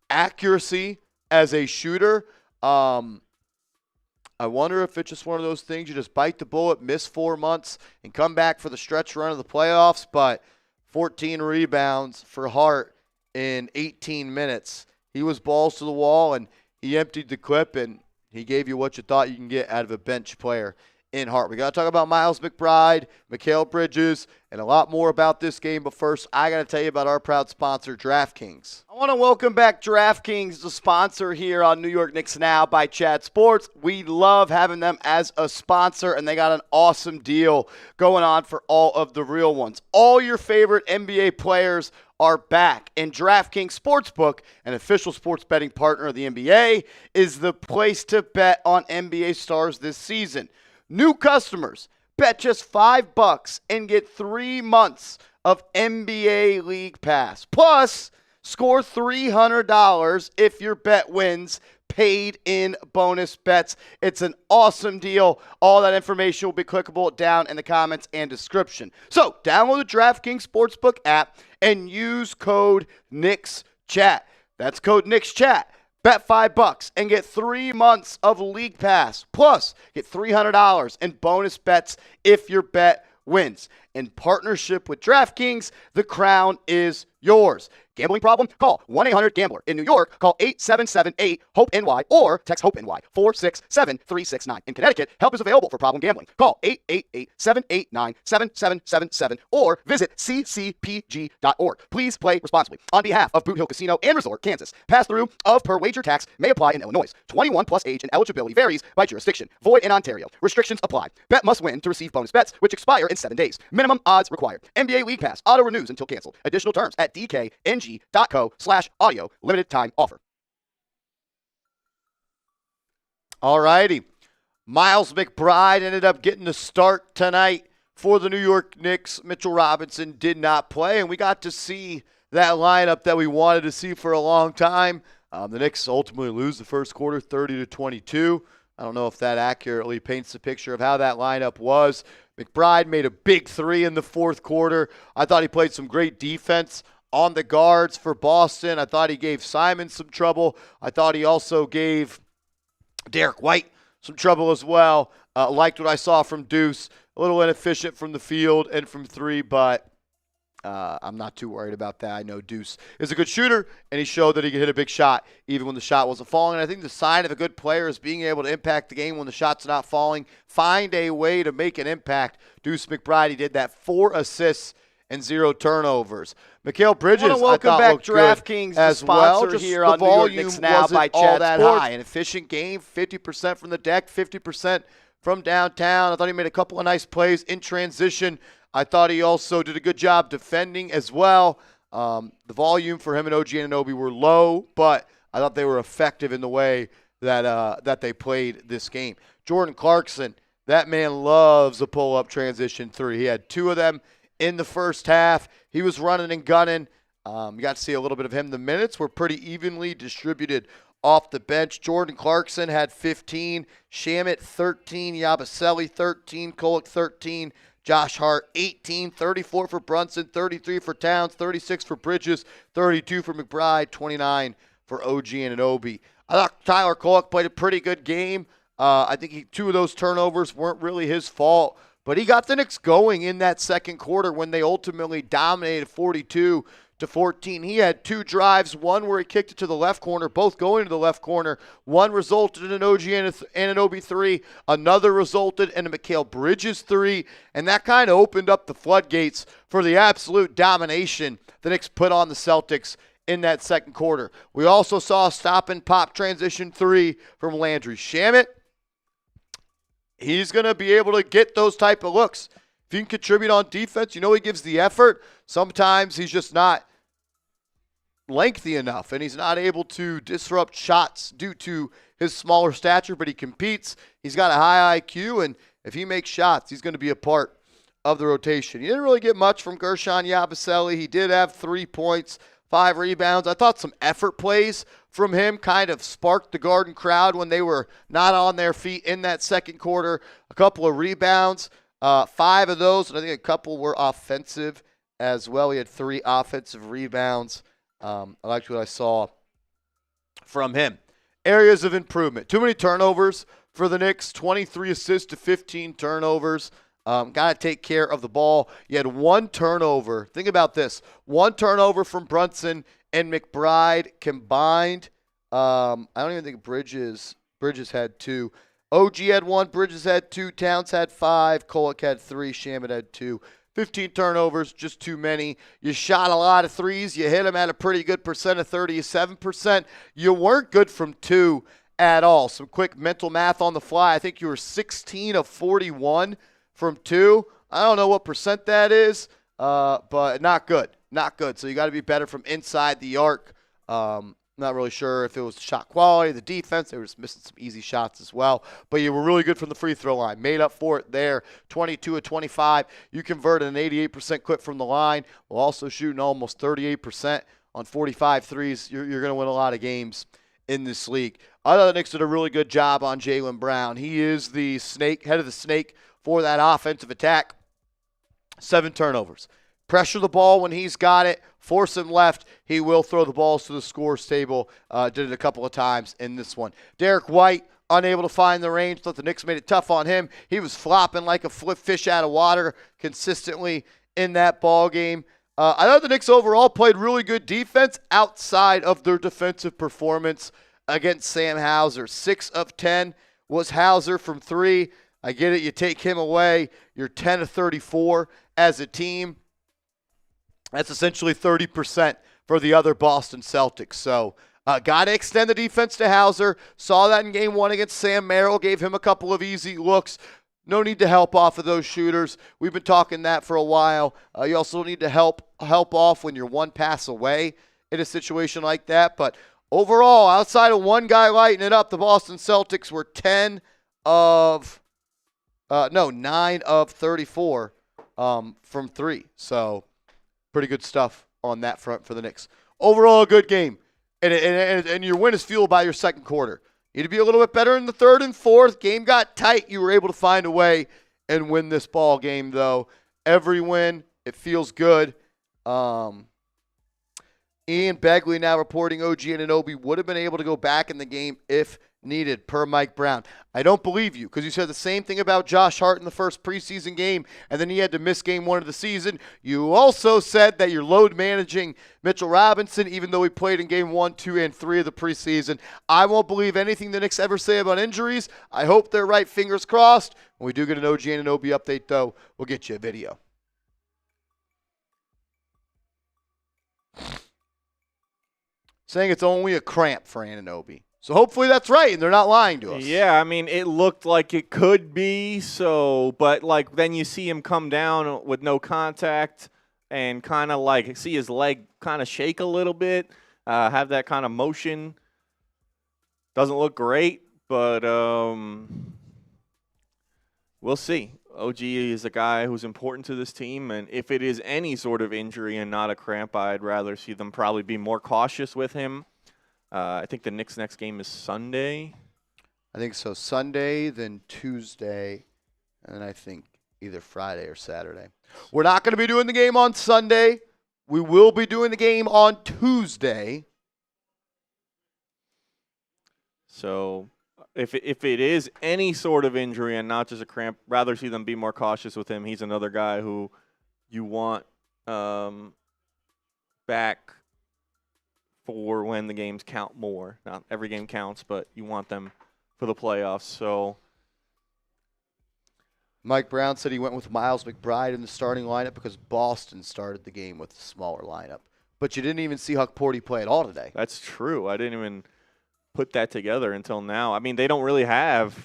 accuracy as a shooter. I wonder if it's just one of those things you just bite the bullet, miss 4 months, and come back for the stretch run of the playoffs. But 14 rebounds for Hart in 18 minutes. He was balls to the wall, and he emptied the clip, and he gave you what you thought you can get out of a bench player in Hart. We got to talk about Miles McBride, Mikal Bridges, and a lot more about this game. But first, I got to tell you about our proud sponsor, DraftKings. I want to welcome back DraftKings, the sponsor here on New York Knicks Now by Chat Sports. We love having them as a sponsor, and they got an awesome deal going on for all of the real ones. All your favorite NBA players are back, and DraftKings Sportsbook, an official sports betting partner of the NBA, is the place to bet on NBA stars this season. New customers, bet just $5 and get 3 months of NBA League Pass. Plus, score $300 if your bet wins, paid in bonus bets. It's an awesome deal. All that information will be clickable down in the comments and description. So, download the DraftKings Sportsbook app and use code KnicksChat. That's code KnicksChat. Bet $5 and get 3 months of League Pass. Plus, get $300 in bonus bets if your bet wins. In partnership with DraftKings, the crown is yours. Gambling problem? Call 1-800-GAMBLER. In New York, call 877-8-HOPE-NY or text HOPE-NY 467-369. In Connecticut, help is available for problem gambling. Call 888-789-7777 or visit ccpg.org. Please play responsibly. On behalf of Boot Hill Casino and Resort, Kansas, pass-through of per wager tax may apply in Illinois. 21 plus age and eligibility varies by jurisdiction. Void in Ontario. Restrictions apply. Bet must win to receive bonus bets, which expire in 7 days. Minimum odds required. NBA League Pass. Auto renews until canceled. Additional terms at dkng.co/audio. Limited time offer. All righty. Miles McBride ended up getting the start tonight for the New York Knicks. Mitchell Robinson did not play, and we got to see that lineup that we wanted to see for a long time. The Knicks ultimately lose the first quarter 30-22. I don't know if that accurately paints the picture of how that lineup was. McBride made a big 3 in the fourth quarter. I thought he played some great defense on the guards for Boston. I thought he gave Simon some trouble. I thought he also gave Derek White some trouble as well. Liked what I saw from Deuce. A little inefficient from the field and from 3, but I'm not too worried about that. I know Deuce is a good shooter, and he showed that he could hit a big shot even when the shot wasn't falling. And I think the sign of a good player is being able to impact the game when the shot's not falling. Find a way to make an impact. Deuce McBride, he did that. 4 assists and 0 turnovers. Mikal Bridges, I welcome thought back looked DraftKings, good as sponsor well. Just here the on New York volume Knicks Now wasn't by all Chat that Sports. high. An efficient game, 50% from the deck, 50% from downtown. I thought he made a couple of nice plays in transition. I thought he also did a good job defending as well. The volume for him and OG Anunoby were low, but I thought they were effective in the way that they played this game. Jordan Clarkson, that man loves a pull-up transition 3. He had 2 of them in the first half. He was running and gunning. You got to see a little bit of him. The minutes were pretty evenly distributed off the bench. Jordan Clarkson had 15, Shamet 13, Yabusele 13, Kolek 13, Josh Hart 18, 34 for Brunson, 33 for Towns, 36 for Bridges, 32 for McBride, 29 for OG Anunoby. I thought Tyler Kolek played a pretty good game. I think 2 of those turnovers weren't really his fault, But he got the Knicks going in that second quarter when they ultimately dominated 42-14. He had 2 drives, one where he kicked it to the left corner, both going to the left corner. One resulted in an OG Anunoby 3. Another resulted in a Mikal Bridges 3. And that kind of opened up the floodgates for the absolute domination the Knicks put on the Celtics in that second quarter. We also saw a stop-and-pop transition 3 from Landry Shamet. He's going to be able to get those type of looks. If he can contribute on defense, he gives the effort. Sometimes he's just not lengthy enough, and he's not able to disrupt shots due to his smaller stature, but he competes. He's got a high IQ, and if he makes shots, he's going to be a part of the rotation. He didn't really get much from Gershon Yabusele. He did have 3 points, 5 rebounds. I thought some effort plays from him kind of sparked the Garden crowd when they were not on their feet in that second quarter. A couple of rebounds, 5 of those, and I think a couple were offensive as well. He had 3 offensive rebounds. I liked what I saw from him. Areas of improvement. Too many turnovers for the Knicks, 23 assists to 15 turnovers. Got to take care of the ball. You had 1 turnover. Think about this. 1 turnover from Brunson and McBride combined. I don't even think Bridges had 2. OG had 1. Bridges had 2. Towns had 5. Kolek had 3. Shamet had 2. 15 turnovers, just too many. You shot a lot of threes. You hit them at a pretty good percent of 37%. You weren't good from 2 at all. Some quick mental math on the fly. I think you were 16 of 41 from 2. I don't know what percent that is, but not good. Not good. So you got to be better from inside the arc. Not really sure if it was shot quality, the defense. They were just missing some easy shots as well. But you were really good from the free throw line. Made up for it there. 22 of 25. You converted an 88% clip from the line while also shooting almost 38% on 45 threes. You're going to win a lot of games in this league. I thought the Knicks did a really good job on Jaylen Brown. He is the snake, head of the snake for that offensive attack. 7 turnovers. Pressure the ball when he's got it. Force him left. He will throw the balls to the scores table. Did it a couple of times in this one. Derek White, unable to find the range. Thought the Knicks made it tough on him. He was flopping like a flip fish out of water consistently in that ball game. I thought the Knicks overall played really good defense outside of their defensive performance against Sam Hauser. 6 of 10 was Hauser from 3. I get it. You take him away. You're 10 of 34 as a team. That's essentially 30% for the other Boston Celtics. So got to extend the defense to Hauser. Saw that in Game 1 against Sam Merrill. Gave him a couple of easy looks. No need to help off of those shooters. We've been talking that for a while. You also need to help off when you're 1 pass away in a situation like that. But overall, outside of one guy lighting it up, the Boston Celtics were 9 of 34 from 3. So pretty good stuff on that front for the Knicks. Overall, a good game. And your win is fueled by your second quarter. You need to be a little bit better in the third and fourth. Game got tight. You were able to find a way and win this ball game, though. Every win, it feels good. Ian Begley now reporting OG Anunoby would have been able to go back in the game if needed, per Mike Brown. I don't believe you, because you said the same thing about Josh Hart in the first preseason game, and then he had to miss Game 1 of the season. You also said that you're load managing Mitchell Robinson, even though he played in Game 1, 2, and 3 of the preseason. I won't believe anything the Knicks ever say about injuries. I hope they're right, fingers crossed. When we do get an OG Anunoby update, though, we'll get you a video. Saying it's only a cramp for Anunoby. So hopefully that's right, and they're not lying to us. Yeah, I mean, it looked like it could be, but like then you see him come down with no contact and kind of like see his leg kind of shake a little bit, have that kind of motion. Doesn't look great, but we'll see. OG is a guy who's important to this team, and if it is any sort of injury and not a cramp, I'd rather see them probably be more cautious with him. I think the Knicks' next game is Sunday. I think so. Sunday, then Tuesday, and then I think either Friday or Saturday. We're not going to be doing the game on Sunday. We will be doing the game on Tuesday. So if it is any sort of injury and not just a cramp, rather see them be more cautious with him. He's another guy who you want back for when the games count more. Not every game counts, but you want them for the playoffs. So Mike Brown said he went with Miles McBride in the starting lineup because Boston started the game with a smaller lineup. But you didn't even see Huck Porty play at all today. that's true. I didn't even put that together until now. I mean, they don't really have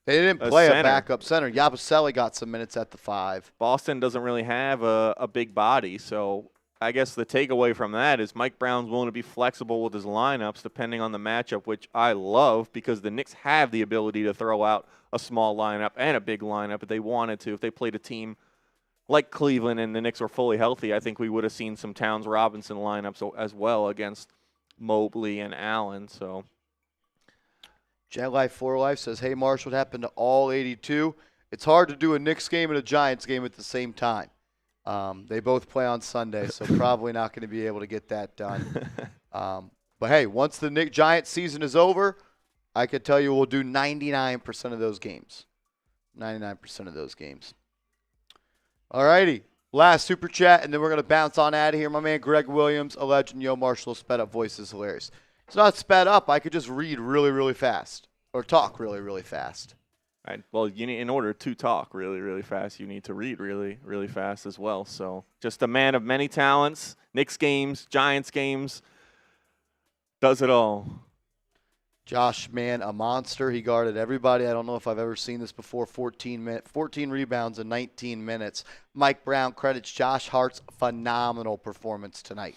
They didn't play a center. backup center. Yabusele got some minutes at the 5. Boston doesn't really have a big body, so I guess the takeaway from that is Mike Brown's willing to be flexible with his lineups depending on the matchup, which I love because the Knicks have the ability to throw out a small lineup and a big lineup if they wanted to. If they played a team like Cleveland and the Knicks were fully healthy, I think we would have seen some Towns-Robinson lineups as well against Mobley and Allen. So Jet Life 4 Life says, hey, Marsh, what happened to all 82? It's hard to do a Knicks game and a Giants game at the same time. They both play on Sunday, so probably not going to be able to get that done. But, hey, once the Giants season is over, I could tell you we'll do 99% of those games. 99% of those games. All righty. Last super chat, and then we're going to bounce on out of here. My man Greg Williams, a legend. Yo, Marshall, sped up voice is hilarious. It's not sped up. I could just read really, really fast or talk really, really fast. Right. Well, you need, in order to talk really, really fast, you need to read really, really fast as well. So just a man of many talents. Knicks games, Giants games, does it all. Josh Mann, a monster. He guarded everybody. I don't know if I've ever seen this before. 14 rebounds in 19 minutes. Mike Brown credits Josh Hart's phenomenal performance tonight.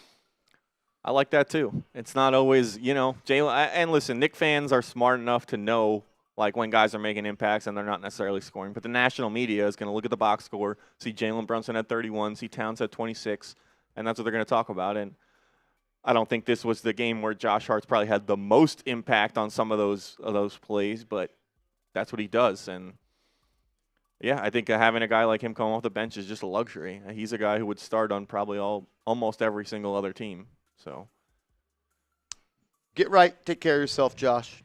I like that too. It's not always, Jalen. And listen, Knick fans are smart enough to know, like, when guys are making impacts and they're not necessarily scoring. But the national media is going to look at the box score, see Jalen Brunson at 31, see Towns at 26, and that's what they're going to talk about. And I don't think this was the game where Josh Hart's probably had the most impact on some of those plays, but that's what he does. And, yeah, I think having a guy like him come off the bench is just a luxury. He's a guy who would start on probably almost every single other team. So get right. Take care of yourself, Josh.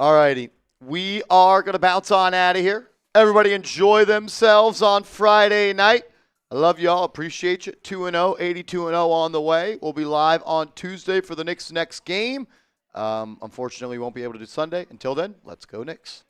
All righty. We are going to bounce on out of here. Everybody enjoy themselves on Friday night. I love y'all. Appreciate you. 2-0, 82-0 on the way. We'll be live on Tuesday for the Knicks' next game. Unfortunately, we won't be able to do Sunday. Until then, let's go Knicks.